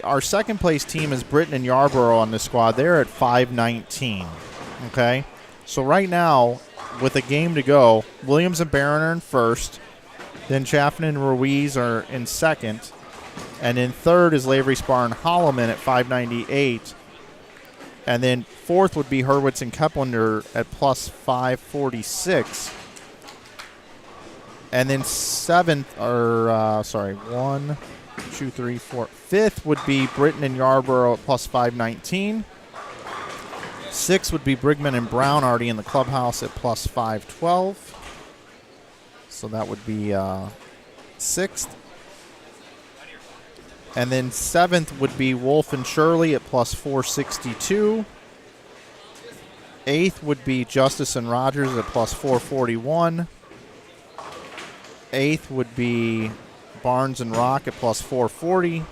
Our second place team is Britton and Yarborough on this squad. They're at 519. Okay? So right now, with a game to go, Williams and Barron are in first. Then Chaffin and Ruiz are in second. And in third is Lavery, Spar, and Holloman at 598. And then fourth would be Hurwitz and Keplinger at plus 546. And then fifth would be Britton and Yarborough at plus 519. Sixth would be Brigman and Brown, already in the clubhouse, at plus 512. So that would be sixth. And then seventh would be Wolf and Shirley at plus 462. Eighth would be Justice and Rogers at plus 441. Eighth would be Barnes and Rock at plus 440.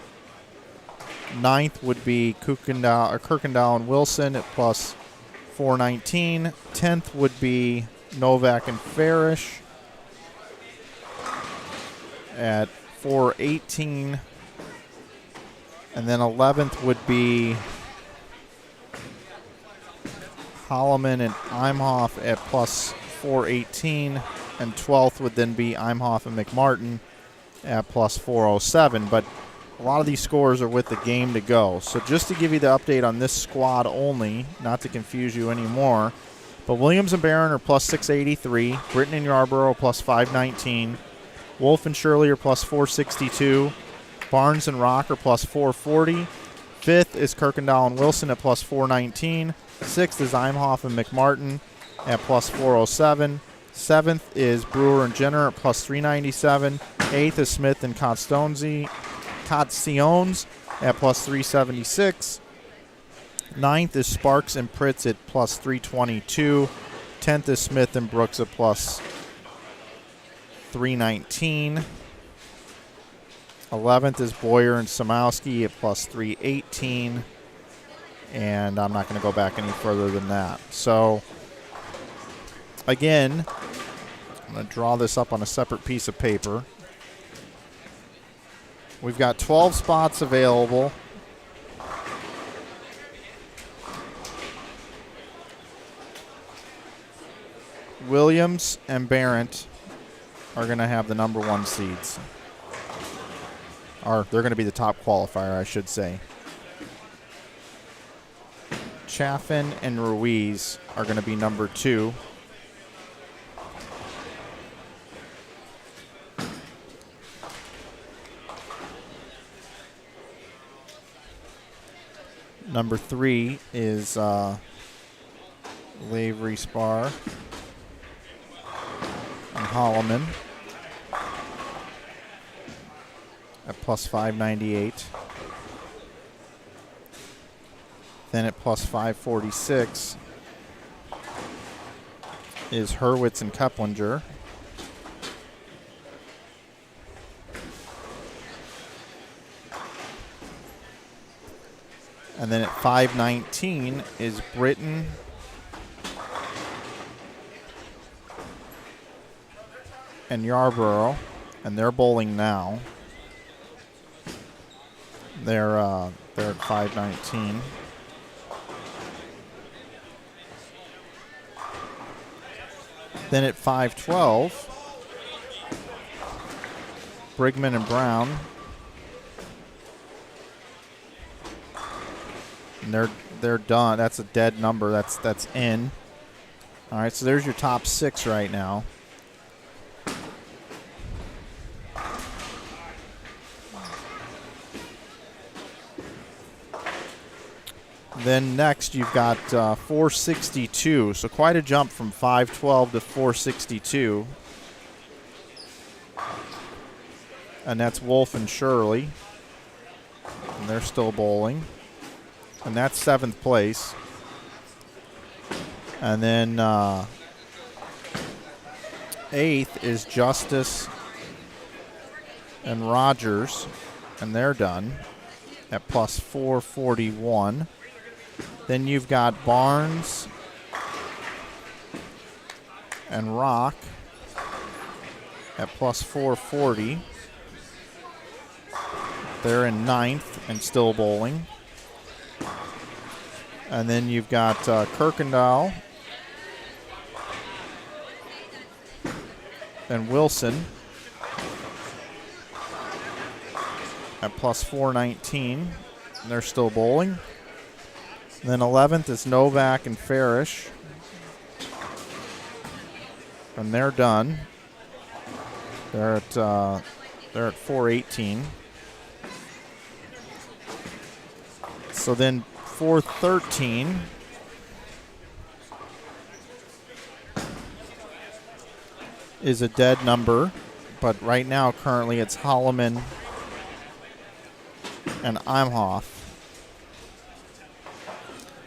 Ninth would be Kirkendall and Wilson at plus 419. 10th would be Novak and Farish at 418. And then 11th would be Holloman and Imhoff at plus 418. And 12th would then be Imhoff and McMartin at plus 407. But a lot of these scores are with the game to go. So just to give you the update on this squad only, not to confuse you anymore, but Williams and Barron are plus 683. Britton and Yarborough plus 519. Wolf and Shirley are plus 462. Barnes and Rock are plus 440. Fifth is Kirkendall and Wilson at plus 419. Sixth is Imhoff and McMartin at plus 407. Seventh is Brewer and Jenner at plus 397. Eighth is Smith and Cotciones at plus 376. Ninth is Sparks and Pritz at plus 322. 10th is Smith and Brooks at plus 319. 11th is Boyer and Samowski at plus 318. And I'm not going to go back any further than that. So, again, I'm going to draw this up on a separate piece of paper. We've got 12 spots available. Williams and Barrett are going to have the number 1 seeds. Or they're going to be the top qualifier, I should say. Chaffin and Ruiz are going to be number 2. Number 3 is Lavery Spar and Holloman at plus 598. Then at plus 546 is Hurwitz and Keplinger. And then at 519 is Britton and Yarborough, and they're bowling now. They're at 519. Then at 512, Brigman and Brown. And they're done. That's a dead number. That's in. All right, so there's your top 6 right now. Then next you've got 462. So quite a jump from 512 to 462. And that's Wolf and Shirley. And they're still bowling. And that's 7th place. And then 8th is Justice and Rogers. And they're done at plus 441. Then you've got Barnes and Rock at plus 440. They're in 9th and still bowling. And then you've got Kirkendall and Wilson at plus 419. And they're still bowling. And then 11th is Novak and Farish. And they're done. They're at 418. So then 413 is a dead number, but right now currently it's Holloman and Imhoff.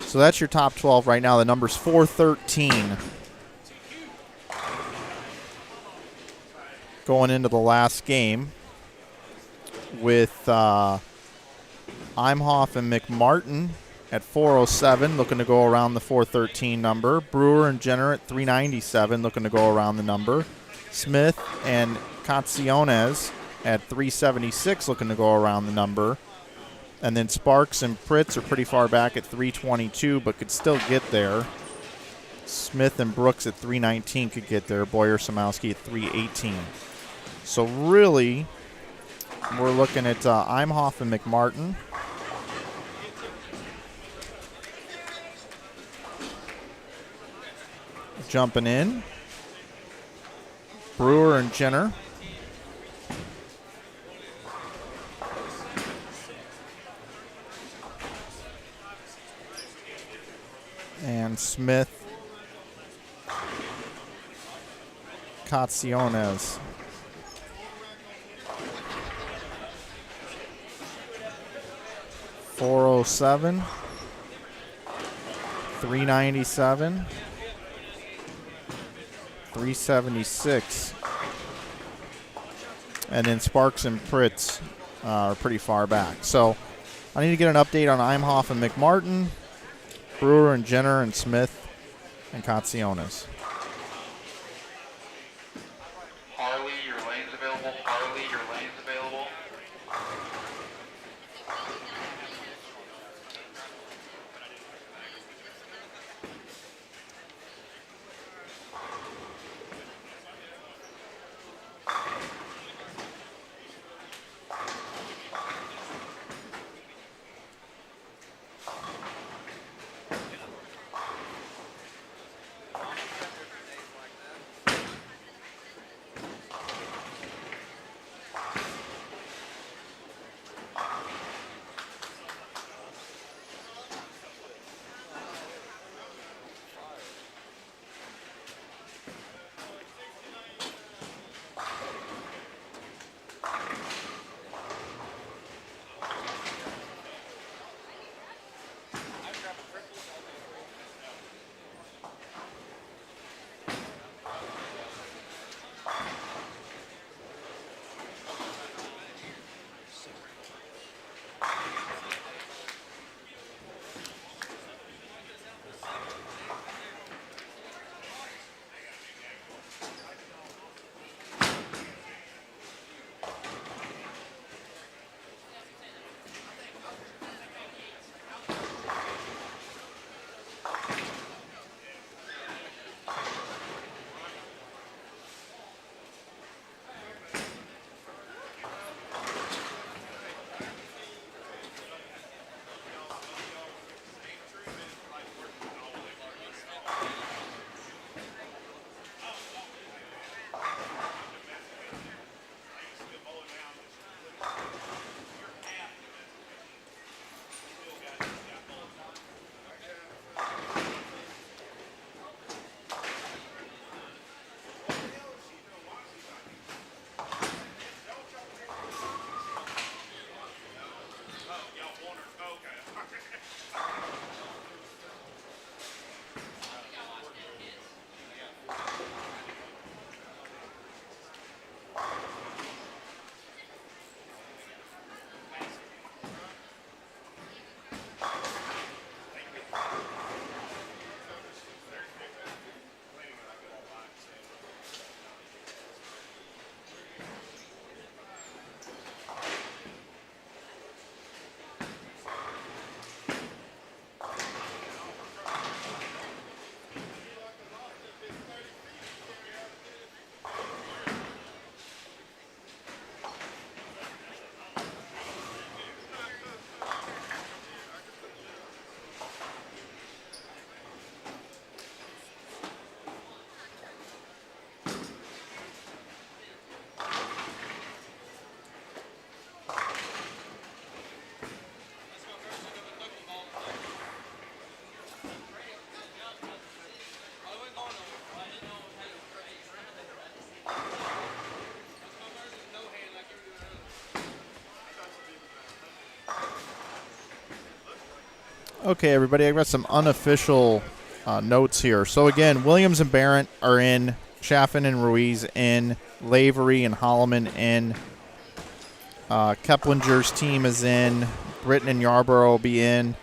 So that's your top 12 right now. The number's 413. Going into the last game with Imhoff and McMartin at 407, looking to go around the 413 number. Brewer and Jenner at 397, looking to go around the number. Smith and Caciones at 376, looking to go around the number. And then Sparks and Pritz are pretty far back at 322, but could still get there. Smith and Brooks at 319 could get there. Boyer, Samowski at 318. So really, we're looking at Imhoff and McMartin. Jumping in. Brewer and Jenner. And Smith. Caciones. $407. $397. $376. And then Sparks and Pritz are pretty far back. So I need to get an update on Imhoff and McMartin, Brewer and Jenner and Smith and Katsionis. Harley, your lane's available. Harley, your lane's available. Okay, everybody, I've got some unofficial notes here. So, again, Williams and Barrett are in. Chaffin and Ruiz in. Lavery and Holloman in. Keplinger's team is in. Britton and Yarborough will be in.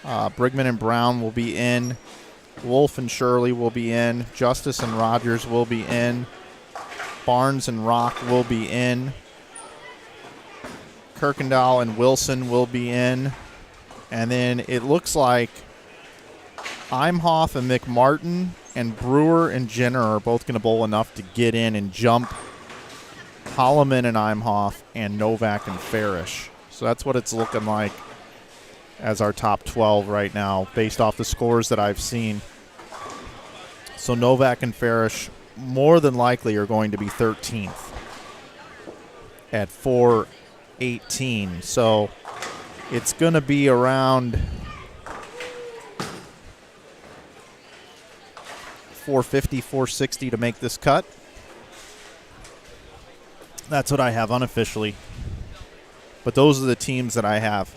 Brigman and Brown will be in. Wolf and Shirley will be in. Justice and Rogers will be in. Barnes and Rock will be in. Kirkendall and Wilson will be in. And then it looks like Imhoff and McMartin and Brewer and Jenner are both going to bowl enough to get in and jump Holloman and Imhoff and Novak and Farish. So that's what it's looking like as our top 12 right now based off the scores that I've seen. So Novak and Farish more than likely are going to be 13th at 418. So it's going to be around 450, 460 to make this cut. That's what I have unofficially. But those are the teams that I have.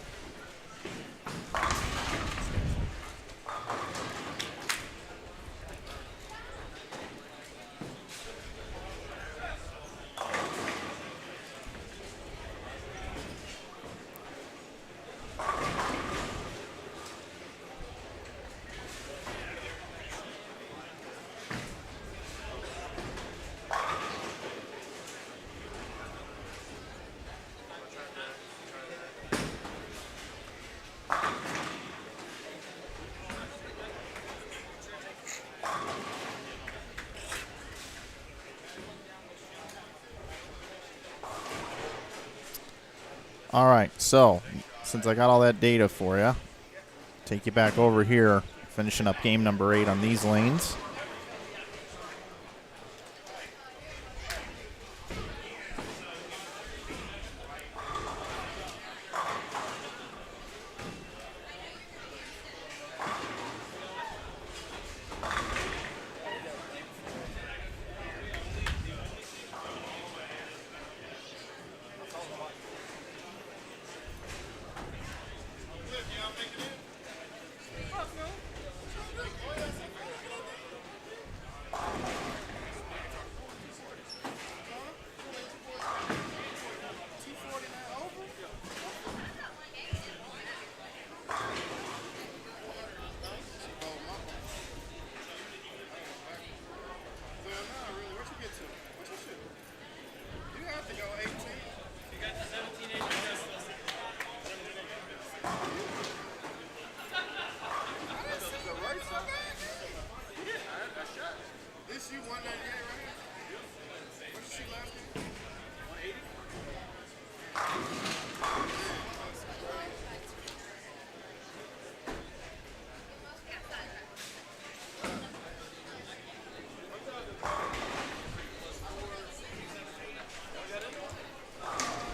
All right, so since I got all that data for you, take you back over here, finishing up game number 8 on these lanes.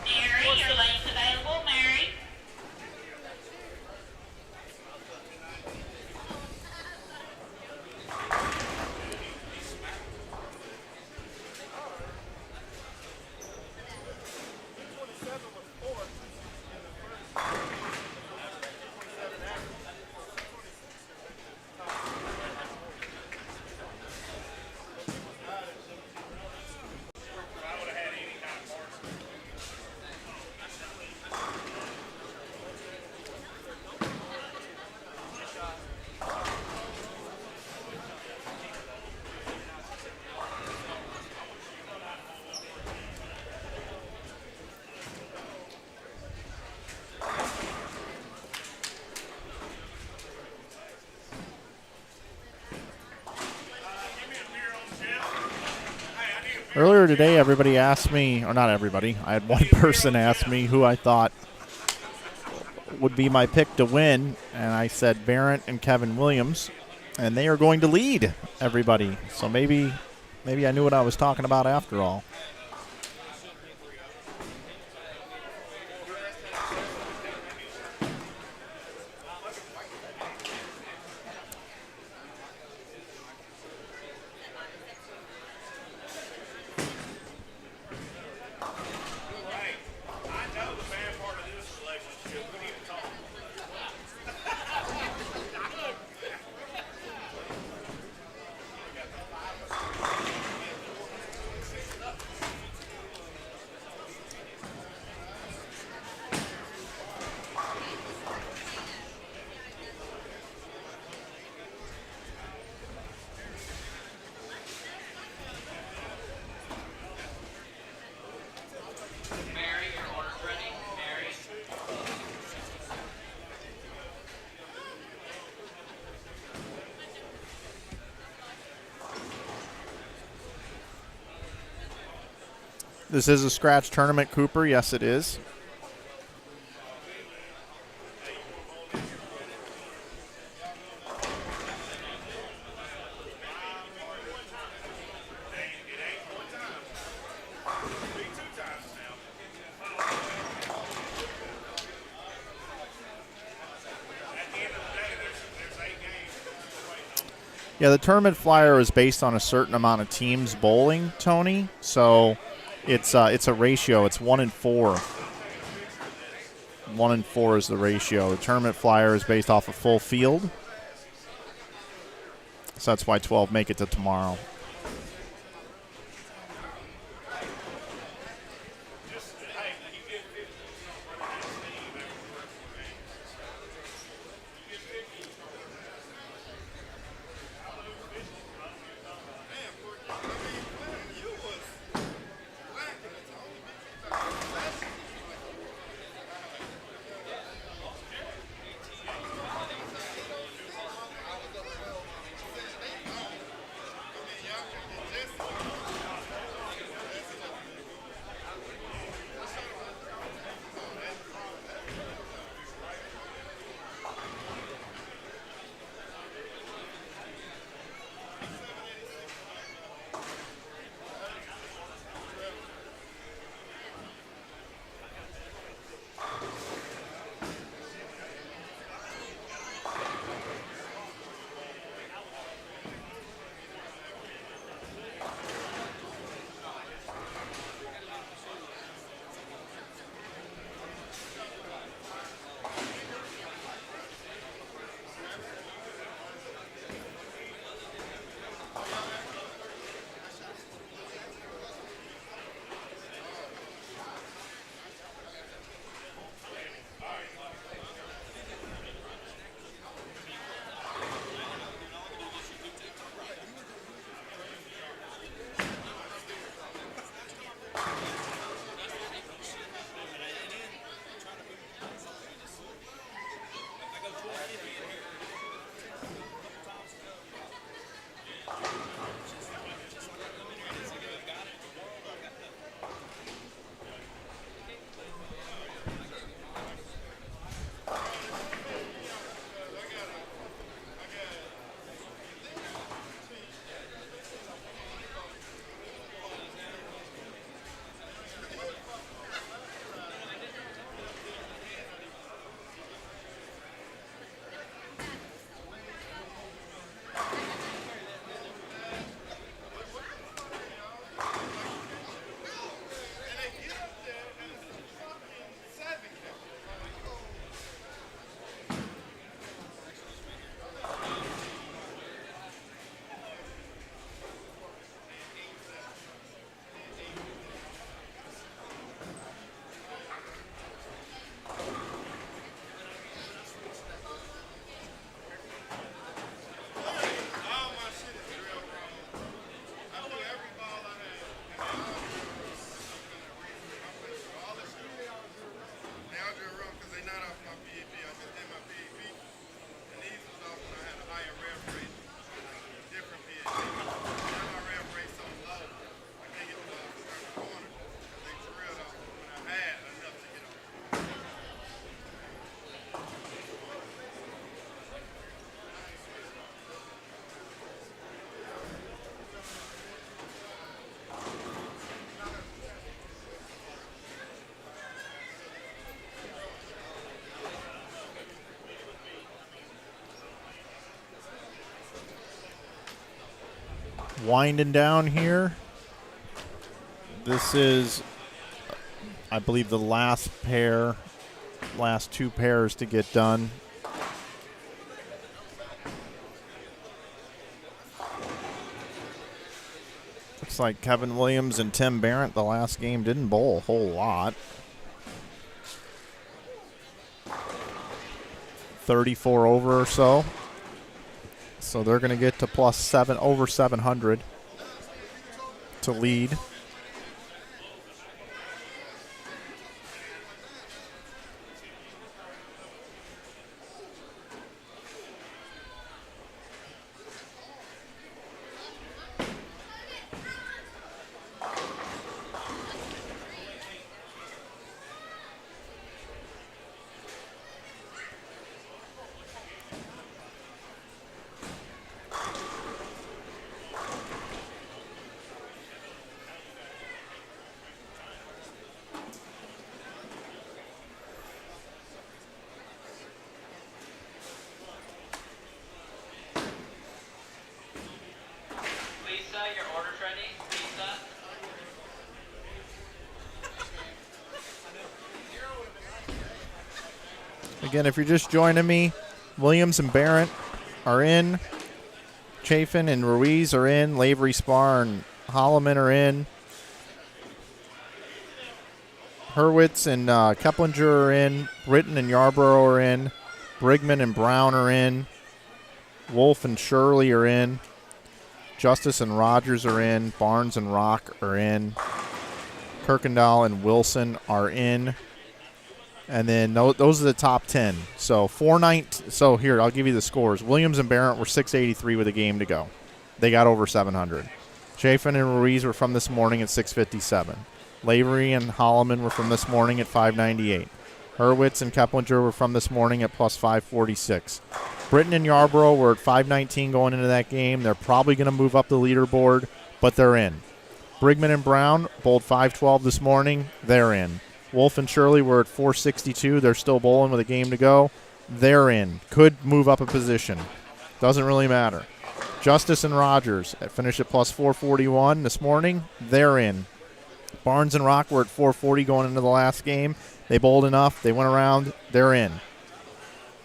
Mary, your lane's available. Mary. Earlier today, everybody asked me, or not everybody, I had one person ask me who I thought would be my pick to win, and I said Barrett and Kevin Williams, and they are going to lead everybody. So maybe I knew what I was talking about after all. Mary, your order's ready. Mary. This is a scratch tournament, Cooper. Yes, it is. Yeah, the tournament flyer is based on a certain amount of teams bowling, Tony. So it's a ratio. It's 1 in 4. 1 in 4 is the ratio. The tournament flyer is based off a full field. So that's why 12 make it to tomorrow. Winding down here. This is, I believe, the last two pairs to get done. Looks like Kevin Williams and Tim Barrett, the last game, didn't bowl a whole lot. 34 over or so. So they're going to get to +7, over 700 to lead. Lisa, your order's ready. Lisa. Again, if you're just joining me, Williams and Barrett are in. Chafin and Ruiz are in. Lavery, Spar, and Holloman are in. Hurwitz and Keplinger are in. Britton and Yarborough are in. Brigman and Brown are in. Wolf and Shirley are in. Justice and Rogers are in. Barnes and Rock are in. Kirkendall and Wilson are in. And then those are the top 10. So so here, I'll give you the scores. Williams and Barrett were 683 with a game to go. They got over 700. Chafin and Ruiz were from this morning at 657. Lavery and Holloman were from this morning at 598. Hurwitz and Keplinger were from this morning at +546. Britton and Yarborough were at 519 going into that game. They're probably going to move up the leaderboard, but they're in. Brigman and Brown bowled 512 this morning. They're in. Wolf and Shirley were at 462. They're still bowling with a game to go. They're in. Could move up a position. Doesn't really matter. Justice and Rogers finished at +441 this morning. They're in. Barnes and Rock were at 440 going into the last game. They bowled enough. They went around. They're in.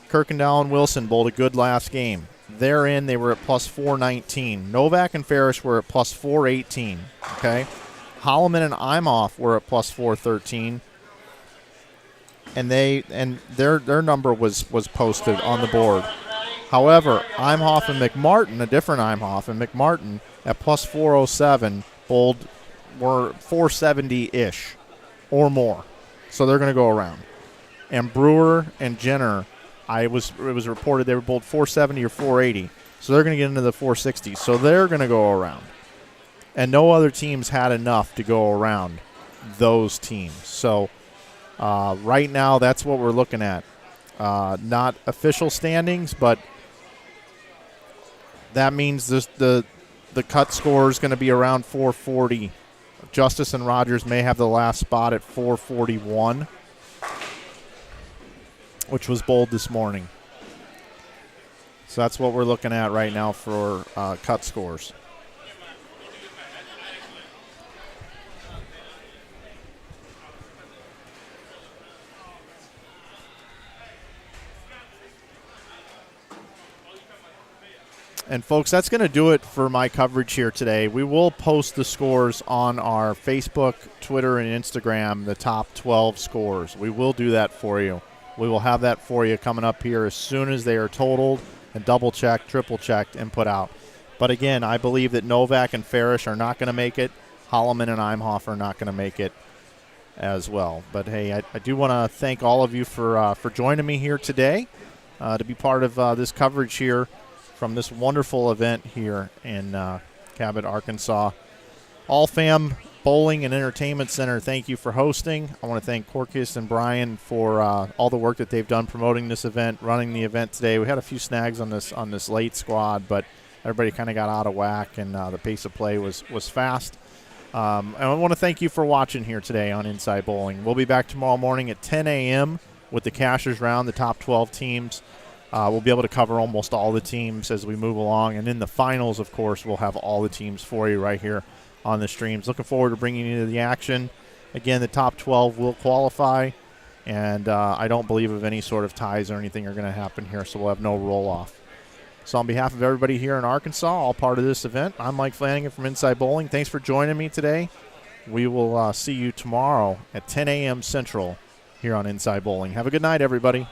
Kirkendall and Wilson bowled a good last game. They're in. They were at +419. Novak and Farish were at +418. Okay. Holloman and Imhoff were at +413. And their number was posted on the board. However, Imhoff and McMartin, a different Imhoff and McMartin at +407 bowled were 470-ish or more. So they're going to go around. And Brewer and Jenner, it was reported they were bowled 470 or 480. So they're going to get into the 460s. So they're going to go around. And no other teams had enough to go around those teams. So right now, that's what we're looking at. Not official standings, but that means the cut score is going to be around 440. Justice and Rogers may have the last spot at 441, which was bowled this morning. So that's what we're looking at right now for cut scores. And, folks, that's going to do it for my coverage here today. We will post the scores on our Facebook, Twitter, and Instagram, the top 12 scores. We will do that for you. We will have that for you coming up here as soon as they are totaled and double-checked, triple-checked, and put out. But, again, I believe that Novak and Farish are not going to make it. Holloman and Imhoff are not going to make it as well. But, hey, I do want to thank all of you for joining me here today to be part of this coverage here from this wonderful event here in Cabot, Arkansas. All Fam Bowling and Entertainment Center, thank you for hosting. I want to thank Corcus and Brian for all the work that they've done promoting this event, running the event today. We had a few snags on this late squad, but everybody kind of got out of whack, and the pace of play was fast. And I want to thank you for watching here today on Inside Bowling. We'll be back tomorrow morning at 10 a.m. with the Cashers Round, the top 12 teams. We'll be able to cover almost all the teams as we move along. And in the finals, of course, we'll have all the teams for you right here on the streams. Looking forward to bringing you the action. Again, the top 12 will qualify, and I don't believe of any sort of ties or anything are going to happen here, so we'll have no roll-off. So on behalf of everybody here in Arkansas, all part of this event, I'm Mike Flanagan from Inside Bowling. Thanks for joining me today. We will see you tomorrow at 10 a.m. Central here on Inside Bowling. Have a good night, everybody.